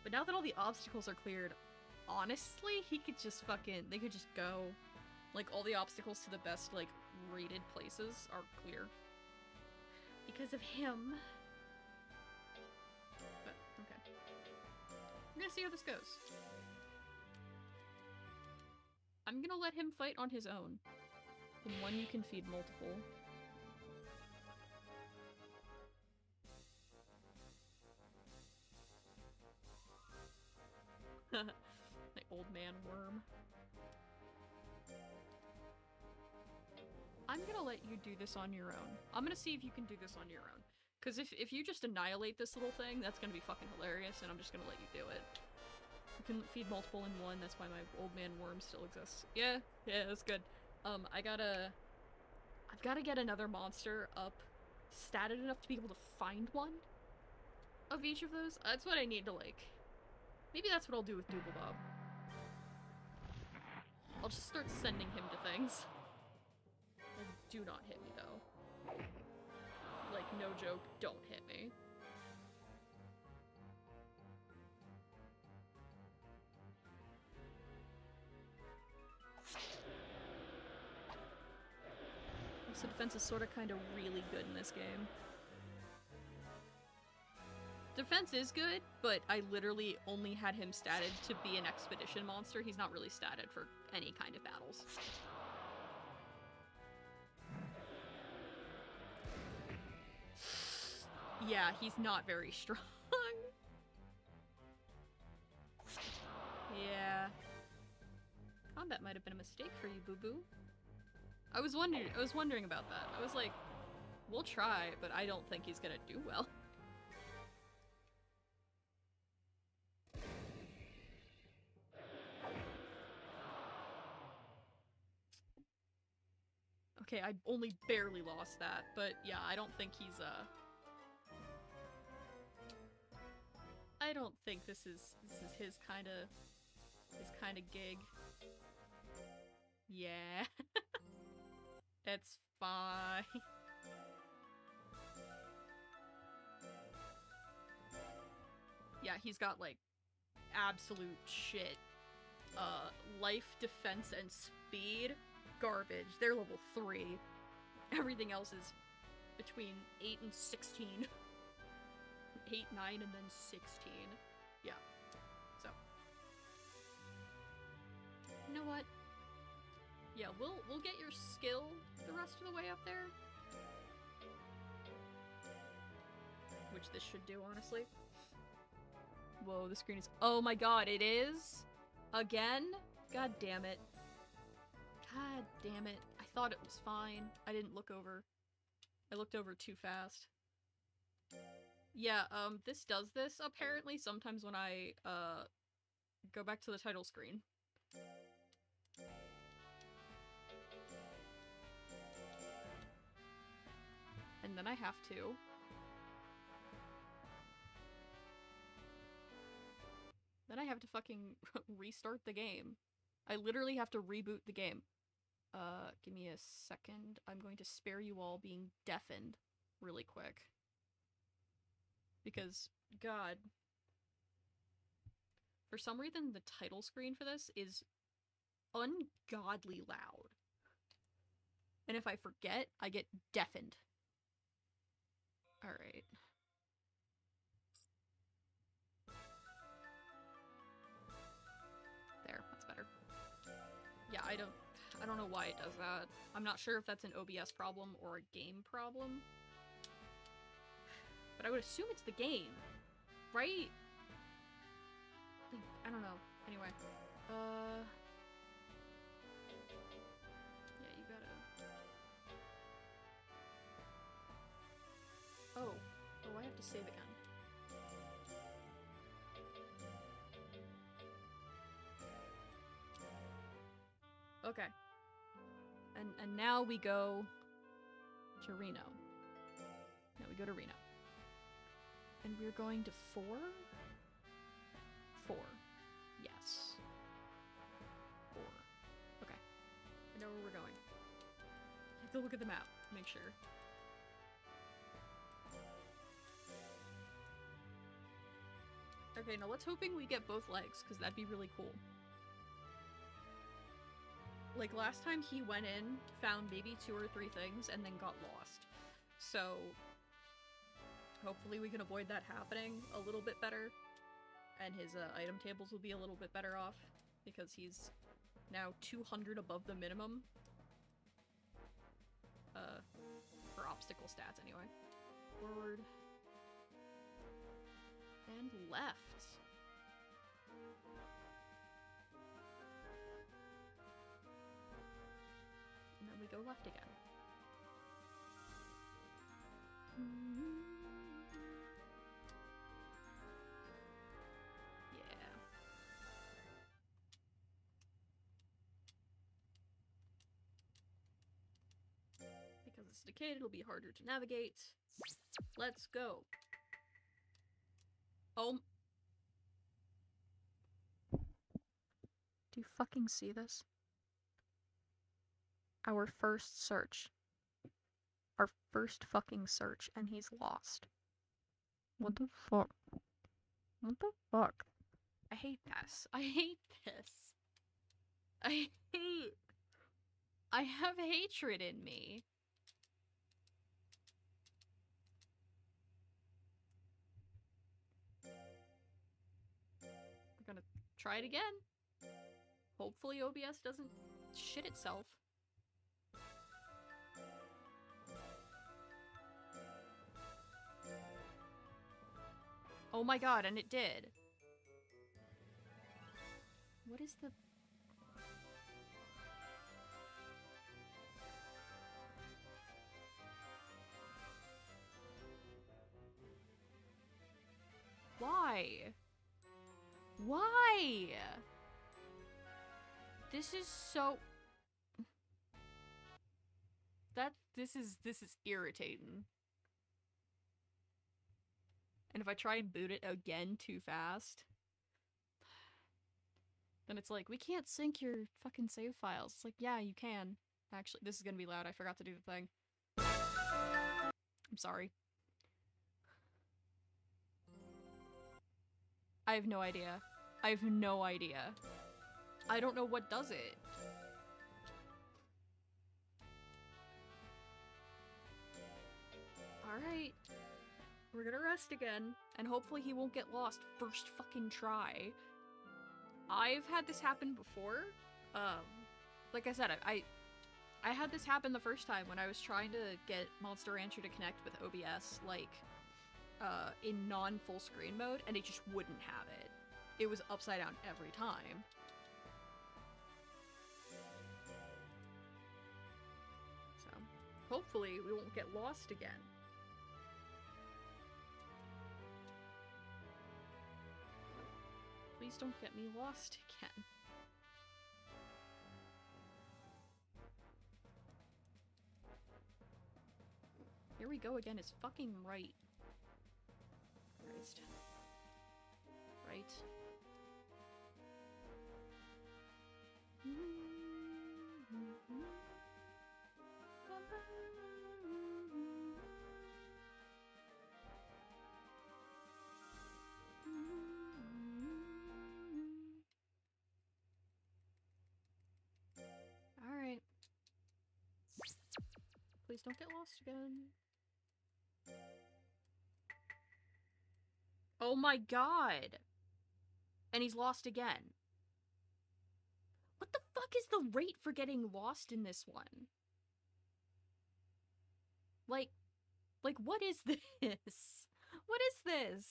[SPEAKER 1] But now that all the obstacles are cleared, honestly, he could just they could just go. Like, all the obstacles to the best, like, rated places are clear. Because of him. But, okay. I'm gonna see how this goes. I'm gonna let him fight on his own. And one you can feed multiple. The old man worm. I'm gonna let you do this on your own. I'm gonna see if you can do this on your own. Because if you just annihilate this little thing, that's gonna be fucking hilarious, and I'm just gonna let you do it. can feed multiple in one. That's why my old man worm still exists. Yeah, that's good. I've gotta get another monster up statted enough to be able to find one of each of those. That's what I need to, like... Maybe that's what I'll do with Dooblebob. I'll just start sending him to things. And do not hit me, though. Like, no joke, don't hit me. So defense is sort of kind of really good in this game. Defense is good, but I literally only had him statted to be an expedition monster. He's not really statted for any kind of battles. Yeah, he's not very strong. Yeah. Combat might have been a mistake for you, boo-boo. I was wondering about that. I was like, we'll try, but I don't think he's gonna do well. Okay, I only barely lost that, but yeah, I don't think he's, I don't think this is his kind of gig. Yeah. It's fine. Yeah, he's got, like, absolute shit. Life, defense, and speed. Garbage. They're level 3. Everything else is between 8 and 16. 8, 9, and then 16. Yeah. So. You know what? Yeah, we'll get your skill the rest of the way up there. Which this should do, honestly. Whoa, the screen is... Oh my god, it is? Again? God damn it. God damn it. I thought it was fine. I didn't look over. I looked over too fast. Yeah, this does this, apparently, sometimes when I, go back to the title screen. And then I have to. Then I have to fucking restart the game. I literally have to reboot the game. Give me a second. I'm going to spare you all being deafened really quick. Because, God. For some reason, the title screen for this is ungodly loud. And if I forget, I get deafened. Alright. There, that's better. Yeah, I don't know why it does that. I'm not sure if that's an OBS problem or a game problem. But I would assume it's the game, right? I don't know. Anyway. Yeah, you gotta... Oh, I have to save again. Okay. And now we go to Reno. Now we go to Reno. And we're going to 4? 4. Yes. 4. Okay. I know where we're going. I have to look at the map to make sure. Okay, now let's hoping we get both legs, because that'd be really cool. Like, last time he went in, found maybe 2 or 3 things, and then got lost. So, hopefully we can avoid that happening a little bit better. And his item tables will be a little bit better off, because he's now 200 above the minimum. For obstacle stats, anyway. Forward. And left. And then we go left again. Yeah. it's decayed, it'll be harder to navigate. Let's go. Oh. Do you fucking see this? Our first search. Our first fucking search, and he's lost. What the fuck? What the fuck? I hate this. I hate this. I have hatred in me. We're gonna try it again. Hopefully OBS doesn't shit itself. Oh my god, and it did. What is the... Why? Why? This is so... This is irritating. And if I try and boot it again too fast, then it's like, we can't sync your fucking save files. It's like, yeah, you can. Actually, this is gonna be loud. I forgot to do the thing. I'm sorry. I have no idea. I have no idea. I don't know what does it. Alright. We're gonna rest again, and hopefully he won't get lost first fucking try. I've had this happen before. Like I said, I had this happen the first time when I was trying to get Monster Rancher to connect with OBS, like, in non-full screen mode, and it just wouldn't have it. It was upside down every time. So, hopefully we won't get lost again. Please don't get me lost again. Here we go again, it's fucking right. Christ. Right. Alright. Please don't get lost again. Oh my god! And he's lost again. What the fuck is the rate for getting lost in this one? Like, what is this? What is this?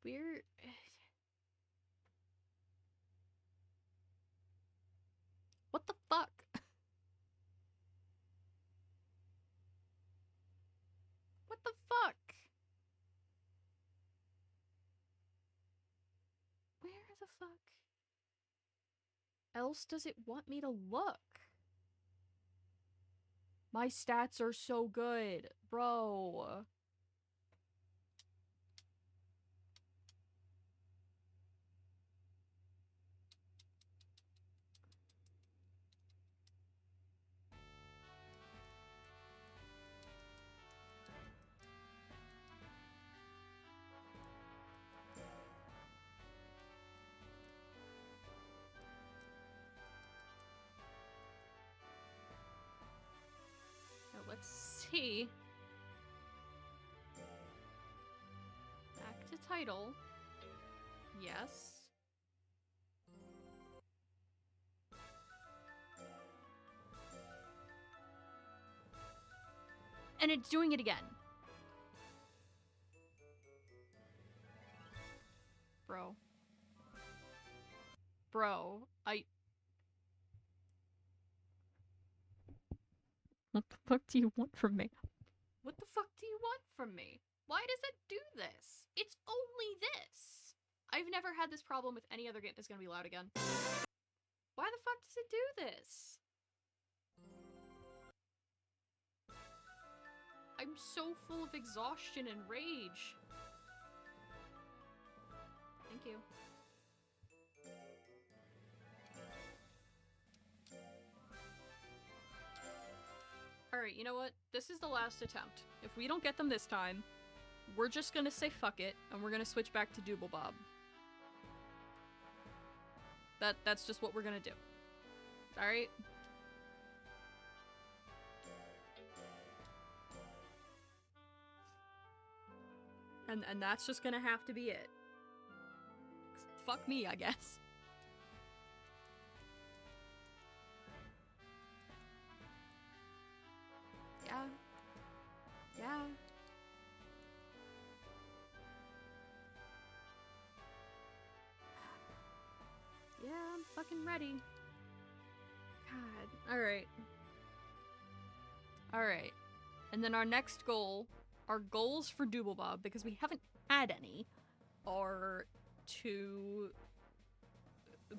[SPEAKER 1] We're... What the fuck? What the fuck? Where the fuck else does it want me to look? My stats are so good, bro. Now let's see. Back to title. Yes. And it's doing it again. Bro. Bro, What the fuck do you want from me? What the fuck do you want from me? Why does it do this? It's only this! I've never had this problem with any other game. It's gonna be loud again. Why the fuck does it do this? I'm so full of exhaustion and rage. Thank you. Alright, you know what? This is the last attempt. If we don't get them this time, we're just gonna say fuck it, and we're gonna switch back to Dooblebob. That's just what we're gonna do. Alright? And that's just gonna have to be it. Fuck me, I guess. Yeah. Yeah. Yeah, I'm fucking ready. God. Alright. Alright. And then our next goal, our goals for Dooblebob, because we haven't had any, are to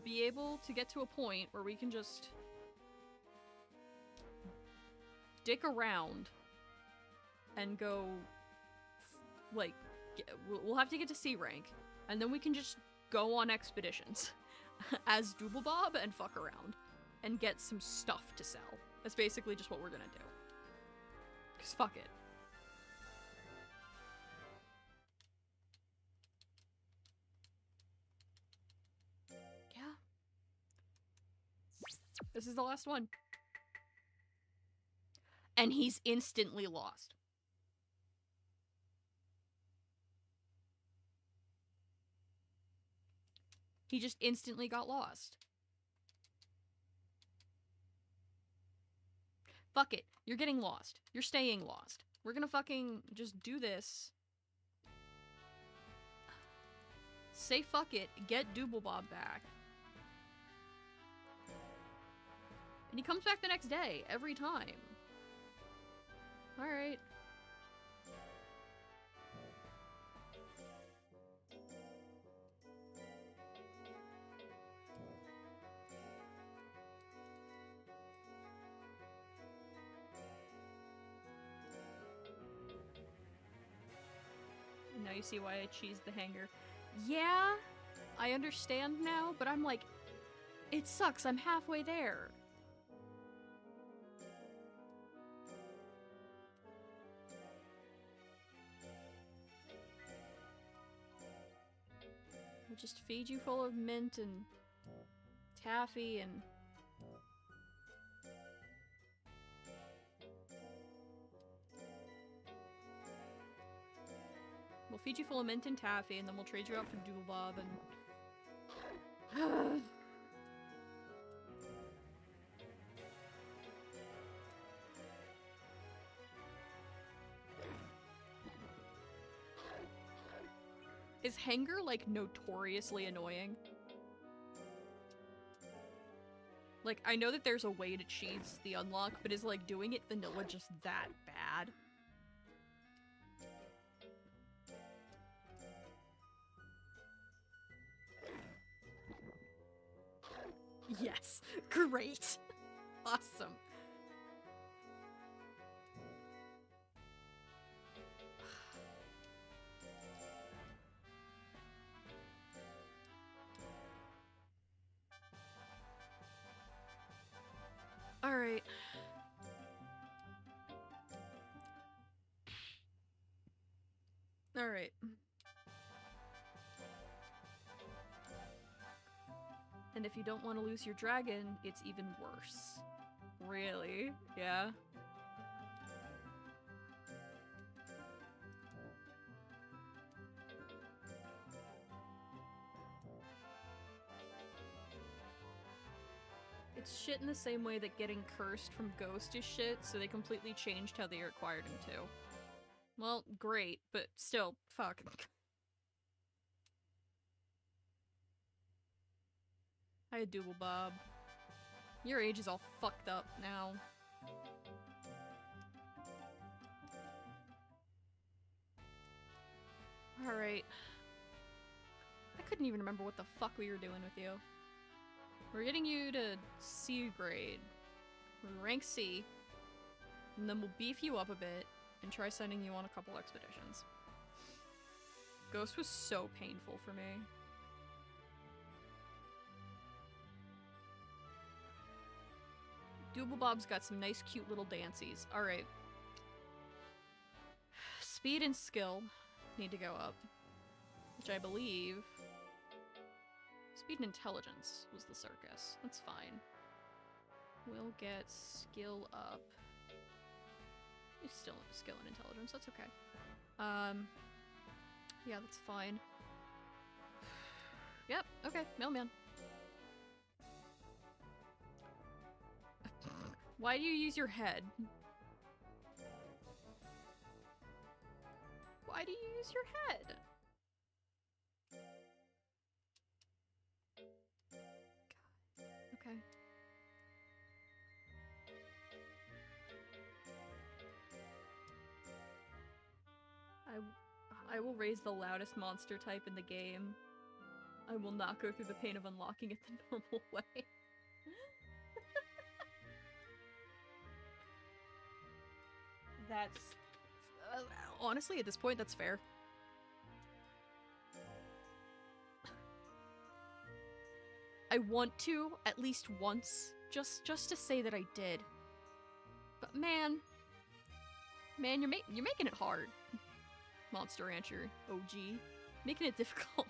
[SPEAKER 1] be able to get to a point where we can just dick around and go, like, we'll have to get to C rank, and then we can just go on expeditions as Dooblebob and fuck around and get some stuff to sell. That's basically just what we're gonna do. Cause fuck it. Yeah. This is the last one. And he's instantly lost. He just instantly got lost. Fuck it. You're getting lost. You're staying lost. We're gonna fucking just do this. Say fuck it. Get Dooblebob back. And he comes back the next day. Every time. Alright. Now you see why I cheesed the hanger. Yeah, I understand now, but I'm like, it sucks, I'm halfway there. We'll just feed you full of mint and taffy and... We'll feed you full of mint and taffy, and then we'll trade you out for Dooblebob and... Is Hanger, like, notoriously annoying? Like, I know that there's a way to cheese the unlock, but is, like, doing it vanilla just that bad? Yes! Great! Awesome. Alright. Alright. And if you don't want to lose your dragon, it's even worse. Really? Yeah? It's shit in the same way that getting cursed from Ghost is shit, so they completely changed how they required him to. Well, great, but still, fuck. Hi, Dooblebob. Your age is all fucked up now. Alright. I couldn't even remember what the fuck we were doing with you. We're getting you to C grade. Rank C. And then we'll beef you up a bit. and try sending you on a couple expeditions. Ghost was so painful for me. Dooblebob's got some nice cute little dancies. Alright. Speed and skill need to go up. Which I believe... Speed and intelligence was the circus. That's fine. We'll get skill up. It's still skill and intelligence, that's okay. Yeah, that's fine. Yep, okay, mailman. Why do you use your head? Why do you use your head? God. Okay. I will raise the loudest monster type in the game. I will not go through the pain of unlocking it the normal way. That's... honestly, at this point, that's fair. I want to, at least once, just to say that I did. But man... Man, you're making it hard. Monster Rancher OG. Making it difficult.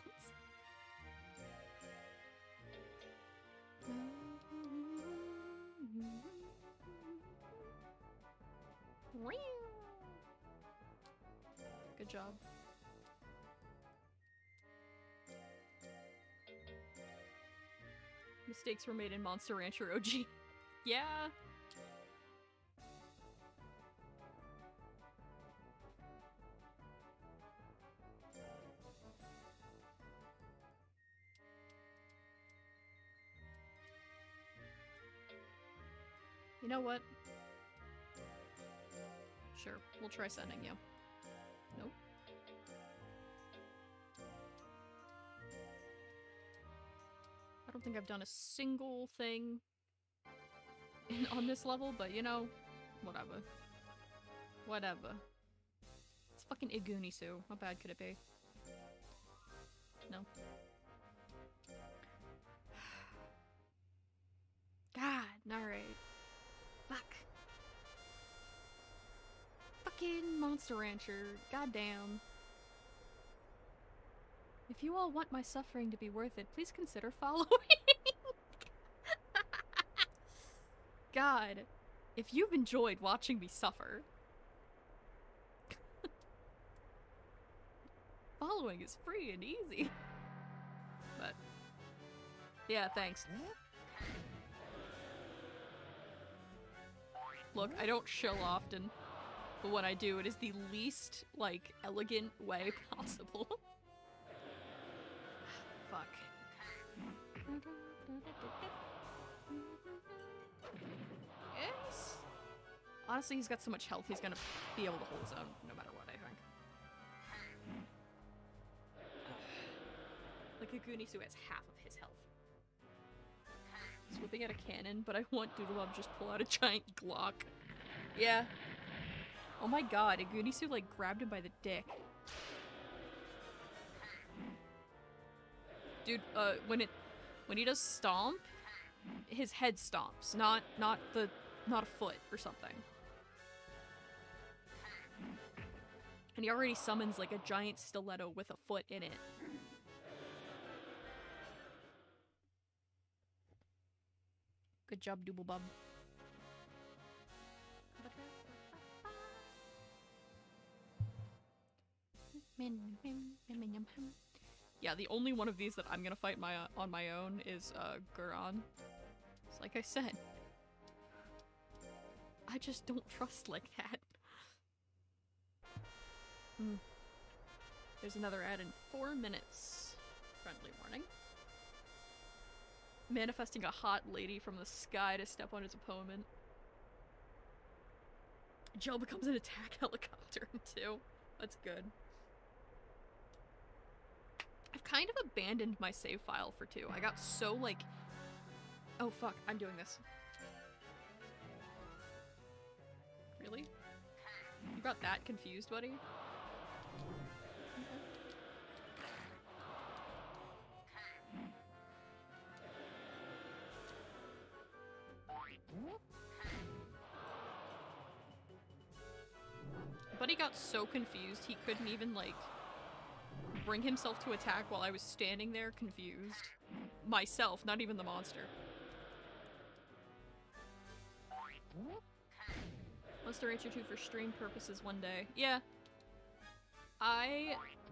[SPEAKER 1] Good job. Mistakes were made in Monster Rancher OG. Yeah. You know what? Sure, we'll try sending you. Nope. I don't think I've done a single thing on this level, but you know, whatever. Whatever. It's fucking Igunisu. How bad could it be? No. God, alright. Fuck. Fucking Monster Rancher. Goddamn. If you all want my suffering to be worth it, please consider following. God. If you've enjoyed watching me suffer, following is free and easy. But, yeah, thanks. Look, I don't chill often, but when I do, it is the least, like, elegant way possible. Fuck. Yes. Honestly, he's got so much health, he's gonna be able to hold his own no matter what, I think. Like, Igunisu has half of his health. He's whipping out a cannon, but I want Dooblebob to just pull out a giant Glock. Yeah. Oh my god, Igunisu, like, grabbed him by the dick. Dude, when he does stomp, his head stomps, not a foot or something. And he already summons, like, a giant stiletto with a foot in it. Good job, Dooblebob. Yeah, the only one of these that I'm gonna fight on my own is Guran. It's like I said, I just don't trust like that. There's another ad in 4 minutes. Friendly warning. Manifesting a hot lady from the sky to step on his opponent. Joe becomes an attack helicopter too. That's good. I've kind of abandoned my save file for 2. I got so, like... Oh fuck, I'm doing this. Really? You got that confused, buddy? Buddy got so confused he couldn't even, like, bring himself to attack while I was standing there confused. Myself, not even the monster. Monster Rancher 2 for stream purposes one day. Yeah.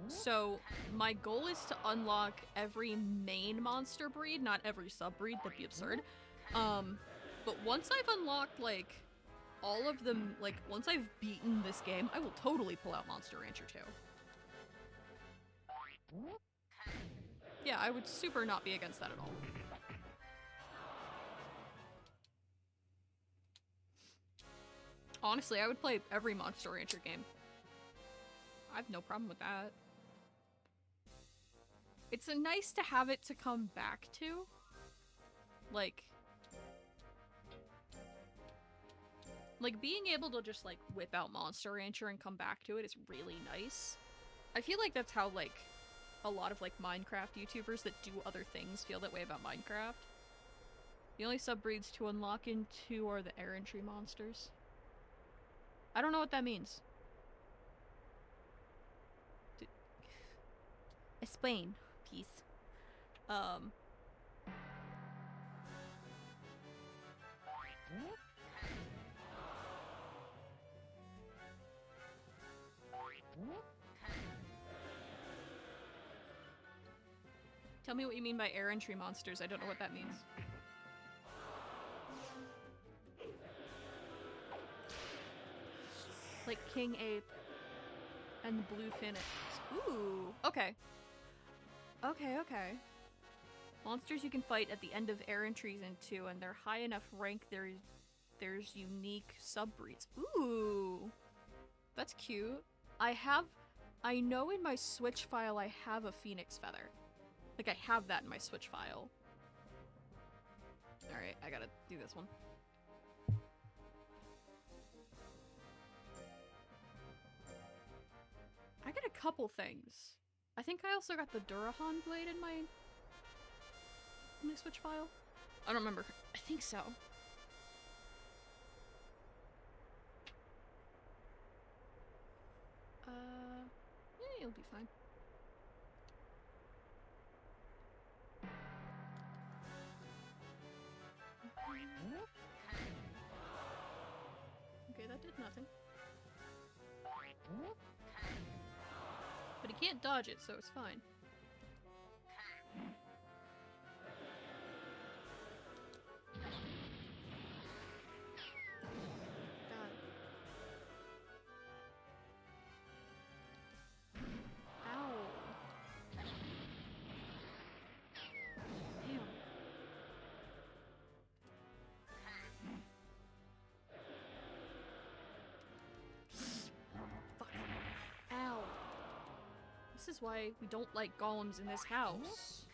[SPEAKER 1] So, my goal is to unlock every main monster breed, not every sub-breed, that'd be absurd. But once I've unlocked, like, all of them, like, once I've beaten this game, I will totally pull out Monster Rancher 2. Yeah, I would super not be against that at all. Honestly, I would play every Monster Rancher game. I have no problem with that. It's nice to have it to come back to. Like, being able to just, like, whip out Monster Rancher and come back to it is really nice. I feel like that's how, like, a lot of, like, Minecraft YouTubers that do other things feel that way about Minecraft. The only sub-breeds to unlock in 2 are the errantry monsters. I don't know what that means. Explain, please. Tell me what you mean by errantry monsters. I don't know what that means. Like King Ape and the Blue Phoenix. Ooh, okay. Okay. Monsters you can fight at the end of errantries in 2, and they're high enough rank there's unique sub-breeds. Ooh. That's cute. I know in my Switch file I have a Phoenix Feather. Like, I have that in my Switch file. Alright, I gotta do this one. I got a couple things. I think I also got the Durahan blade in my Switch file. I don't remember. I think so. Yeah, it'll be fine. Okay, that did nothing. But he can't dodge it, so it's fine. God. Ow. Damn. Fuck. Ow. This is why we don't like golems in this house.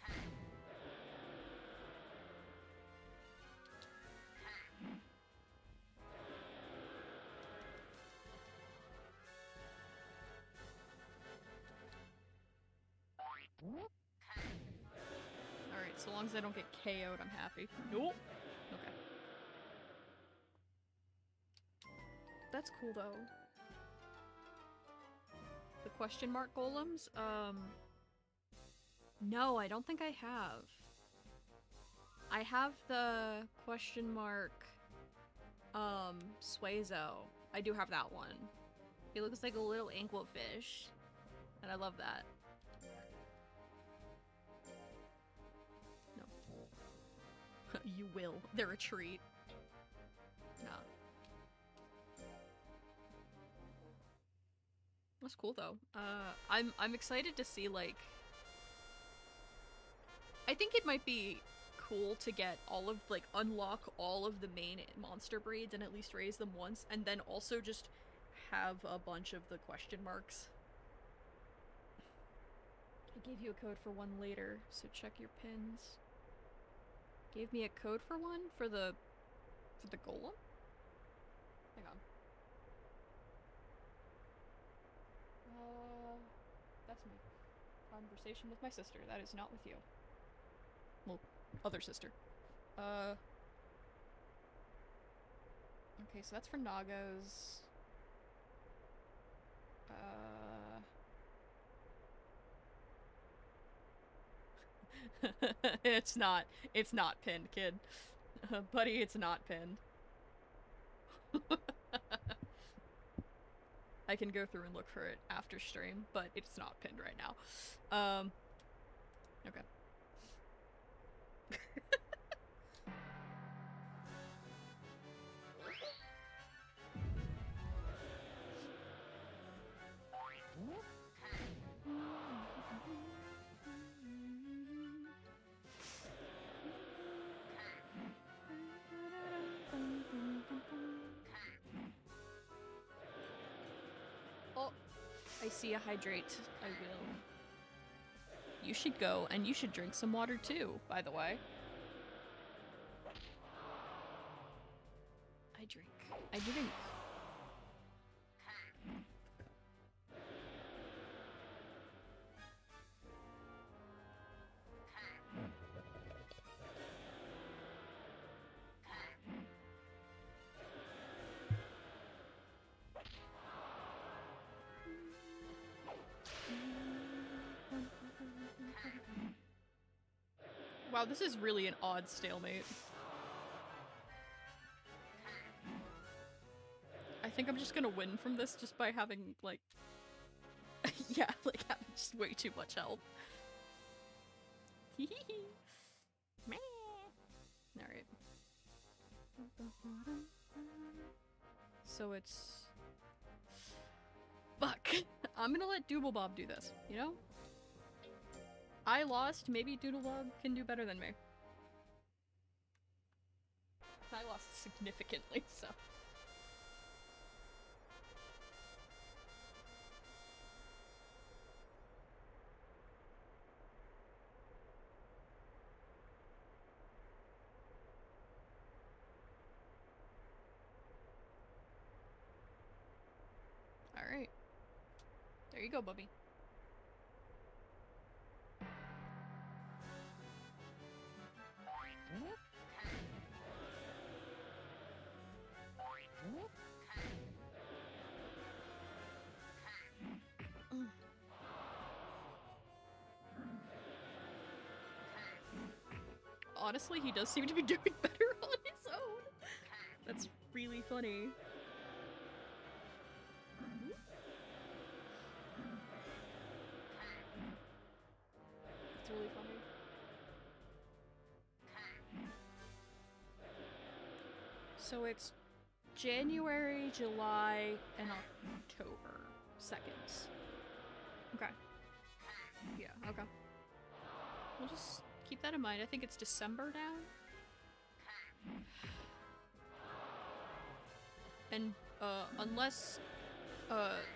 [SPEAKER 1] Alright, so long as I don't get KO'd, I'm happy. Nope. Okay. That's cool, though. The question mark golems? No, I don't think I have. I have the question mark, Suezo. I do have that one. He looks like a little angelfish, and I love that. No. You will. They're a treat. No. That's cool, though. I'm excited to see, like... I think it might be cool to get all of, like, unlock all of the main monster breeds and at least raise them once, and then also just have a bunch of the question marks. I gave you a code for one later, so check your pins. Gave me a code for one? For the golem? Hang on. That's my conversation with my sister. That is not with you. Well, other sister. Okay, so that's for Nagos. It's not pinned, kid. Buddy, it's not pinned. I can go through and look for it after stream, but it's not pinned right now. Okay. Oh, I see a hydrate. I will. You should go, and you should drink some water too, by the way. I drink. I drink. Wow, this is really an odd stalemate. I think I'm just gonna win from this just by having, like... yeah, like, having just way too much health. Alright. So it's... Fuck! I'm gonna let Dooblebob do this, you know? I lost, maybe Dooblebob can do better than me. I lost significantly, so... Alright. There you go, Bubby. Honestly, he does seem to be doing better on his own. That's really funny. It's really funny. So it's January, July, and October 2nd. Okay. Yeah, okay. We'll just keep that in mind. I think it's December now. And, unless,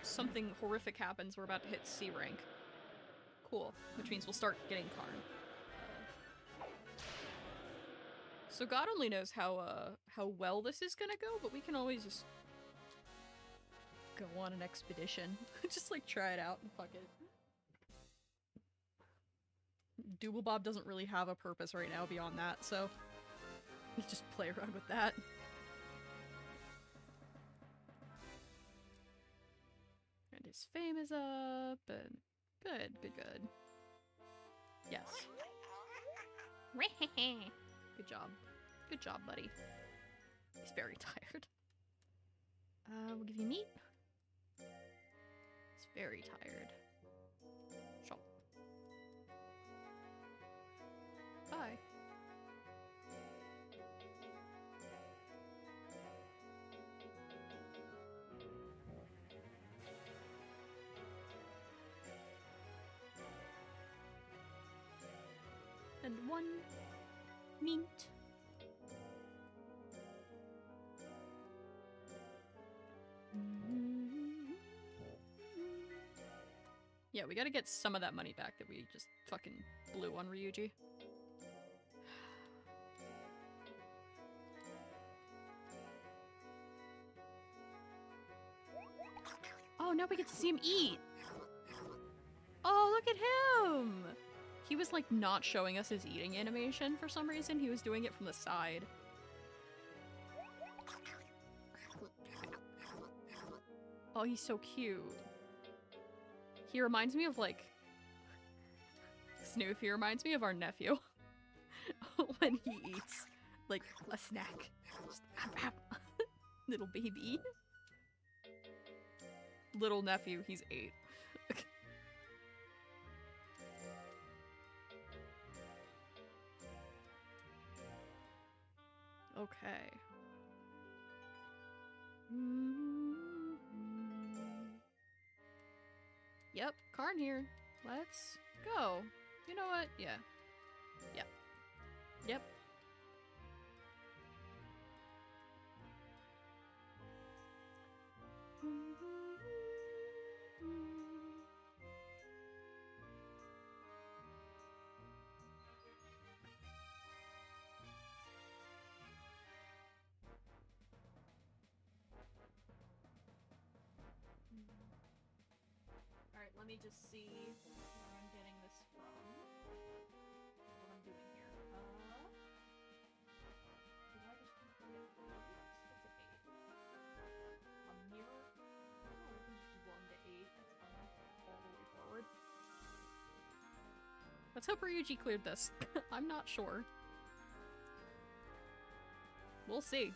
[SPEAKER 1] something horrific happens, we're about to hit C rank. Cool. Which means we'll start getting Karn. So God only knows how well this is gonna go, but we can always just go on an expedition. Just, like, try it out and fuck it. Dooblebob doesn't really have a purpose right now beyond that, so we just play around with that. And his fame is up, and good, good, good. Yes. Good job. Good job, buddy. He's very tired. We'll give you meat. He's very tired. Shop. Bye. And one mint. Yeah, we gotta get some of that money back that we just fucking blew on Ryuji. Oh, now we get to see him eat! Oh! look at him! He was like not showing us his eating animation for some reason. He was doing it from the side. Oh, he's so cute. He reminds me of like Snoof. He reminds me of our nephew when he eats like a snack. Just, little baby. Little nephew, he's 8. Okay. Yep, Karn here. Let's go. You know what? Yeah. Yep. Yep. Alright, let me just see where I'm getting this from. What I'm doing here. Did I just get What's an 8? A mirror? Oh, I think it's 1 to 8. That's fine. All the way forward. Let's hope Ryuji cleared this. I'm not sure. We'll see.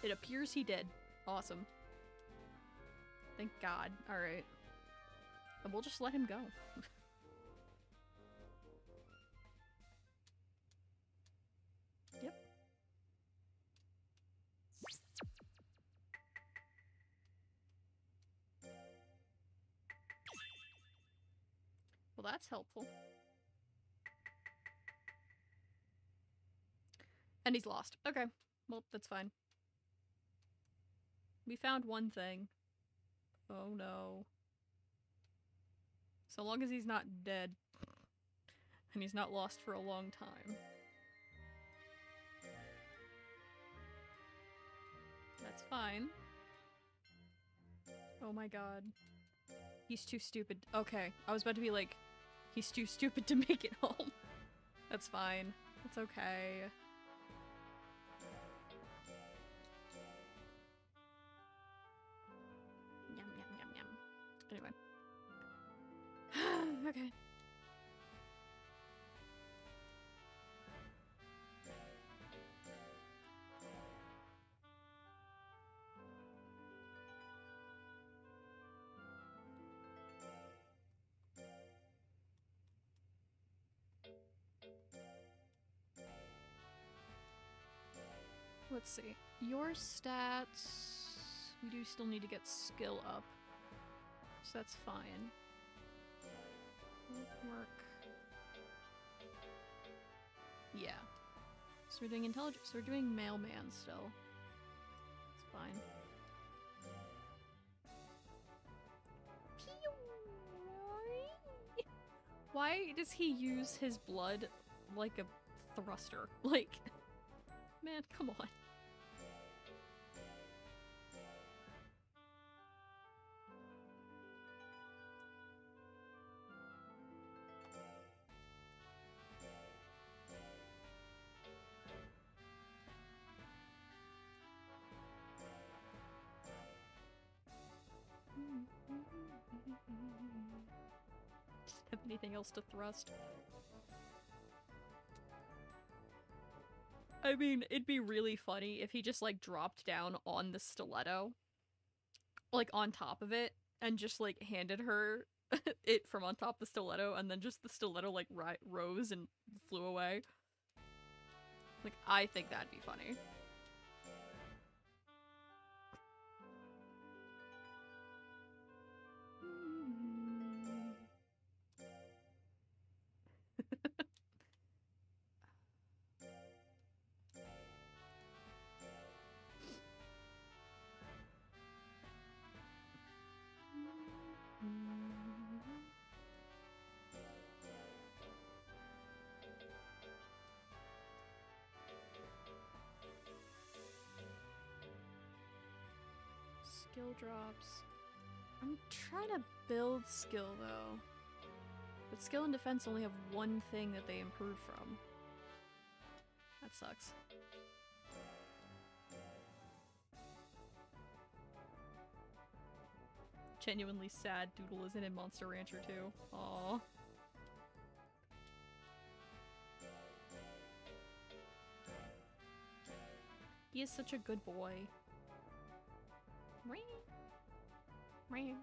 [SPEAKER 1] It appears he did. Awesome. Thank God. Alright. And we'll just let him go. Yep. Well, that's helpful. And he's lost. Okay. Well, that's fine. We found one thing. Oh no. So long as he's not dead. And he's not lost for a long time. That's fine. Oh my god. He's too stupid. Okay, I was about to be like, he's too stupid to make it home. That's fine. It's okay. Yum, yum, yum, yum. Anyway. Okay. Let's see. Your stats... We do still need to get skill up. So that's fine. Work. Yeah. So we're doing intelligence. So we're doing mailman still. It's fine. Why does he use his blood like a thruster? Like, man, come on. Just have anything else to thrust? I mean, it'd be really funny if he just like dropped down on the stiletto, like on top of it, and just like handed her it from on top of the stiletto, and then just the stiletto like rose and flew away. Like, I think that'd be funny. Skill drops. I'm trying to build skill though. But skill and defense only have one thing that they improve from. That sucks. Genuinely sad Doodle isn't in Monster Rancher too. Aww. He is such a good boy. Ring. Ring.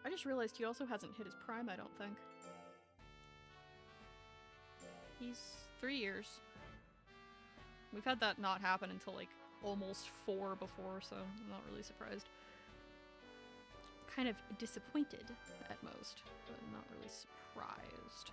[SPEAKER 1] I just realized he also hasn't hit his prime, I don't think. He's 3 years. We've had that not happen until like almost 4 before, so I'm not really surprised. Kind of disappointed at most, but not really surprised.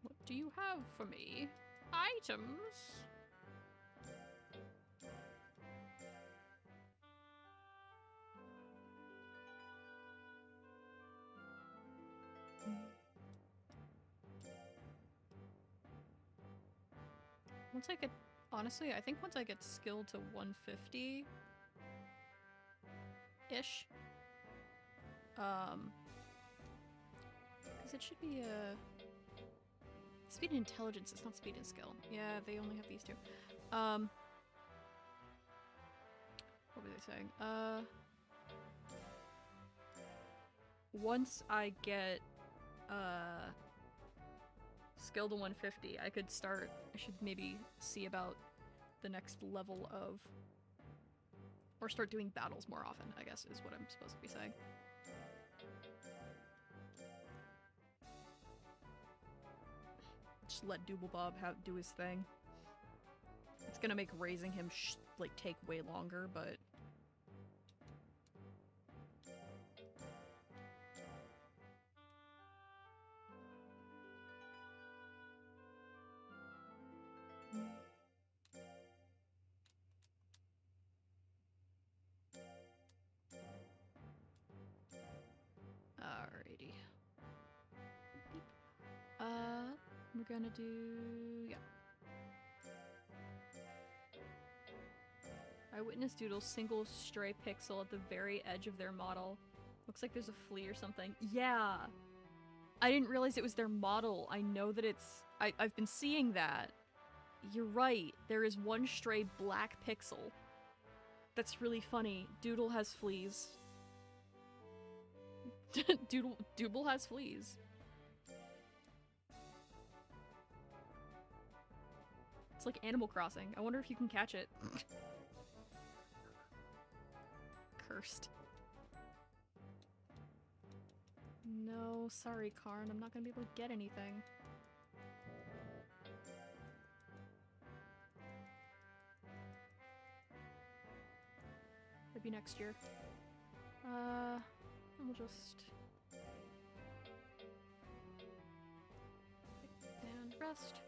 [SPEAKER 1] What do you have for me? Items? Once I get, honestly, I think once I get skill to 150-ish, because it should be speed and intelligence, it's not speed and skill. Yeah, they only have these two. What were they saying? Once I get, skill to 150, I could start, I should maybe see about the next level of, or start doing battles more often, I guess is what I'm supposed to be saying. Just let Dooblebob do his thing. It's gonna make raising him like take way longer, but alrighty. We're gonna do, yeah. I witnessed Doodle's single stray pixel at the very edge of their model. Looks like there's a flea or something. Yeah! I didn't realize it was their model. I know that it's... I've been seeing that. You're right. There is one stray black pixel. That's really funny. Doodle has fleas. Dooble has fleas. It's like Animal Crossing. I wonder if you can catch it. Cursed. No, sorry, Karn. I'm not gonna be able to get anything. Maybe next year. We'll just... and rest.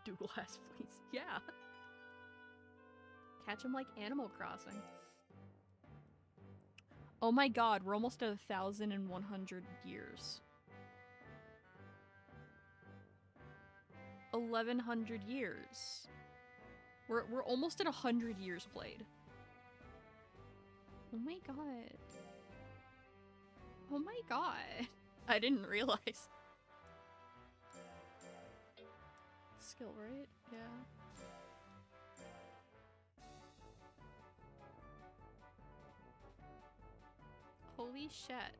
[SPEAKER 1] Doodle has fleas. Yeah! Catch him like Animal Crossing. Oh my god, we're almost at 1,100 years. 1,100 years. We're almost at 100 years played. Oh my god. Oh my god. I didn't realize. Skill, right? Yeah. Holy shit.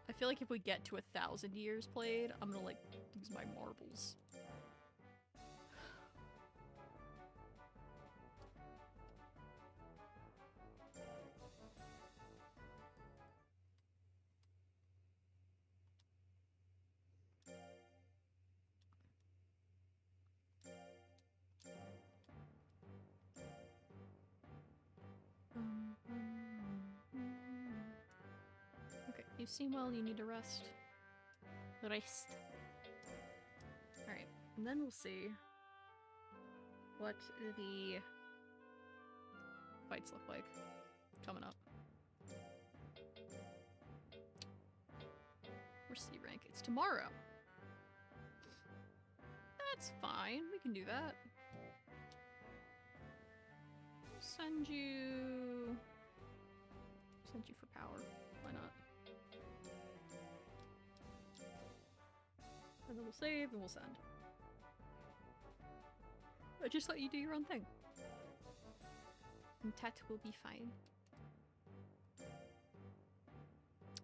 [SPEAKER 1] I feel like if we get to 1,000 years played, I'm gonna like lose my marbles. seem well. You need to rest. Rest. Alright, and then we'll see what the fights look like coming up. Where's C rank? It's tomorrow. That's fine. We can do that. Send you for power. Why not? And then we'll save and we'll send. I just let you do your own thing. And Tet will be fine.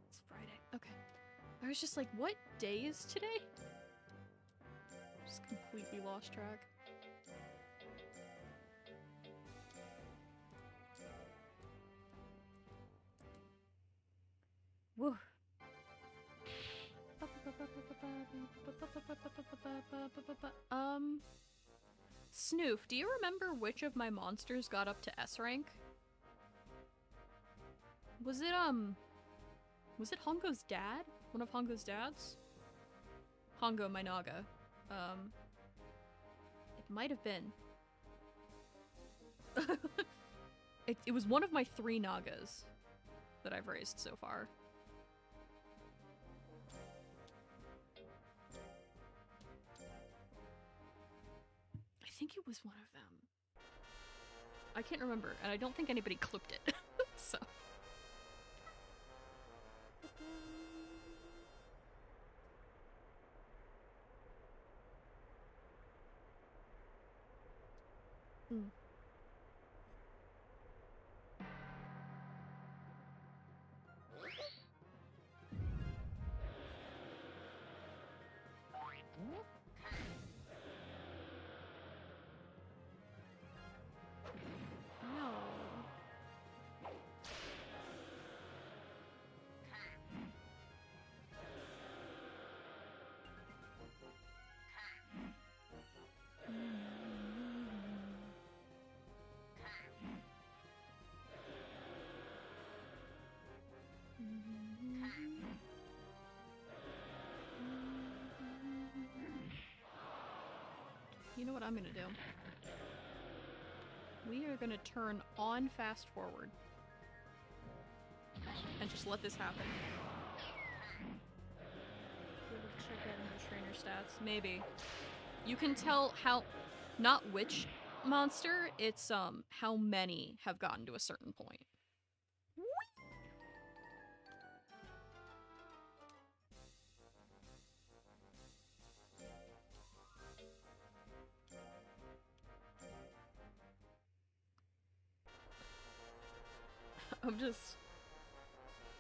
[SPEAKER 1] It's Friday. Okay. I was just like, what day is today? Just completely lost track. Woo. Snoof, do you remember which of my monsters got up to S rank? Was it Hongo's dad? One of Hongo's dads? Hongo, my Naga. It might have been. It was one of my 3 Nagas that I've raised so far. I think it was one of them. I can't remember, and I don't think anybody clipped it, so. Hmm. No. You know what I'm gonna do? We are gonna turn on fast forward. And just let this happen. We'll check out in the trainer stats. Maybe. You can tell how, not which monster, it's how many have gotten to a certain point.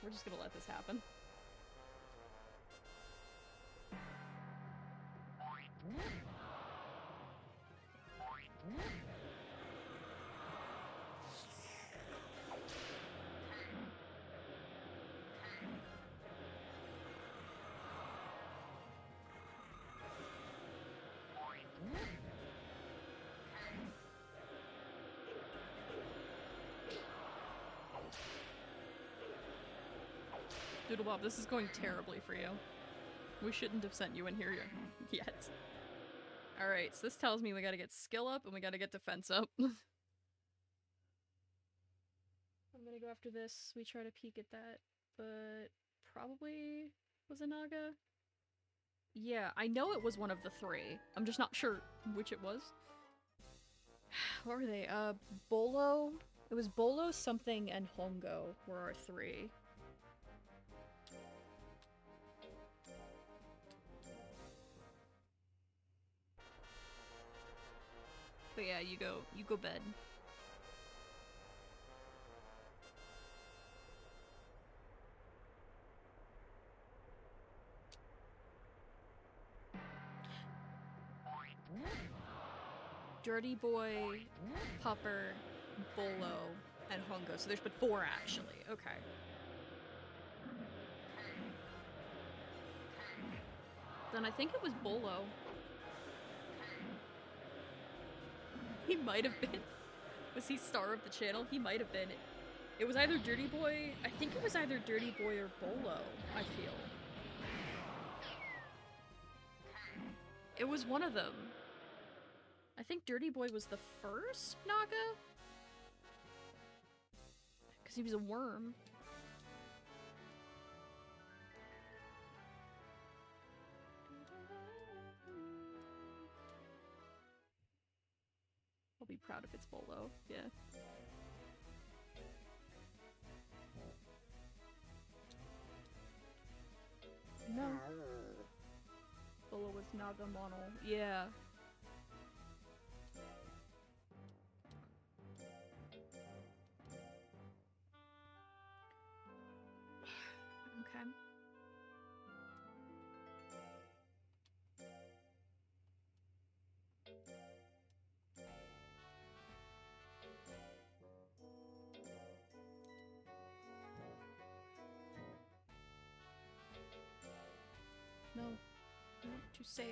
[SPEAKER 1] We're just gonna let this happen. Dooblebob, this is going terribly for you. We shouldn't have sent you in here yet. Alright, so this tells me we gotta get skill up and we gotta get defense up. I'm gonna go after this. We try to peek at that, but probably was a Naga? Yeah, I know it was one of the 3. I'm just not sure which it was. What were they? Bolo? It was Bolo, something, and Hongo were our 3. But yeah, you go bed. Dirty Boy, Pupper, Bolo, and Hongo. So there's been 4 actually. Okay. Then I think it was Bolo. He might have been. Was he star of the channel? He might have been. It was either Dirty Boy, I think it was either Dirty Boy or Bolo, I feel. It was one of them. I think Dirty Boy was the first Naga? Because he was a worm. I'll be proud if it's Bolo, yeah. No. Bolo was Naga Mono. Yeah. Okay. No. I want to save.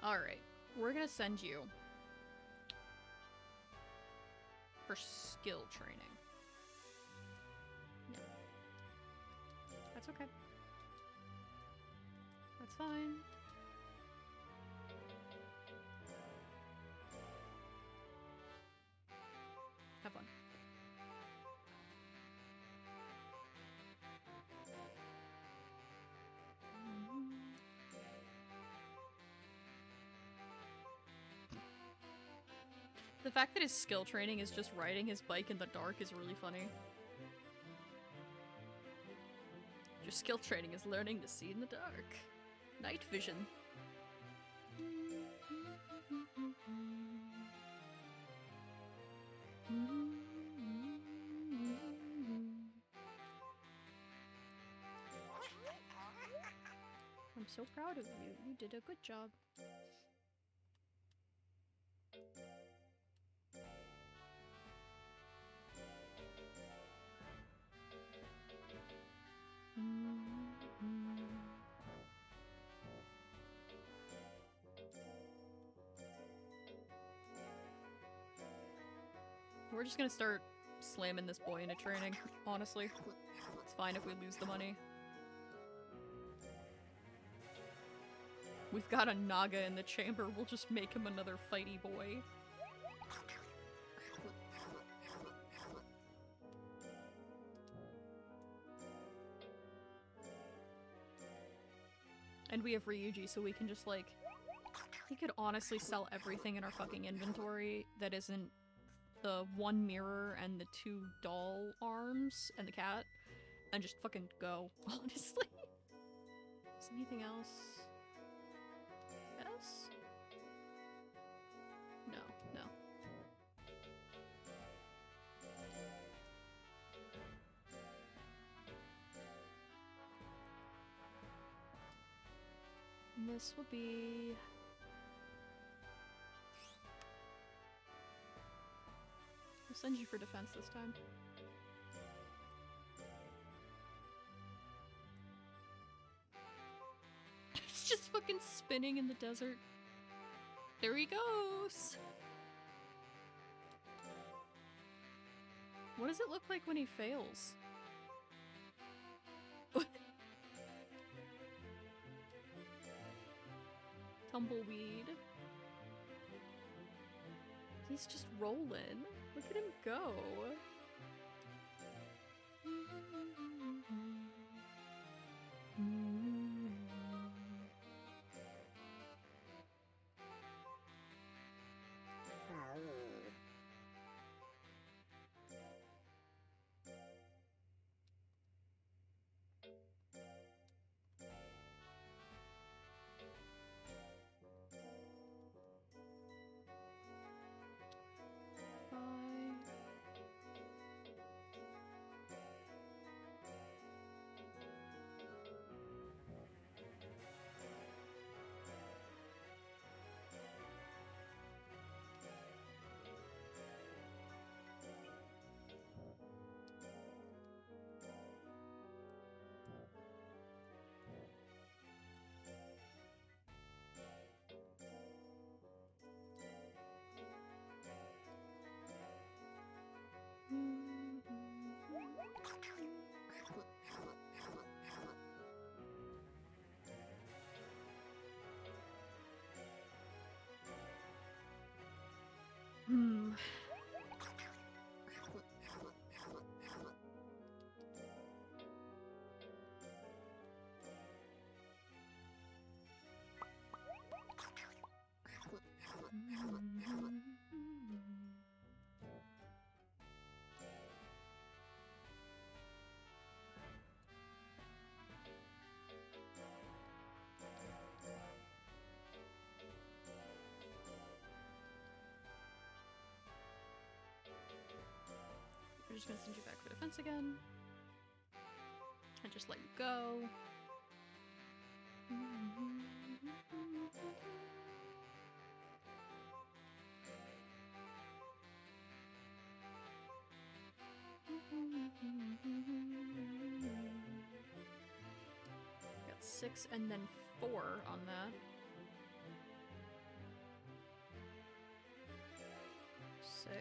[SPEAKER 1] Alright. We're gonna send you for skill training. Yeah. That's okay. That's fine. Have fun. The fact that his skill training is just riding his bike in the dark is really funny. Your skill training is learning to see in the dark. Night vision. I'm so proud of you. You did a good job. We're just gonna start slamming this boy into training, honestly. It's fine if we lose the money. We've got a Naga in the chamber, we'll just make him another fighty boy. And we have Ryuji, so we can just like... We could honestly sell everything in our fucking inventory that isn't the one mirror and the two doll arms and the cat, and just fucking go, honestly. Is anything else? Yes? No, no. And this will be... I'll send you for defense this time. It's just fucking spinning in the desert. There he goes! What does it look like when he fails? Tumbleweed. He's just rolling. Look at him go. We're just gonna send you back for defense again. And just let you go. Got 6 and then 4 on that. 6.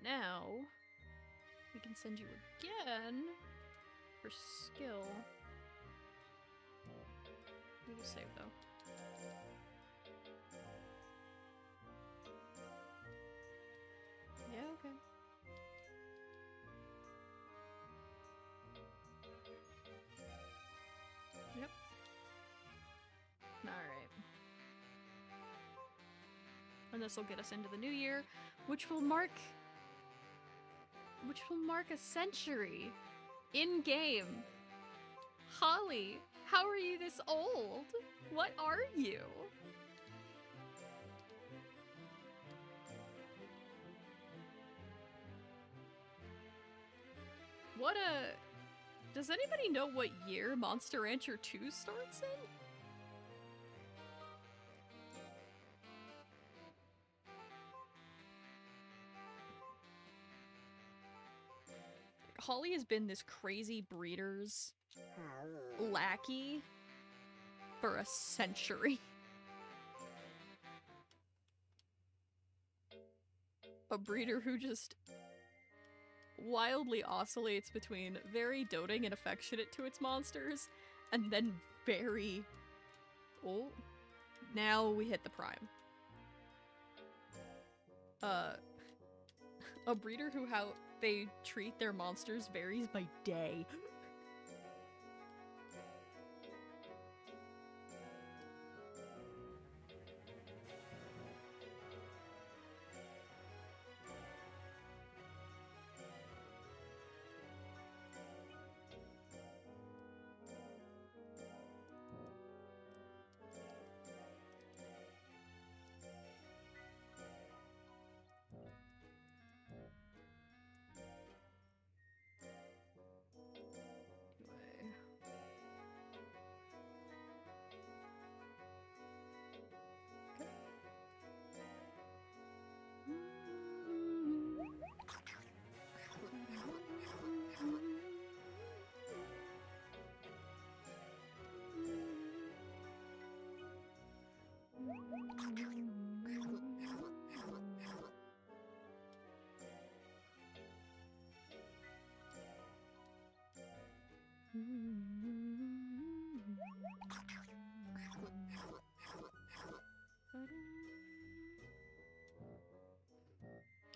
[SPEAKER 1] Now, we can send you again for skill. We will save though. Yeah, okay. Yep. Alright. And this will get us into the new year, which will mark a century in-game. Holly, how are you this old? What are you? Does anybody know what year Monster Rancher 2 starts in? Holly has been this crazy breeder's lackey for a century. A breeder who just wildly oscillates between very doting and affectionate to its monsters, and then very... Oh, now we hit the prime. A breeder who how they treat their monsters varies by day.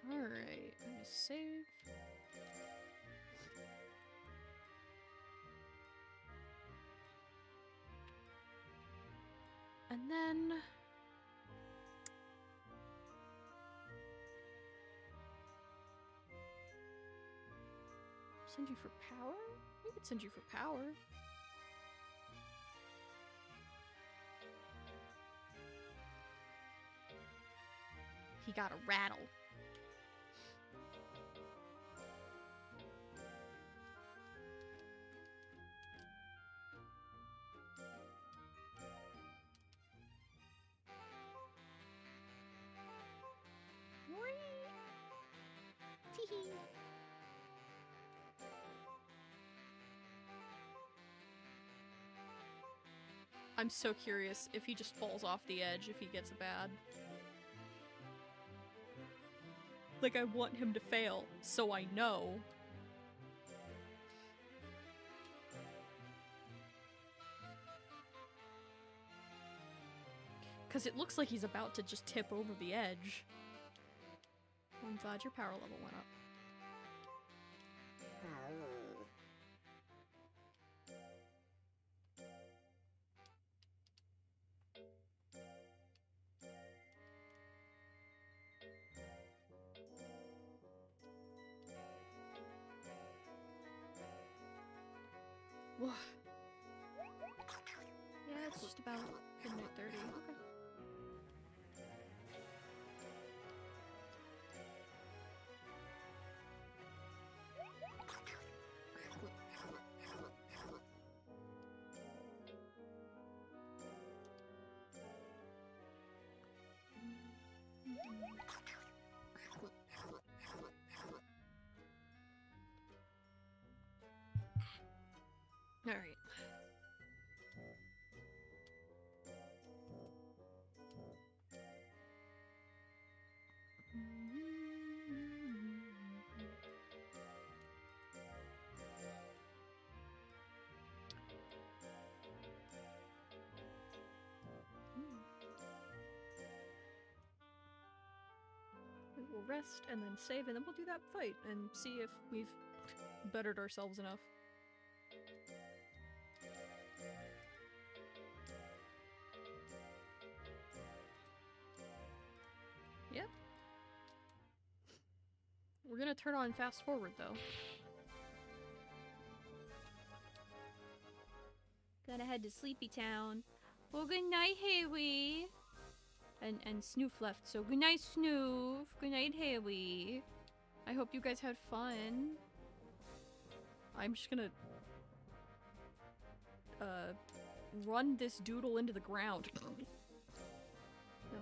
[SPEAKER 1] Alright, I'm gonna save. And then... send you for power? We could send you for power. He got a rattle. I'm so curious if he just falls off the edge if he gets bad. Like, I want him to fail, so I know. Because it looks like he's about to just tip over the edge. I'm glad your power level went up. Whoa. Yeah, it's just about midnight 30. Okay. All right. We will rest and then save, and then we'll do that fight and see if we've bettered ourselves enough. Yep. We're gonna turn on fast forward though. Gotta head to Sleepy Town. Well, good night, Haley. And Snoof left, so good night, Snoof. Good night, Haley. I hope you guys had fun. I'm just gonna run this doodle into the ground. No.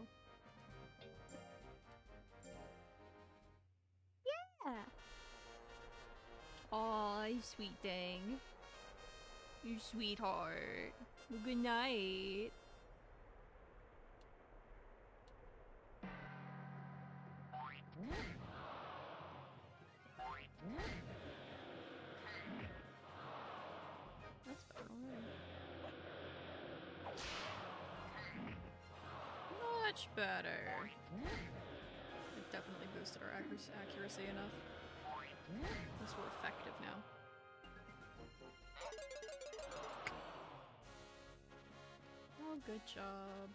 [SPEAKER 1] Yeah. Aw, you sweet thing. You sweetheart. Well, good night. That's better. Much better. It definitely boosted our accuracy enough. At least we're effective now. Oh, good job.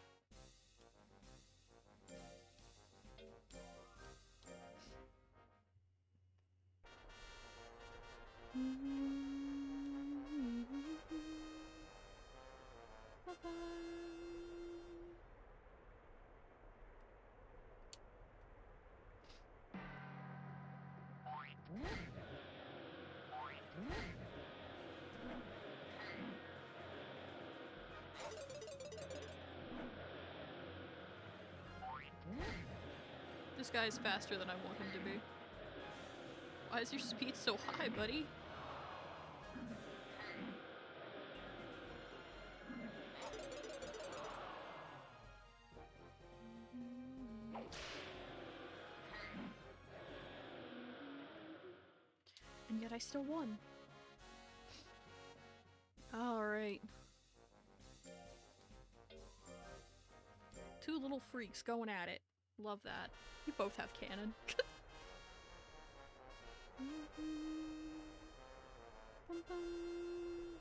[SPEAKER 1] Bye-bye. This guy is faster than I want him to be. Why is your speed so high, buddy? And yet I still won. Alright. Two little freaks going at it. Love that. You both have cannon.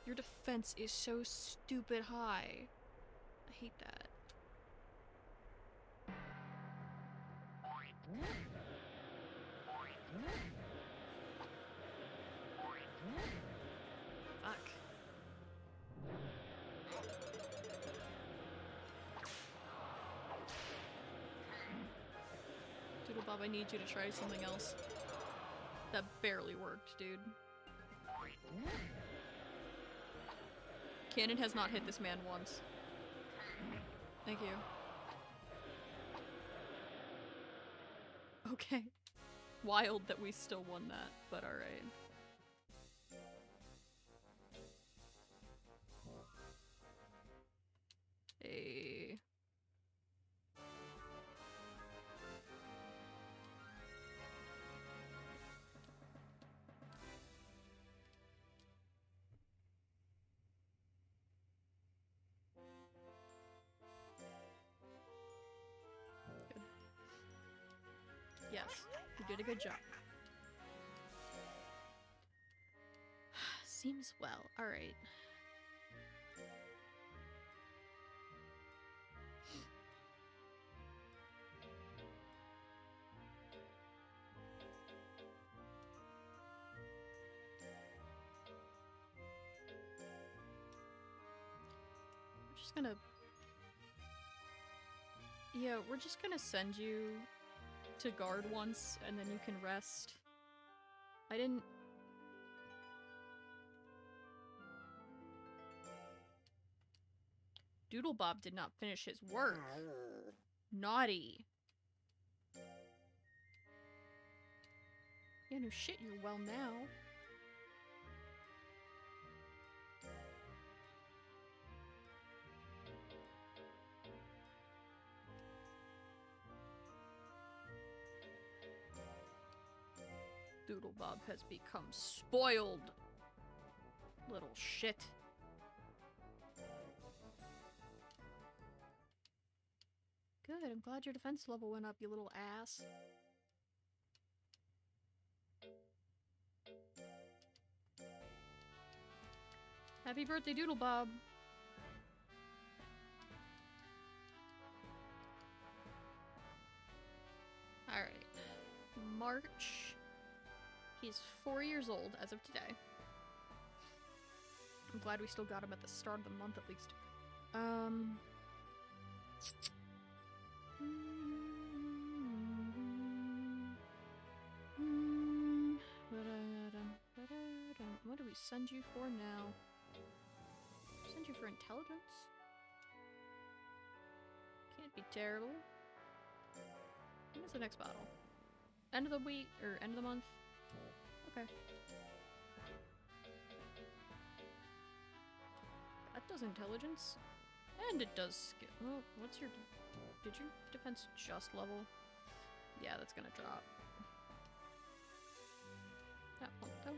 [SPEAKER 1] Your defense is so stupid high. I hate that. Fuck. Dooblebob, I need you to try something else. That barely worked, dude. Cannon has not hit this man once. Thank you. Okay. Wild that we still won that, but alright. did a good job. Seems well. Alright. Yeah, we're just gonna send you to guard once, and then you can rest. I didn't... Dooblebob did not finish his work. Naughty. Yeah, no shit, you're well now. Dooblebob has become spoiled. Little shit. Good, I'm glad your defense level went up, you little ass. Happy birthday, Dooblebob! Alright. March. He's 4 years old as of today. I'm glad we still got him at the start of the month at least. What do we send you for now? Send you for intelligence? Can't be terrible. When's the next battle? End of the week, or end of the month? Okay. That does intelligence. And it does skill. Oh, what's your... Did your defense just level? Yeah, that's gonna drop. That won't though.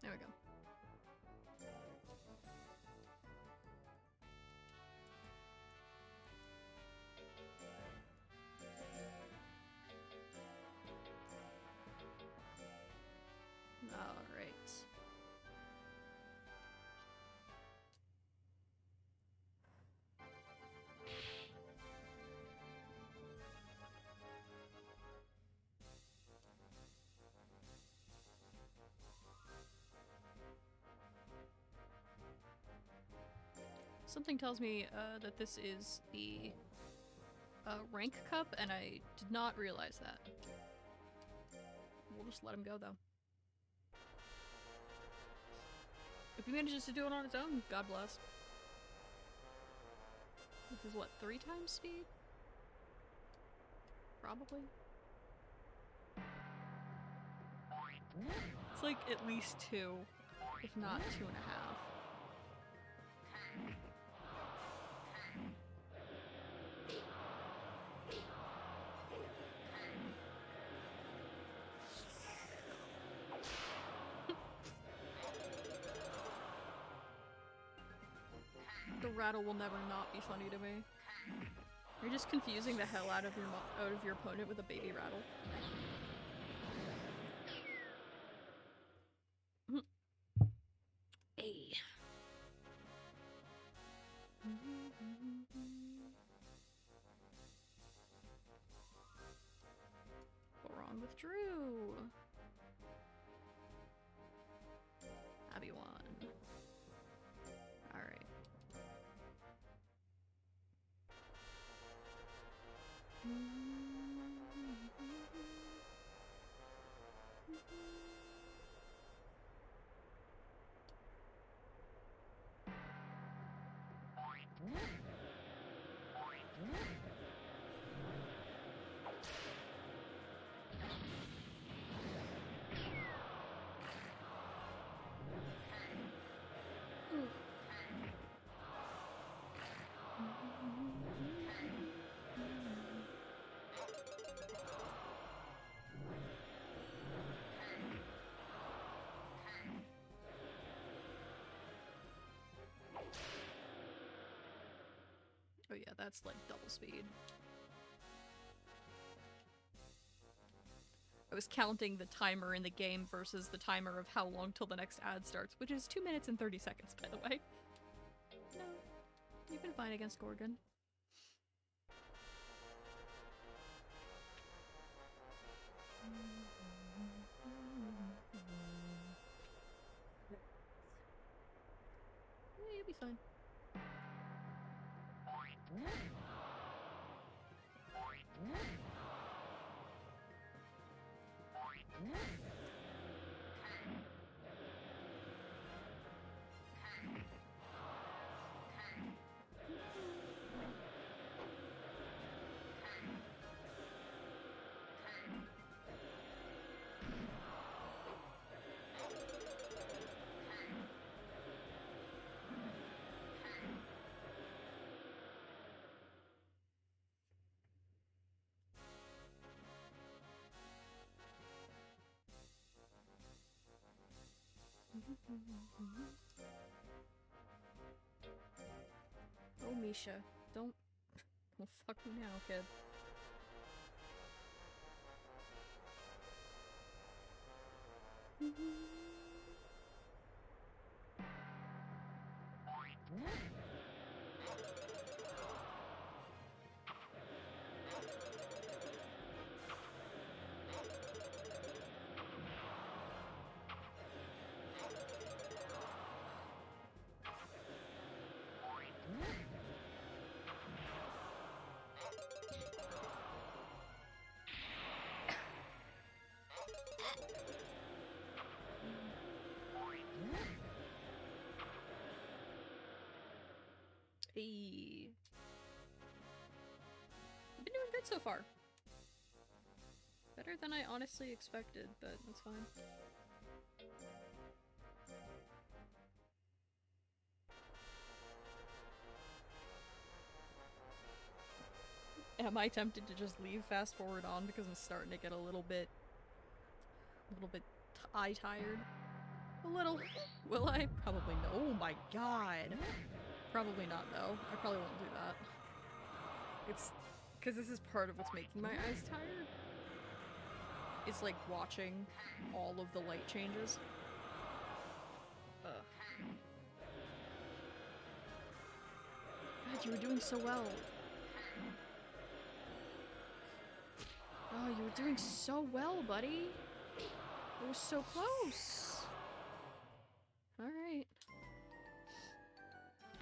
[SPEAKER 1] There we go. All right. Something tells me that this is the rank cup, and I did not realize that. We'll just let him go, though. If he manages to do it on his own, God bless. This is what, 3 times speed? Probably. It's like at least 2, if not 2.5. The rattle will never not be funny to me. You're just confusing the hell out of your opponent with a baby rattle. Hey. What's wrong with Drew? Abby won. Alright. Oh yeah, that's like double speed. I was counting the timer in the game versus the timer of how long till the next ad starts, which is 2 minutes and 30 seconds, by the way. No, you've been fine against Gorgon. Yeah, you'll be fine. Oh, Misha, don't fuck me now, kid. Hey. You've been doing good so far. Better than I honestly expected, but that's fine. Am I tempted to just leave fast forward on because I'm starting to get a little bit eye tired? A little. Will I? Probably no. Oh my god. Probably not though. I probably won't do that. It's because this is part of what's making my eyes tired. It's like watching all of the light changes. Ugh. God, you were doing so well. Oh, you were doing so well, buddy. It was so close. Alright.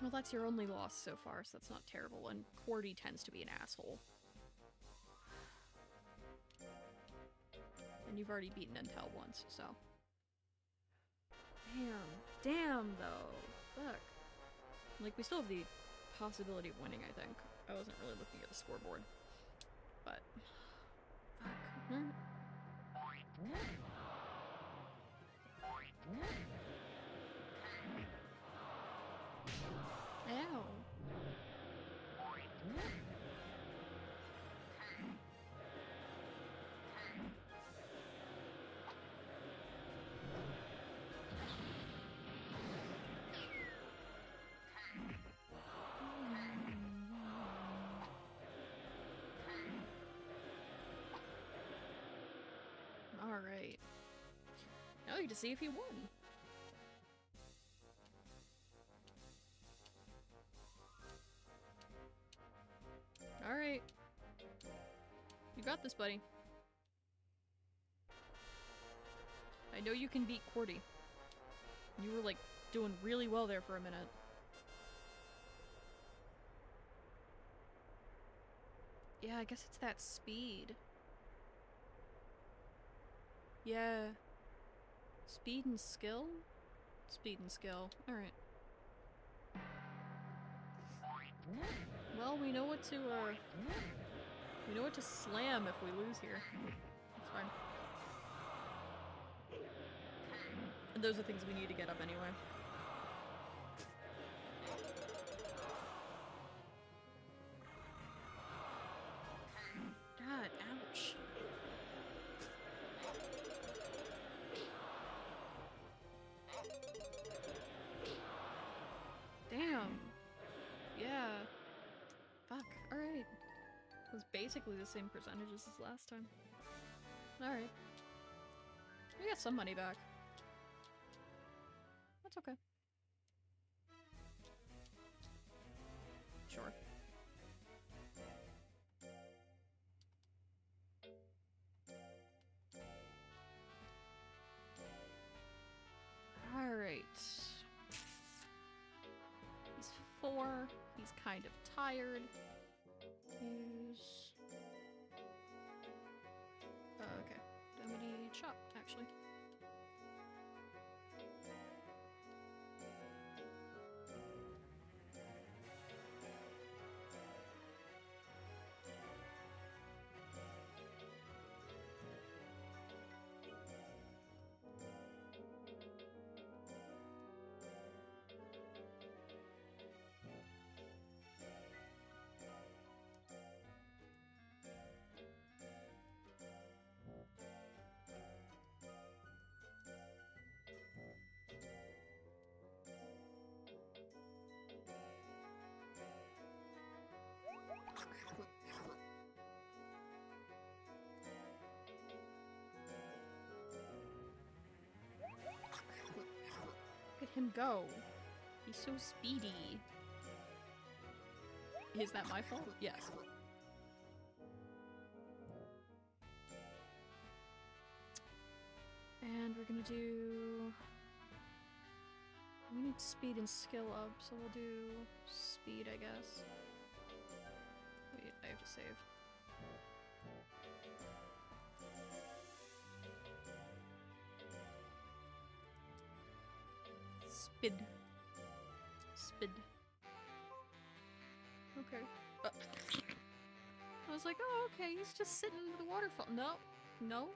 [SPEAKER 1] Well, that's your only loss so far, so that's not terrible, and Cordy tends to be an asshole. And you've already beaten Intel once, so. Damn, though. Fuck. Like, we still have the possibility of winning, I think. I wasn't really looking at the scoreboard. But. Fuck. Ow. Alright. Now you get to see if he won. Alright. You got this, buddy. I know you can beat Cordy. You were, like, doing really well there for a minute. Yeah, I guess it's that speed. Yeah. Speed and skill? Speed and skill. Alright. Well, we know what to slam if we lose here. That's fine. And those are things we need to get up anyway. God, ouch. Damn. Yeah. basically the same percentages as last time. Alright. We got some money back. That's okay. Sure. Alright. He's 4. He's kind of tired. Use... okay. Remedy chop, actually. Look at him go. He's so speedy. Is that my fault? Yes. And we're gonna do... we need speed and skill up, so we'll do speed, I guess. Wait, I have to save. Spid. Spid. Okay. I was like, oh, okay, he's just sitting with the waterfall. No. No.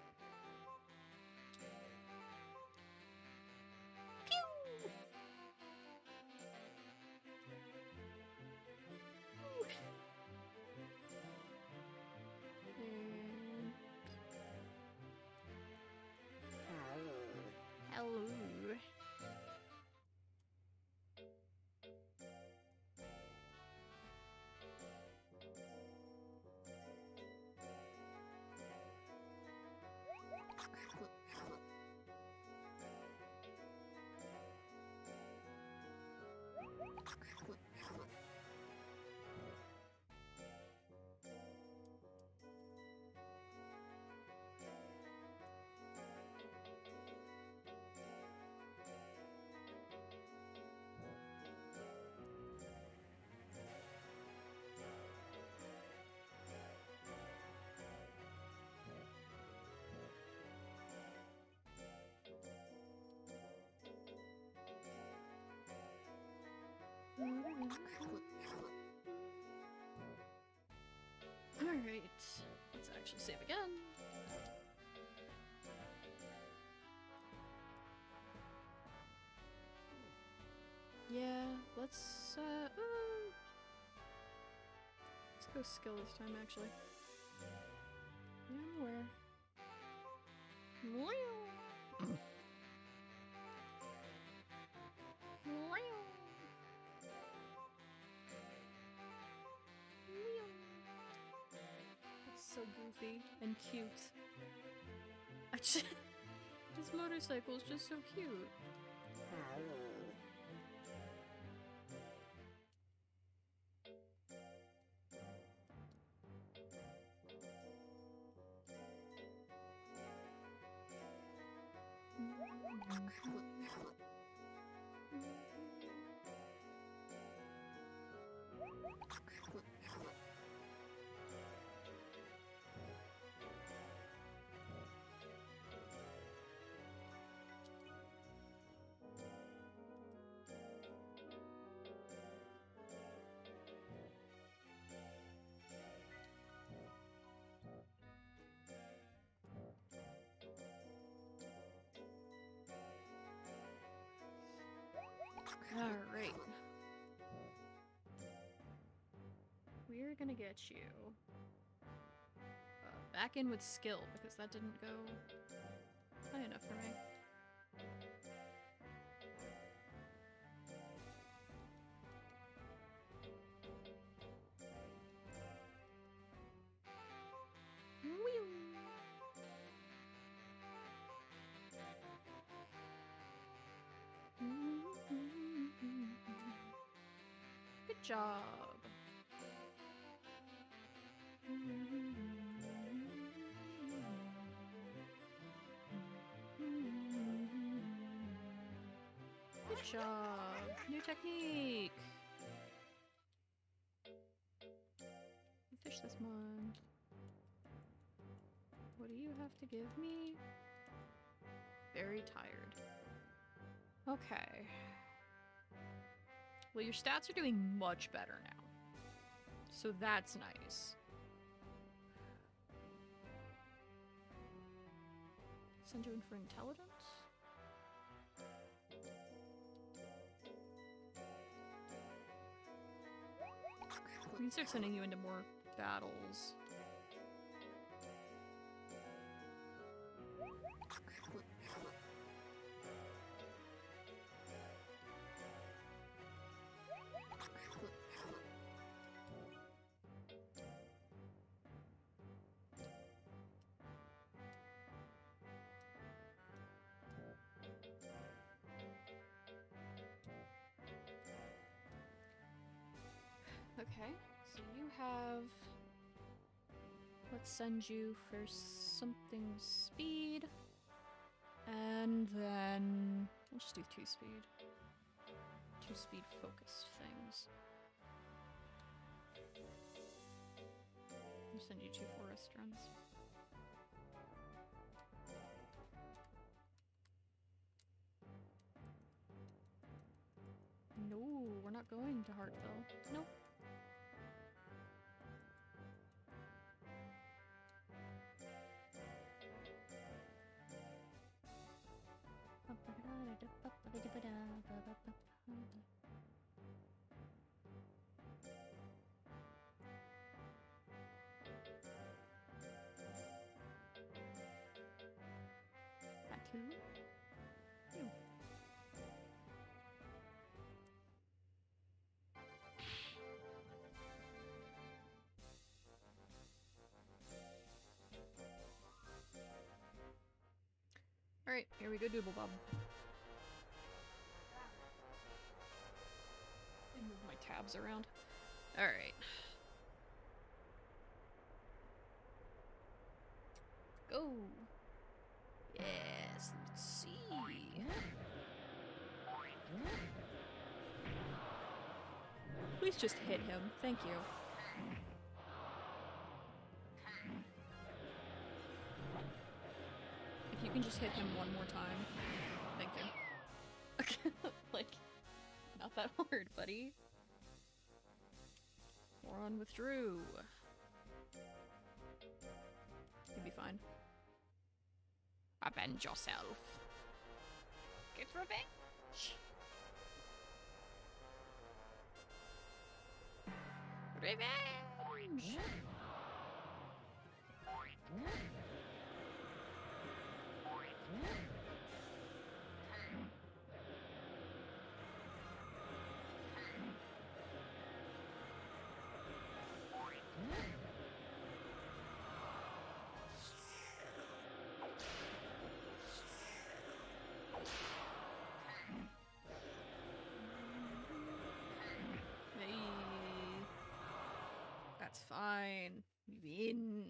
[SPEAKER 1] Pew! Hello. Alright, let's actually save again. Yeah, let's go skill this time, actually. Yeah, I'm aware. It's so goofy and cute. This motorcycle is just so cute. Alright. We're gonna get you back in with skill, because that didn't go high enough for me. job. Good job. New technique. Fish this one. What do you have to give me? Very tired. Okay. Well, your stats are doing much better now. So that's nice. Send you in for intelligence? We can start sending you into more battles. Okay, so you have... Let's send you for something speed. And then... I'll just do 2 speed. 2 speed focused things. I'll send you 2 forest runs. No, we're not going to Hartville. Nope. Tattoo? Ew. Alright, here we go, Dooblebob. Move my tabs around. Alright. Go! Yes, let's see. Please just hit him. Thank you. If you can just hit him one more time. Thank you. Like, not that hard, buddy. Moron withdrew. You'll be fine. Avenge yourself. Get revenge. Revenge! That's fine. We win.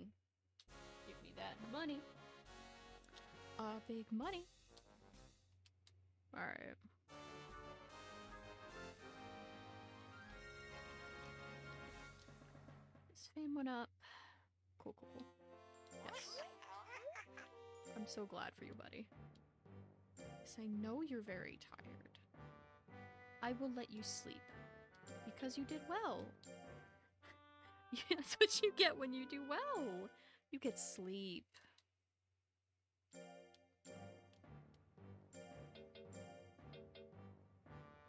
[SPEAKER 1] Give me that money. Big money. Alright. This fame went up. Cool, cool, cool. Yes. I'm so glad for you, buddy. Yes, I know you're very tired. I will let you sleep. Because you did well. That's what you get when you do well. You get sleep.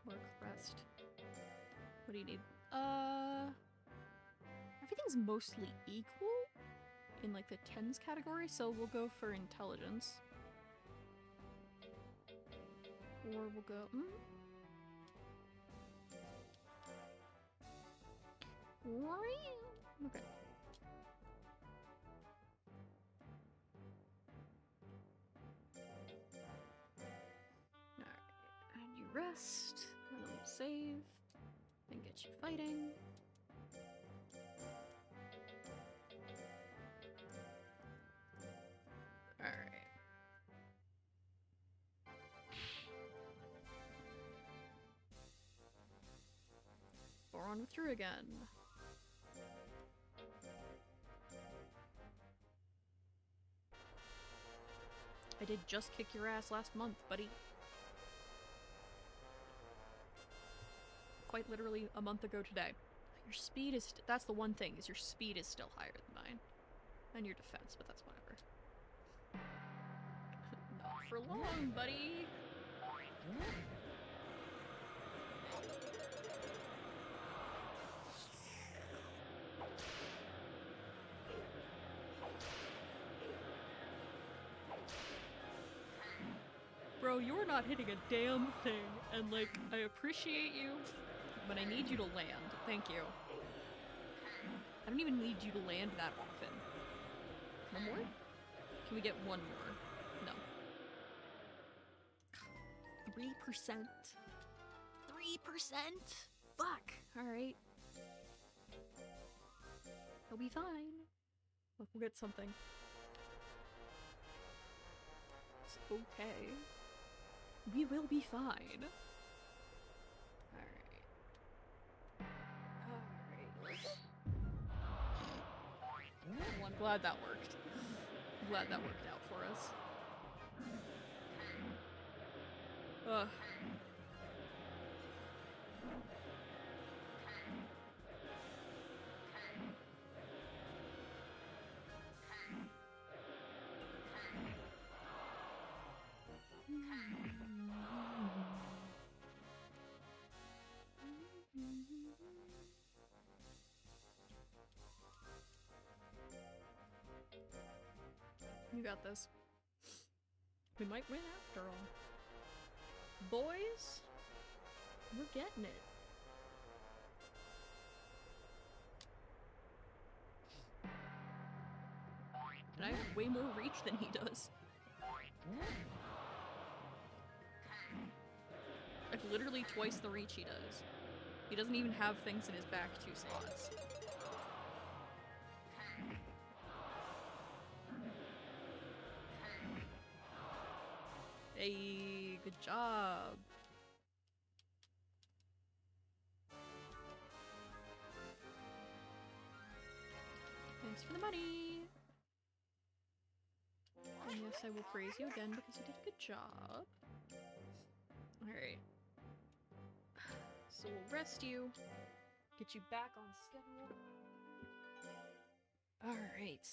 [SPEAKER 1] Work, rest. What do you need? Everything's mostly equal in like the tens category, so we'll go for intelligence. Or we'll go, Okay. Alright, and you rest, and then we'll save, and get get you fighting. Alright. On with you again. I did just kick your ass last month, buddy. Quite literally a month ago today. Your speed is that's the one thing, is your speed is still higher than mine. And your defense, but that's whatever. Not for long, buddy. Bro, you're not hitting a damn thing, and like, I appreciate you, but I need you to land. Thank you. I don't even need you to land that often. One more? Can we get one more? No. 3%? 3%? Fuck! Alright. He'll be fine. Look, we'll get something. It's okay. We will be fine. Alright. Alright. Well, I'm glad that worked. I'm glad that worked out for us. Ugh. You got this. We might win after all. Boys, we're getting it. And I have way more reach than he does. I have literally twice the reach he does. He doesn't even have things in his back 2 slots. Hey, good job. Thanks for the money. And yes, I will praise you again because you did a good job. Alright. So we'll rest you. Get you back on schedule. Alright.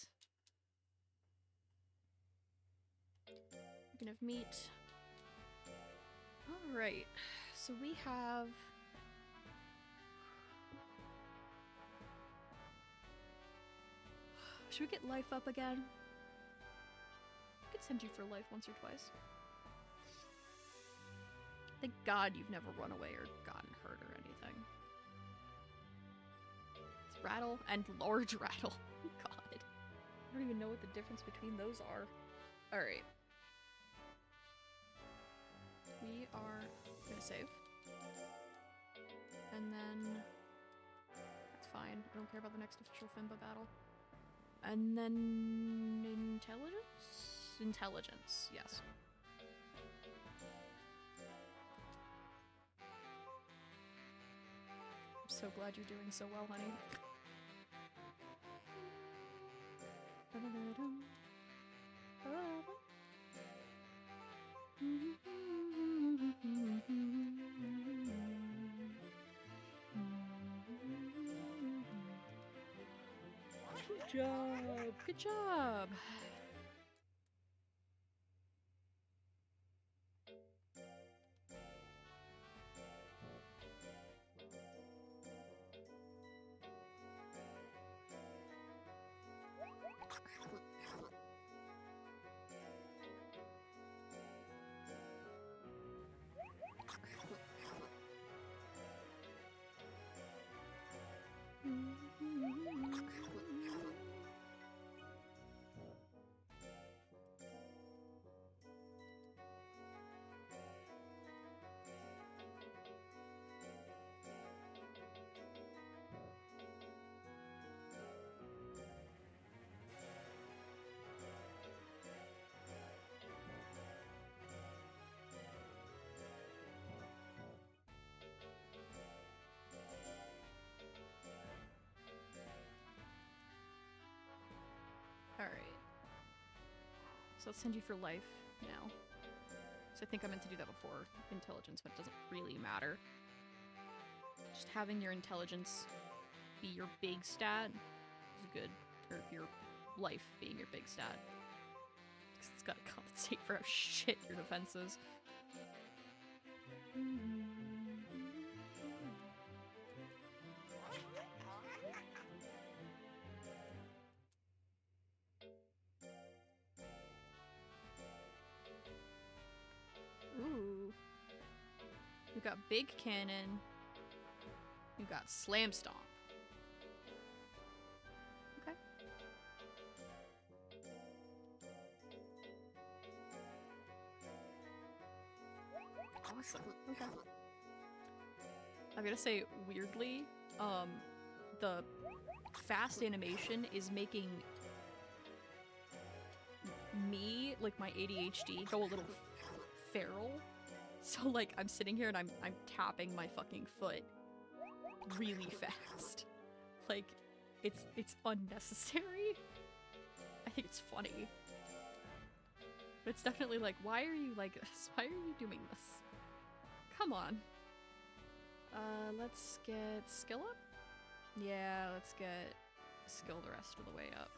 [SPEAKER 1] We can have meat. Alright. So we have... Should we get life up again? I could send you for life once or twice. Thank God you've never run away or gotten hurt or anything. It's rattle and large rattle. God. I don't even know what the difference between those are. Alright. We are gonna save. And then... That's fine. I don't care about the next official Fimba battle. And then... Intelligence? Intelligence, yes. I'm so glad you're doing so well, honey. Good job! Good job! So let's send you for life now. So I think I meant to do that before intelligence, but it doesn't really matter. Just having your intelligence be your big stat is good. Or your life being your big stat. Because it's gotta compensate for how shit your defense is. Ooh. You got Big Cannon. You got Slam Stomp. Okay. Awesome. Okay. I'm gonna say, weirdly, the fast animation is making me, like my ADHD, go a little feral. So like I'm sitting here and I'm tapping my fucking foot really fast. Like it's unnecessary. I think it's funny. But it's definitely like, why are you like this? Why are you doing this? Come on. Let's get skill up? Yeah, let's get skill the rest of the way up.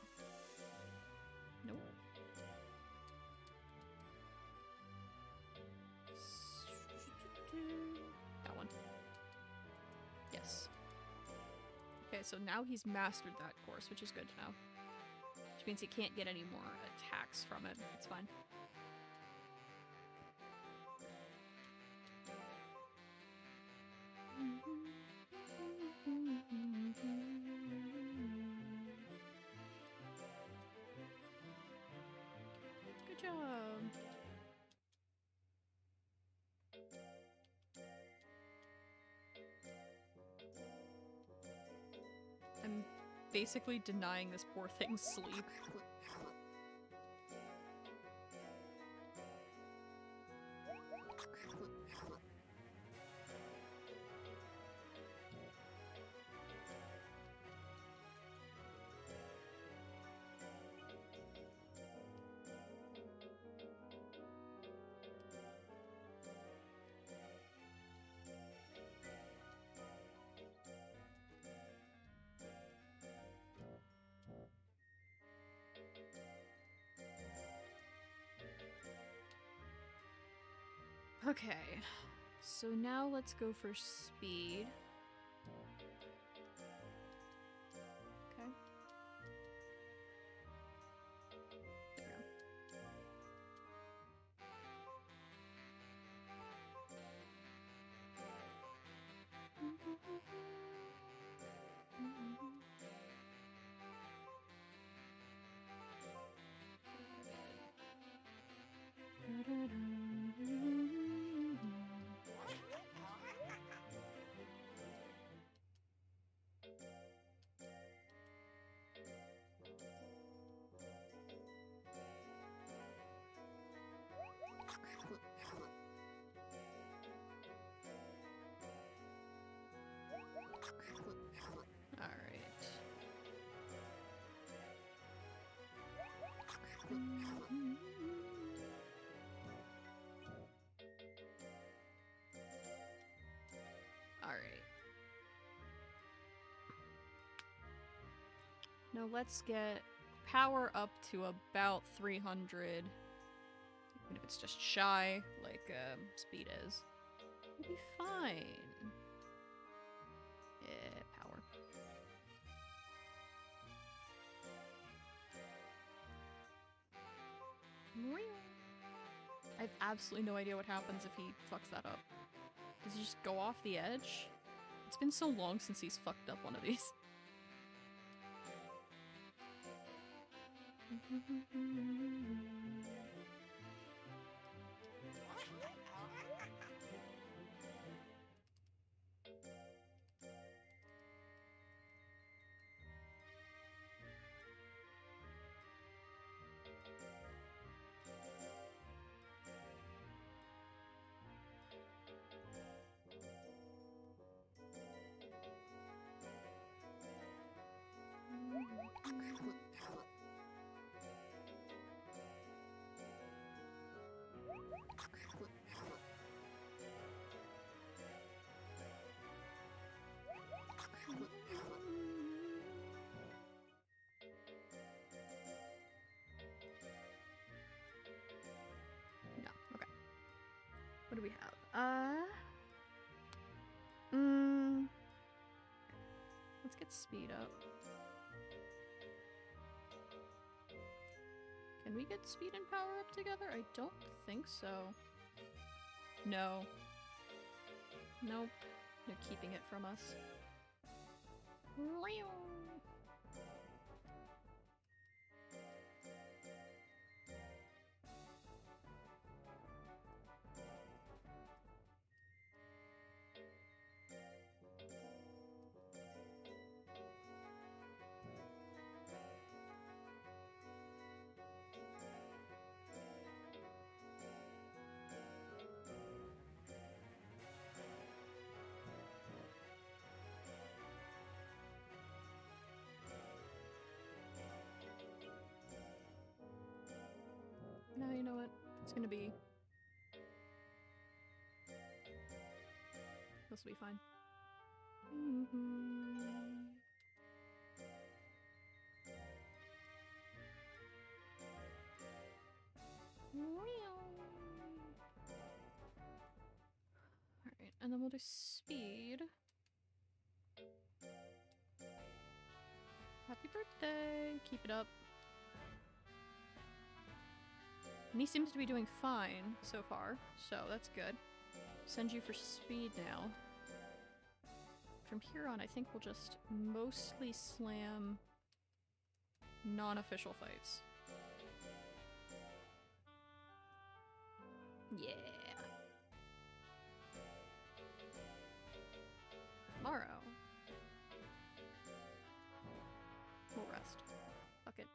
[SPEAKER 1] Nope. That one. Yes. Okay, so now he's mastered that course, which is good to know. Which means he can't get any more attacks from it. It's fine. Good job. I'm basically denying this poor thing sleep. Okay, so now let's go for speed. Okay. There we go. Alright. Now let's get power up to about 300. Even if it's just shy, like speed is. We'll be fine. Yeah, power. I have absolutely no idea what happens if he fucks that up. Does he just go off the edge? It's been so long since he's fucked up one of these. What do we have? Let's get speed up. Can we get speed and power up together? I don't think so. No. Nope. They're keeping it from us. No, you know what? It's gonna be... This will be fine. Alright, and then we'll do speed. Happy birthday! Keep it up. And he seems to be doing fine so far, so that's good. Send you for speed now. From here on, I think we'll just mostly slam non-official fights. Yeah! Tomorrow. We'll rest. Fuck it.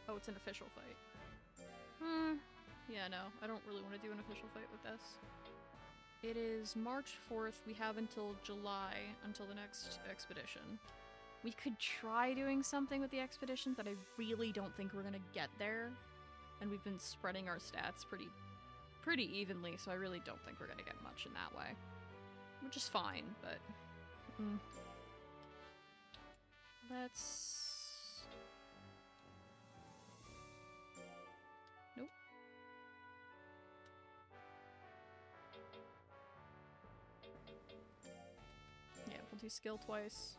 [SPEAKER 1] Oh, it's an official fight. Yeah, no. I don't really want to do an official fight with this. It is March 4th. We have until July, until the next expedition. We could try doing something with the expedition, but I really don't think we're gonna get there. And we've been spreading our stats pretty evenly, so I really don't think we're gonna get much in that way. Which is fine, but... Let's... Nope. Yeah, we'll do skill twice.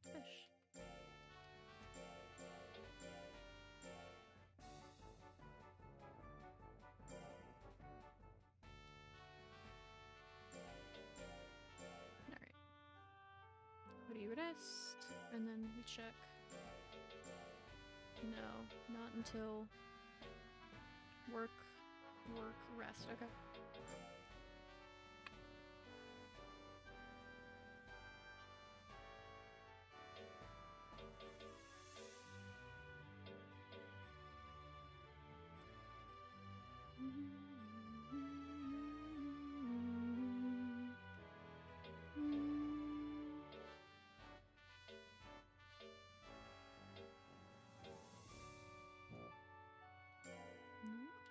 [SPEAKER 1] Fish. Alright. What do you rest? And then we check. No, not until work, rest. Okay.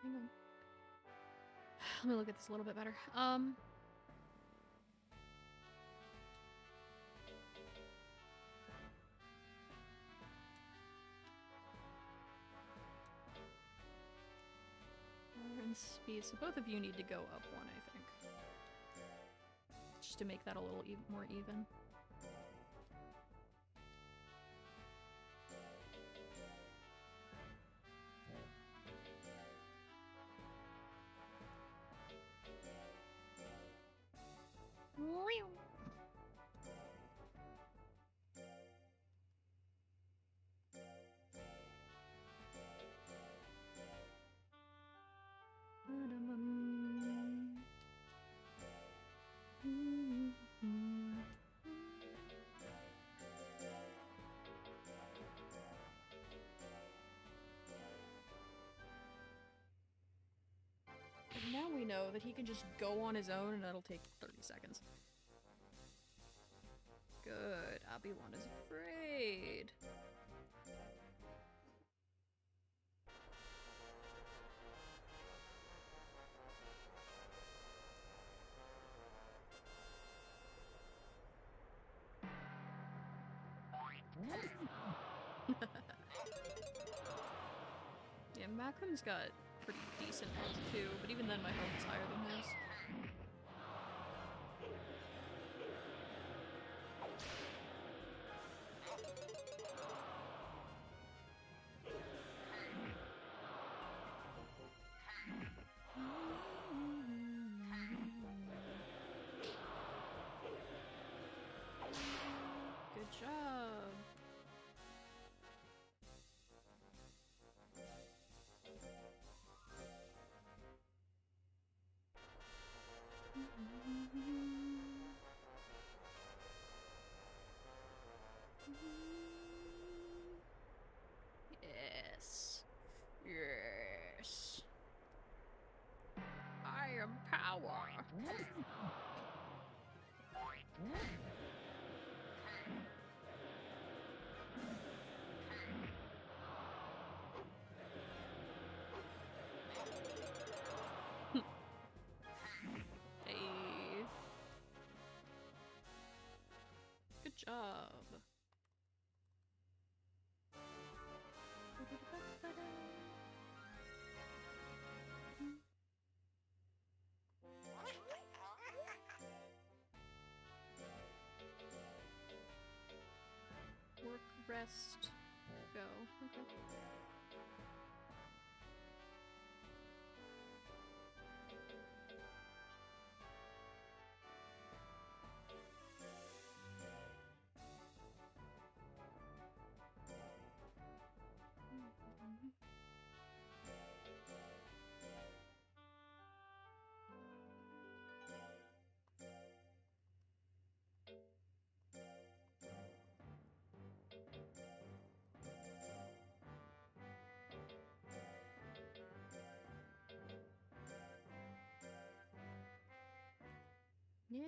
[SPEAKER 1] Hang on. Let me look at this a little bit better. And speed. So both of you need to go up one, I think. Just to make that a little more even. Now we know that he can just go on his own and that'll take 30 seconds. Good. Obi-Wan is afraid. Raccoon's got pretty decent health too, but even then my health is higher than his. Good job. Yes. Yes. I am power. Hey. Good job. Work, rest, go. Okay.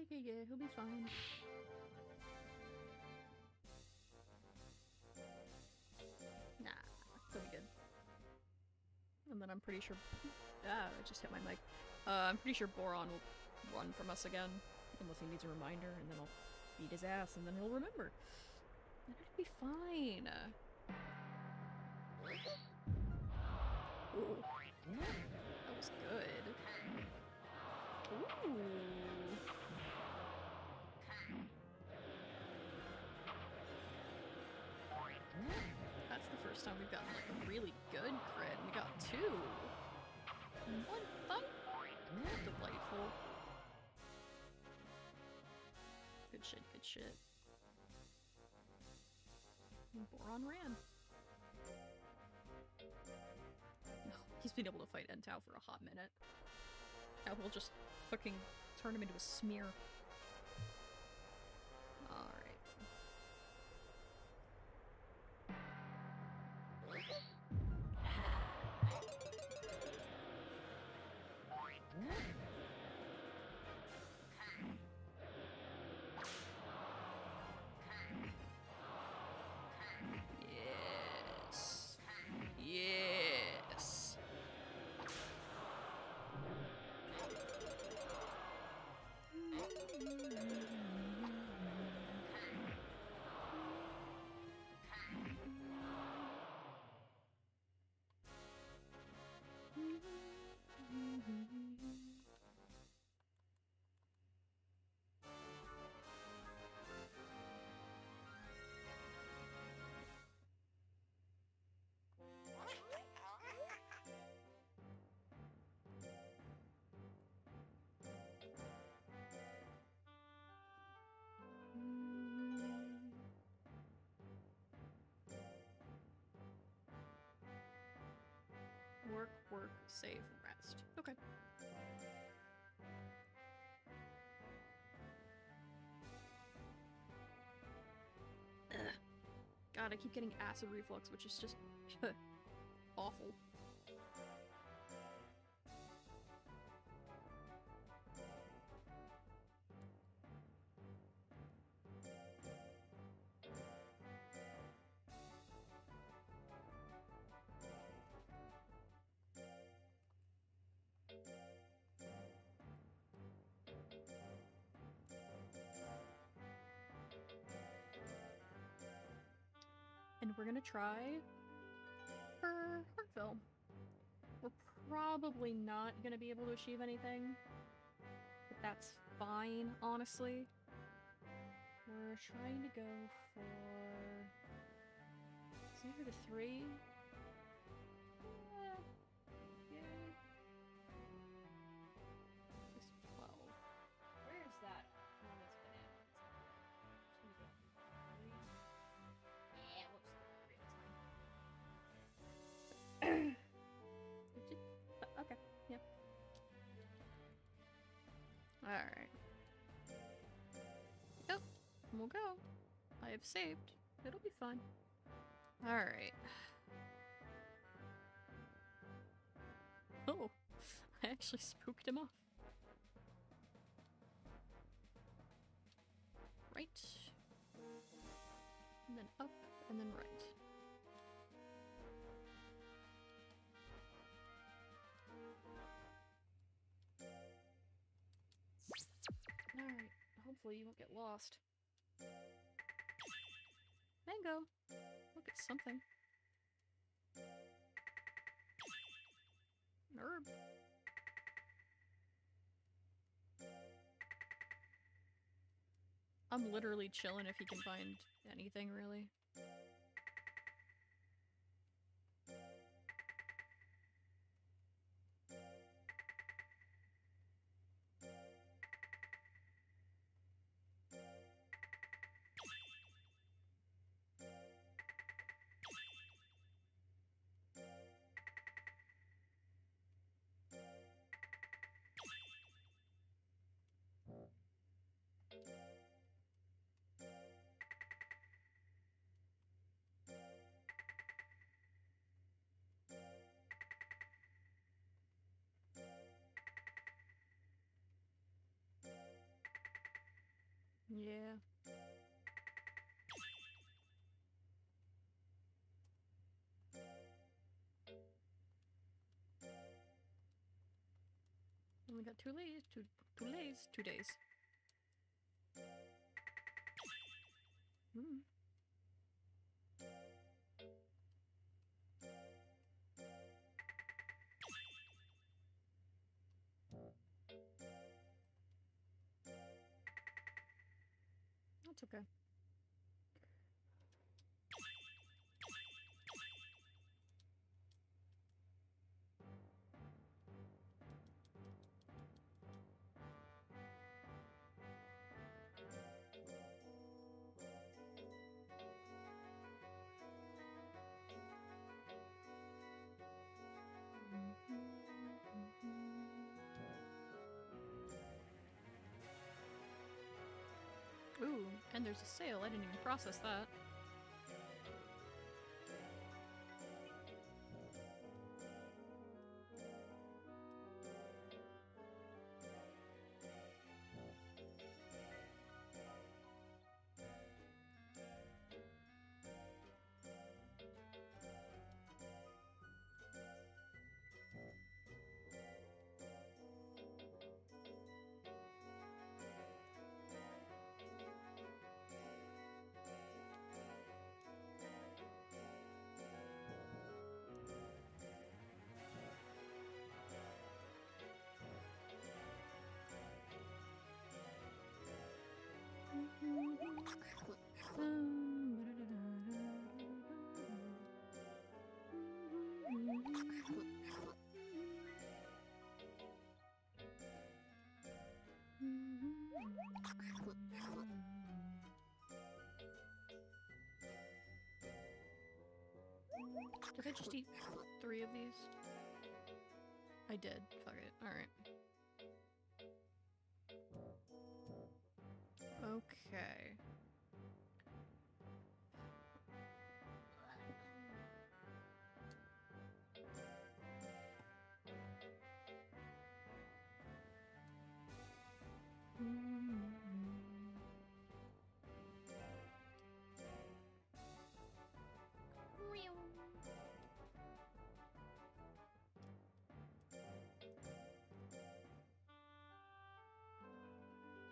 [SPEAKER 1] Yeah, he'll be fine. Nah, he'll be good. And then I'm pretty sure... Ah, I just hit my mic. I'm pretty sure Boron will run from us again. Unless he needs a reminder, and then I'll beat his ass, and then he'll remember. And it'll be fine. Ooh. That was good. Ooh. That's the first time we've gotten like a really good crit. We got 2 in one fight. Delightful. Good shit, good shit. And Boron ran. No, he's been able to fight Entau for a hot minute. Now we'll just fucking turn him into a smear. Alright. Yes. Yes. Work, work, save, rest. Okay. Ugh. God, I keep getting acid reflux, which is just awful. And we're gonna try for Heartville. probably not gonna be able to achieve anything. But that's fine, honestly. We're trying to go for 0 to 3. Yeah. 6 to 12. Where's that promised banana? Yeah, we'll just go for 3 this time. Okay, yep. Alright. Yep, we'll go. I have saved. It'll be fun. Alright. Oh, I actually spooked him off. Right. And then up, and then right. Alright, hopefully you won't get lost. Mango! Look, it's something. Herb. I'm literally chilling if he can find anything, really. Yeah. Only got 2 days. 2 days. Hmm. That's okay. Ooh, and there's a sale. I didn't even process that. Did I just eat 3 of these? I did. Fuck it. Alright. Okay.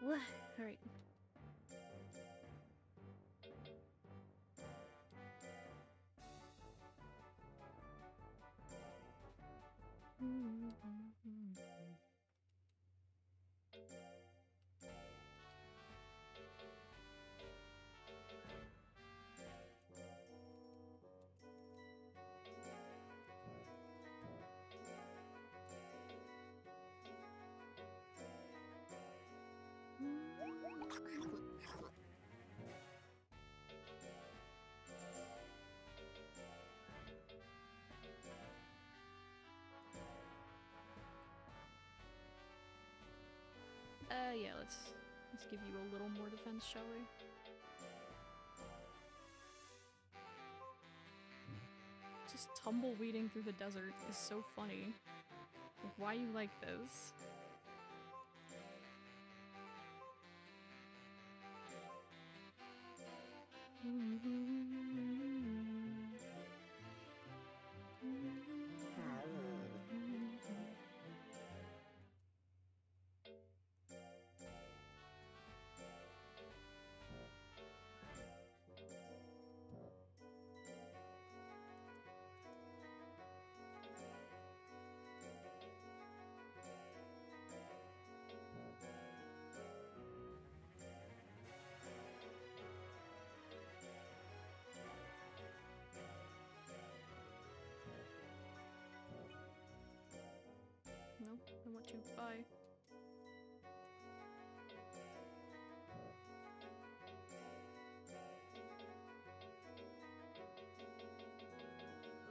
[SPEAKER 1] What? Alright. Yeah, let's give you a little more defense, shall we? Just tumbleweeding through the desert is so funny. Like, why you like this? No, I want to. Bye.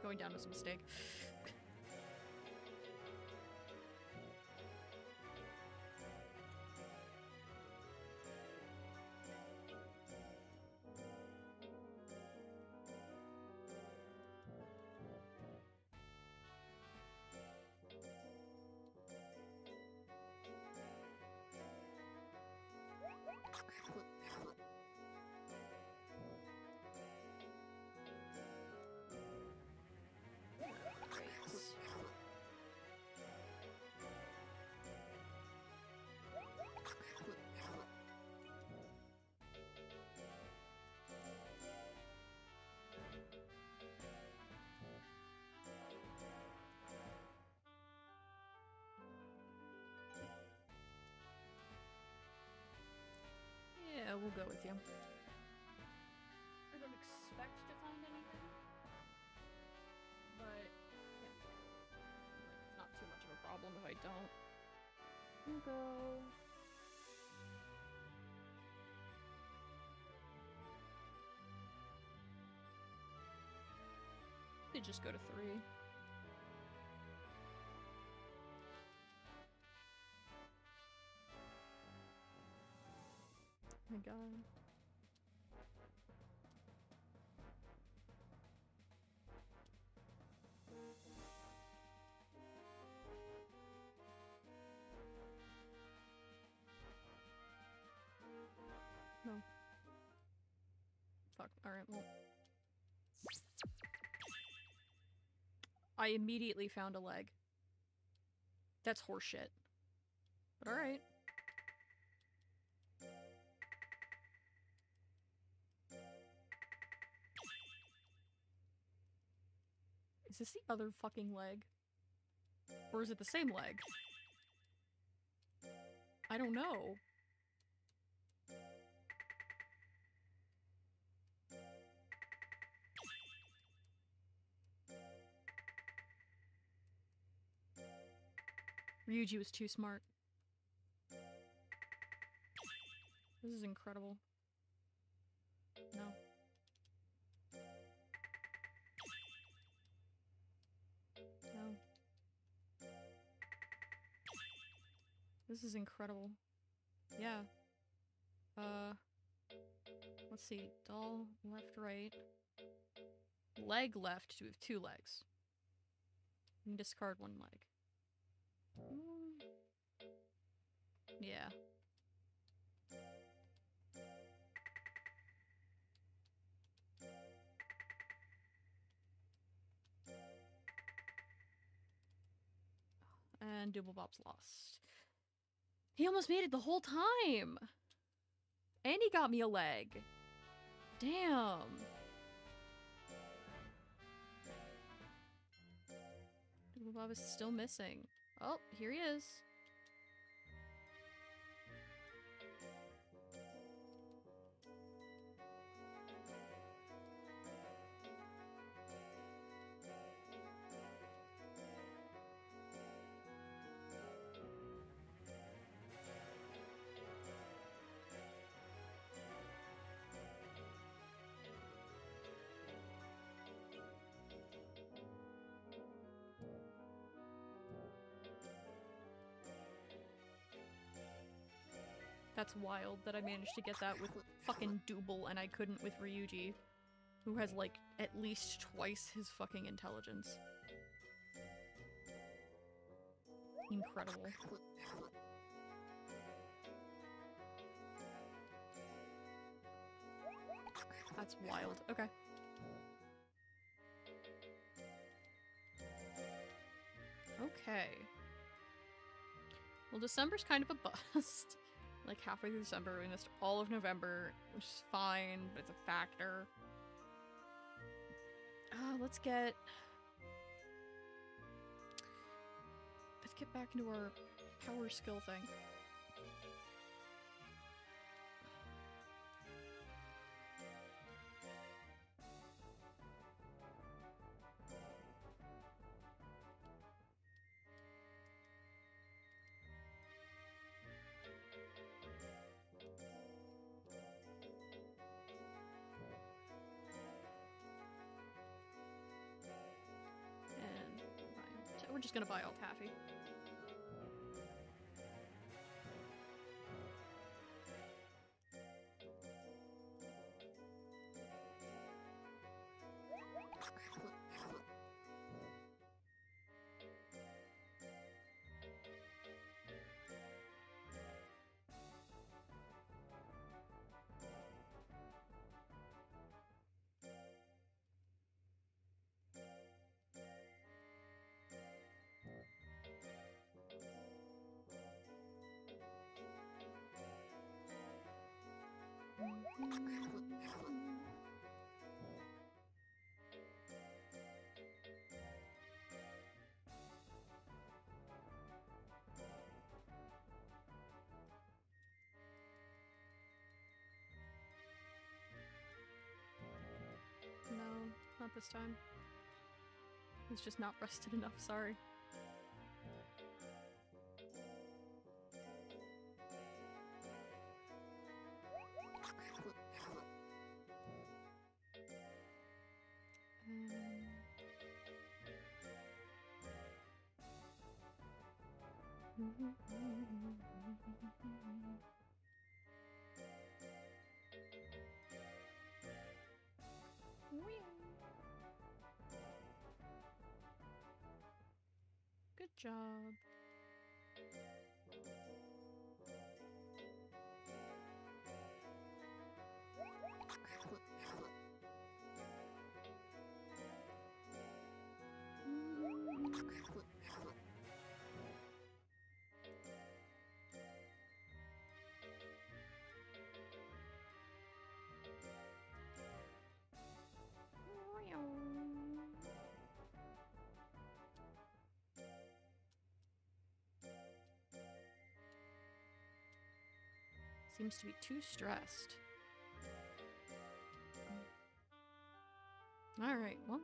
[SPEAKER 1] Going down was a mistake. Yeah, we'll go with you. I don't expect to find anything, but yeah, it's not too much of a problem if I don't. We'll go. They just go to 3. Oh my god. No. Fuck. Alright, well. I immediately found a leg. That's horseshit. But alright. Is this the other fucking leg? Or is it the same leg? I don't know. Ryuji was too smart. This is incredible. No. No. This is incredible. Yeah. Let's see. Doll, left, right. Leg left, we have 2 legs. You can discard 1 leg. Yeah. And Dooblebob's lost. He almost made it the whole time! And he got me a leg! Damn! Dooblebob is still missing. Oh, here he is. That's wild that I managed to get that with fucking Dooble and I couldn't with Ryuji, who has like at least twice his fucking intelligence. Incredible. That's wild. Okay. Okay. Well, December's kind of a bust. Like halfway through December, we missed all of November, which is fine, but it's a factor. Let's get back into our power skill thing. We're just gonna buy all taffy. No, not this time. He's just not rested enough, sorry. Good job. Seems to be too stressed. Alright, well.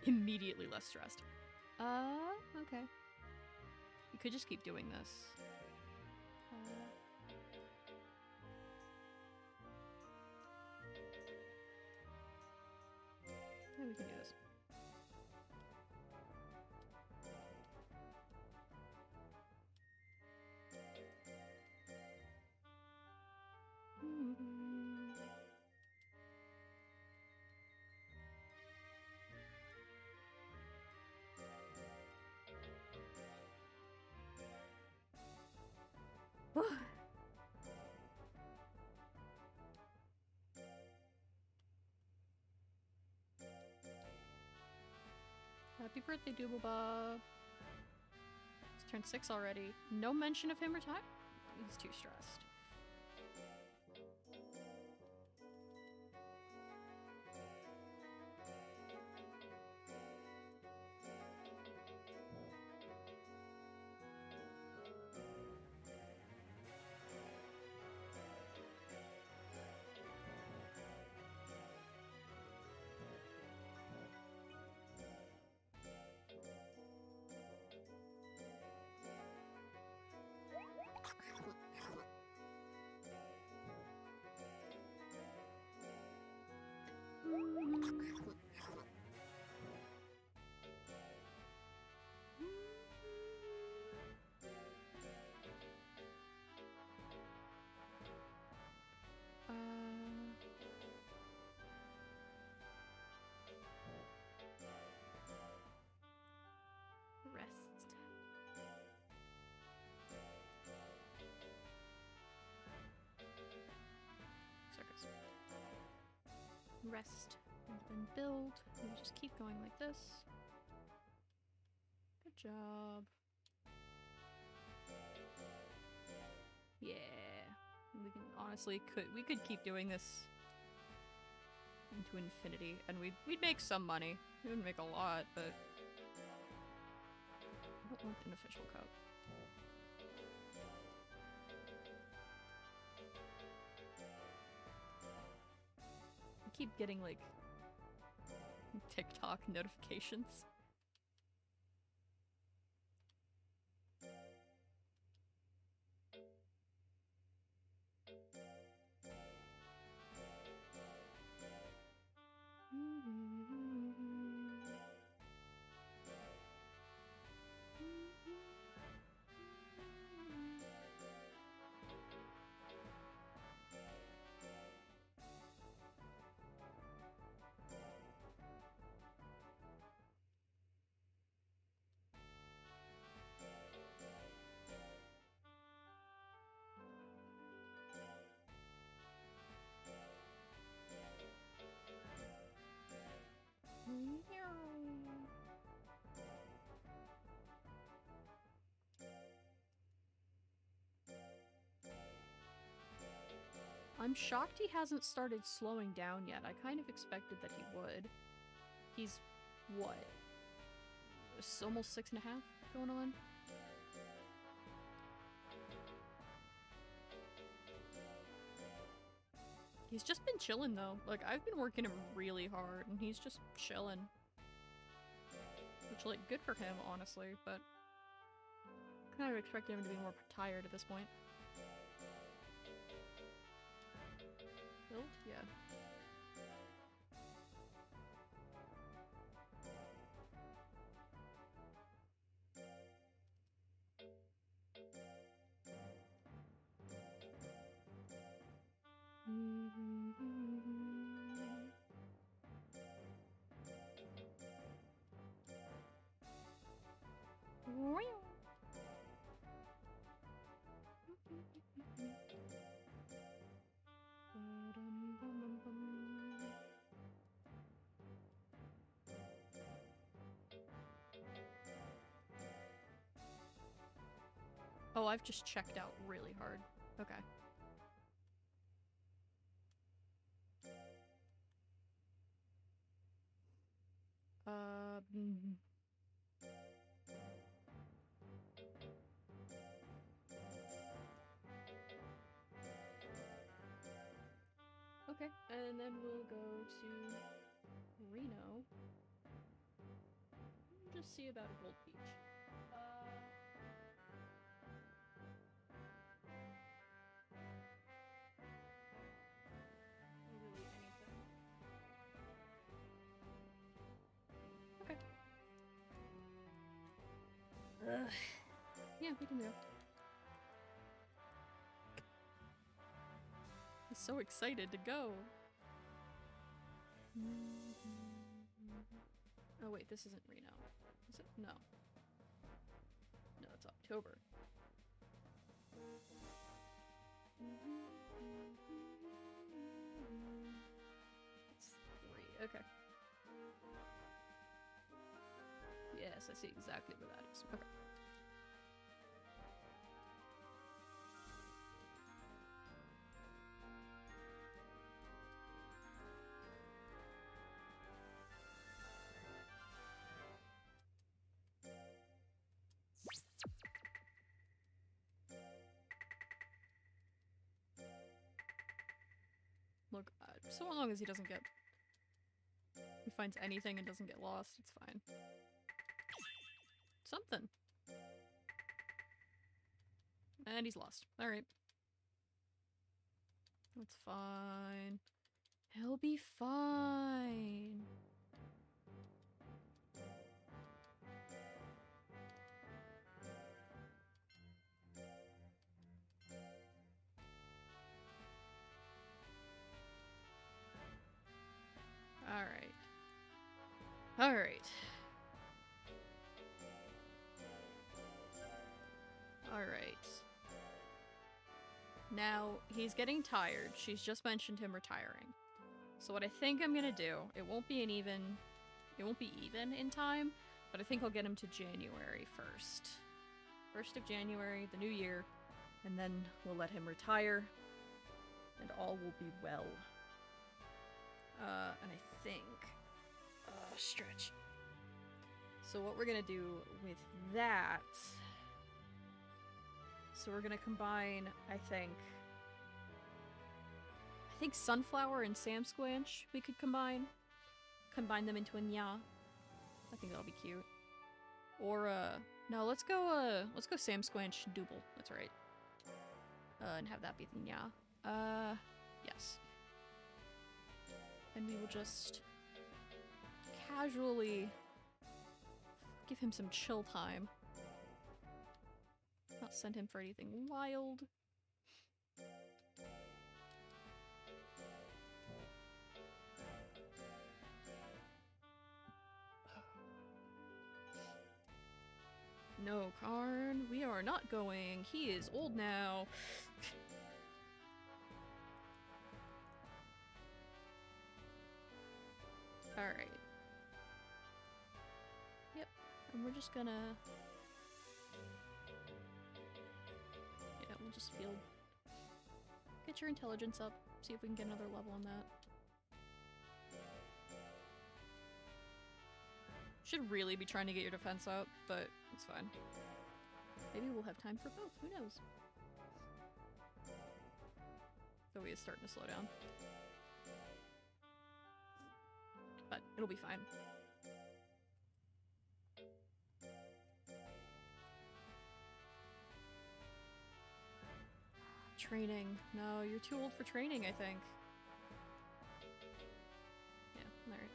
[SPEAKER 1] Immediately less stressed. Okay. You could just keep doing this. Yeah, we can do this. Happy birthday, Dooblebob. He's turned 6 already. No mention of him retiring. He's too stressed. rest and then build. And we just keep going like this. Good job. Yeah. We can honestly we could keep doing this into infinity, and we'd make some money. We wouldn't make a lot, but I don't want an official cup. I keep getting like TikTok notifications. I'm shocked he hasn't started slowing down yet. I kind of expected that he would. He's, what? It's almost 6.5 going on? He's just been chilling though. Like, I've been working him really hard and he's just chilling. Which, like, good for him, honestly, but kind of expected him to be more tired at this point. Build? Yeah. Oh, I've just checked out really hard. Okay. Okay, and then we'll go to Reno. Just see about a gold beach. Literally anything. Okay. Yeah, we can go. He's so excited to go. Oh wait, this isn't Reno. Is it? No. No, it's October. It's 3. Okay. Yes, I see exactly where that is. Okay. Look, so long as he doesn't get... he finds anything and doesn't get lost, it's fine. Something. And he's lost. Alright. That's fine. He'll be fine. Alright. Alright. Alright. Now, he's getting tired. She's just mentioned him retiring. So what I think I'm gonna do, it won't be even in time, but I think I'll get him to January 1st. 1st of January, the new year, and then we'll let him retire, and all will be well. And I think... stretch. So what we're gonna do with that... So we're gonna combine, I think Sunflower and Sam Squanch we could combine. Combine them into a nya. I think that'll be cute. Or, no, let's go Sam Squanch Dooble. That's right. And have that be the nya. Yes. And we will just casually give him some chill time. Not send him for anything wild. No, Karn, we are not going. He is old now. Alright. Yep, and we're just gonna... Yeah, we'll just field. Get your intelligence up, see if we can get another level on that. Should really be trying to get your defense up, but it's fine. Maybe we'll have time for both, who knows? Though he is starting to slow down. But it'll be fine. Training. No, you're too old for training, I think. Yeah, alright.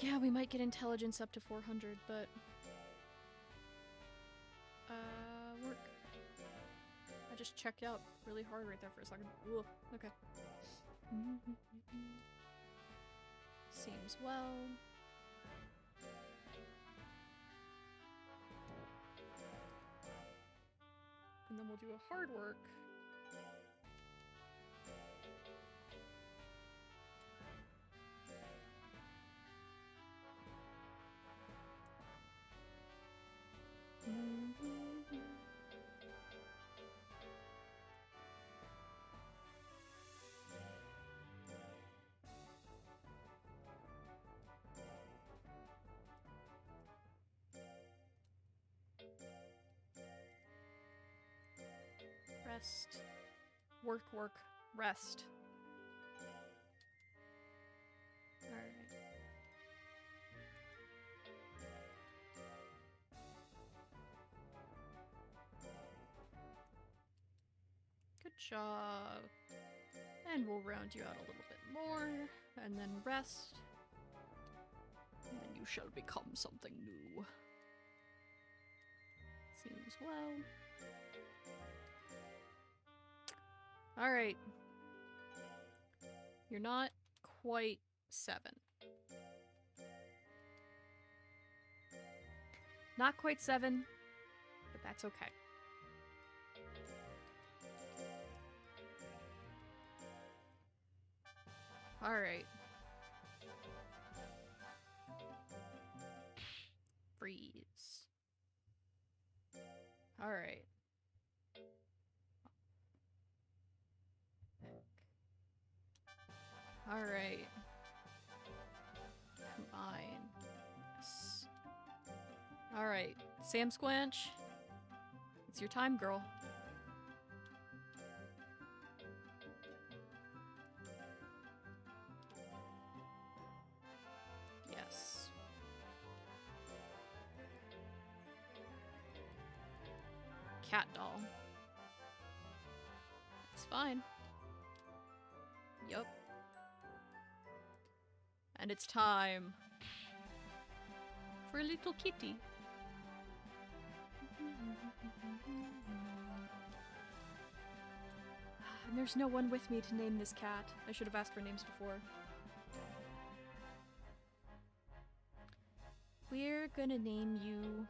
[SPEAKER 1] Yeah, we might get intelligence up to 400, but... work. I just checked out really hard right there for a second. Ugh, okay. Seems well. And then we'll do a hard work. Rest. Work, work, rest. Alright. Good job. And we'll round you out a little bit more, and then rest. And then you shall become something new. Seems well. Alright. You're not quite 7. Not quite 7, but that's okay. Alright. Freeze. Alright. Alright. Combine. Yes. Alright. Sam Squanch. It's your time, girl. Yes. Cat doll. It's fine. Yup. And it's time for a little kitty. And there's no one with me to name this cat. I should have asked for names before. We're gonna name you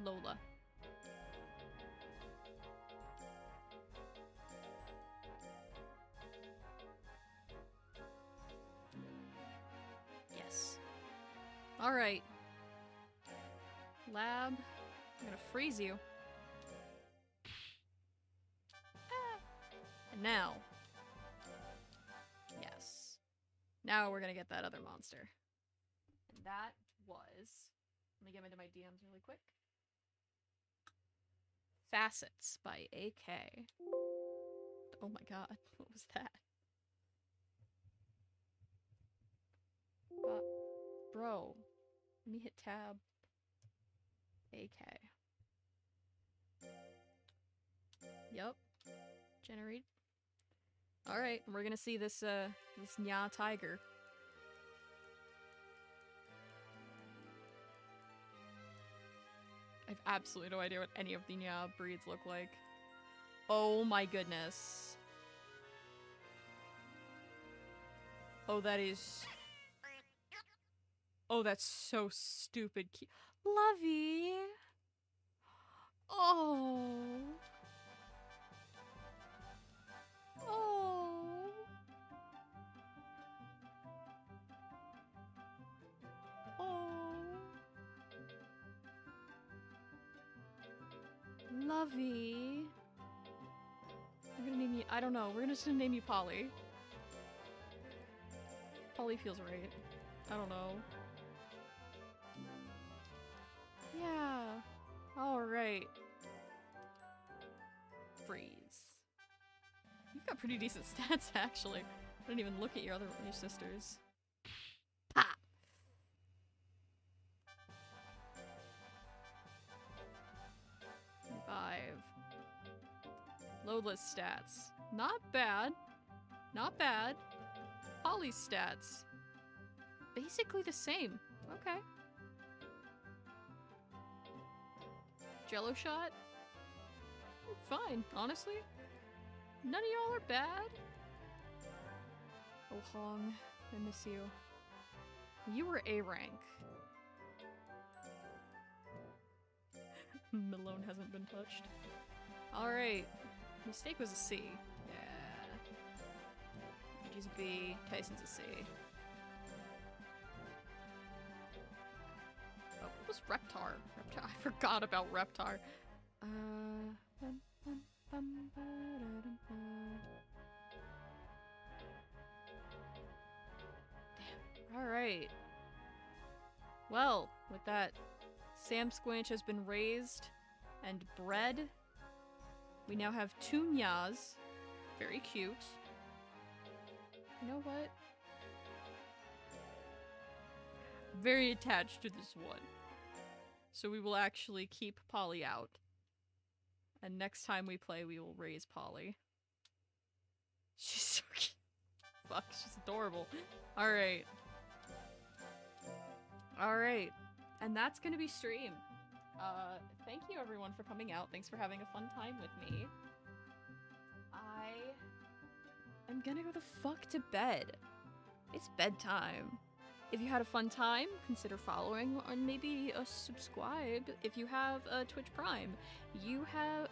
[SPEAKER 1] Lola. Yes. Alright. Lab. I'm gonna freeze you. Ah. And now. Yes. Now we're gonna get that other monster. And that was... Let me get into my DMs really quick. Facets by AK. Oh my god, what was that? Bro, let me hit tab. AK. Yup. Generate. Alright, we're gonna see this, this Nya tiger. I have absolutely no idea what any of the Nya breeds look like. Oh my goodness. Oh, that is... Oh, that's so stupid cute. Lovey! Oh! Oh! Oh! Lovey! We're gonna name you- I don't know, we're just gonna name you Polly. Polly feels right. I don't know. Yeah. Alright. Freeze. You've got pretty decent stats, actually. I didn't even look at your sisters. Pop! Five. Lola's stats. Not bad. Not bad. Polly's stats. Basically the same. Okay. Jello shot? Fine, honestly. None of y'all are bad. Oh, Hong. I miss you. You were A rank. Malone hasn't been touched. Alright. Mistake was a C. Yeah. Reggie's a B. Tyson's a C. Oh, what was Reptar? Reptar. I forgot about Reptar. Damn. Alright. Well, with that, Sam Squinch has been raised and bred. We now have 2 Nyas. Very cute. You know what? Very attached to this one. So we will actually keep Polly out. And next time we play, we will raise Polly. She's so cute. Fuck, she's adorable. Alright. Alright. And that's gonna be stream. Thank you everyone for coming out. Thanks for having a fun time with me. I am gonna go the fuck to bed. It's bedtime. If you had a fun time, consider following or maybe subscribe if you have Twitch Prime.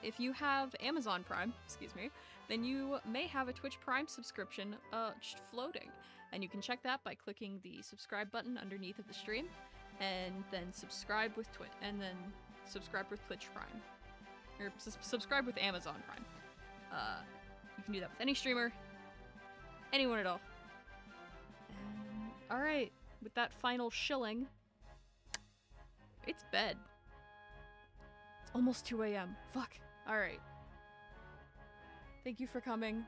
[SPEAKER 1] If you have Amazon Prime, excuse me, then you may have a Twitch Prime subscription just floating. And you can check that by clicking the subscribe button underneath of the stream, and then subscribe with Twitch Prime. Or subscribe with Amazon Prime. You can do that with any streamer, anyone at all. Alright, with that final shilling, it's bed. It's almost 2 AM. Fuck. Alright. Thank you for coming.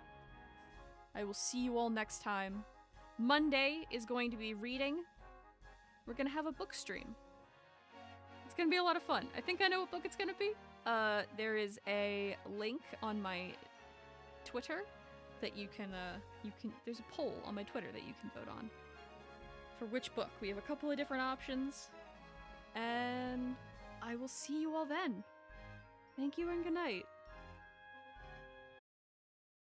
[SPEAKER 1] I will see you all next time. Monday is going to be reading. We're gonna have a book stream. It's gonna be a lot of fun. I think I know what book it's gonna be. There is a link on my Twitter that you can, there's a poll on my Twitter that you can vote on. For which book. We have a couple of different options. And I will see you all then. Thank you and good night.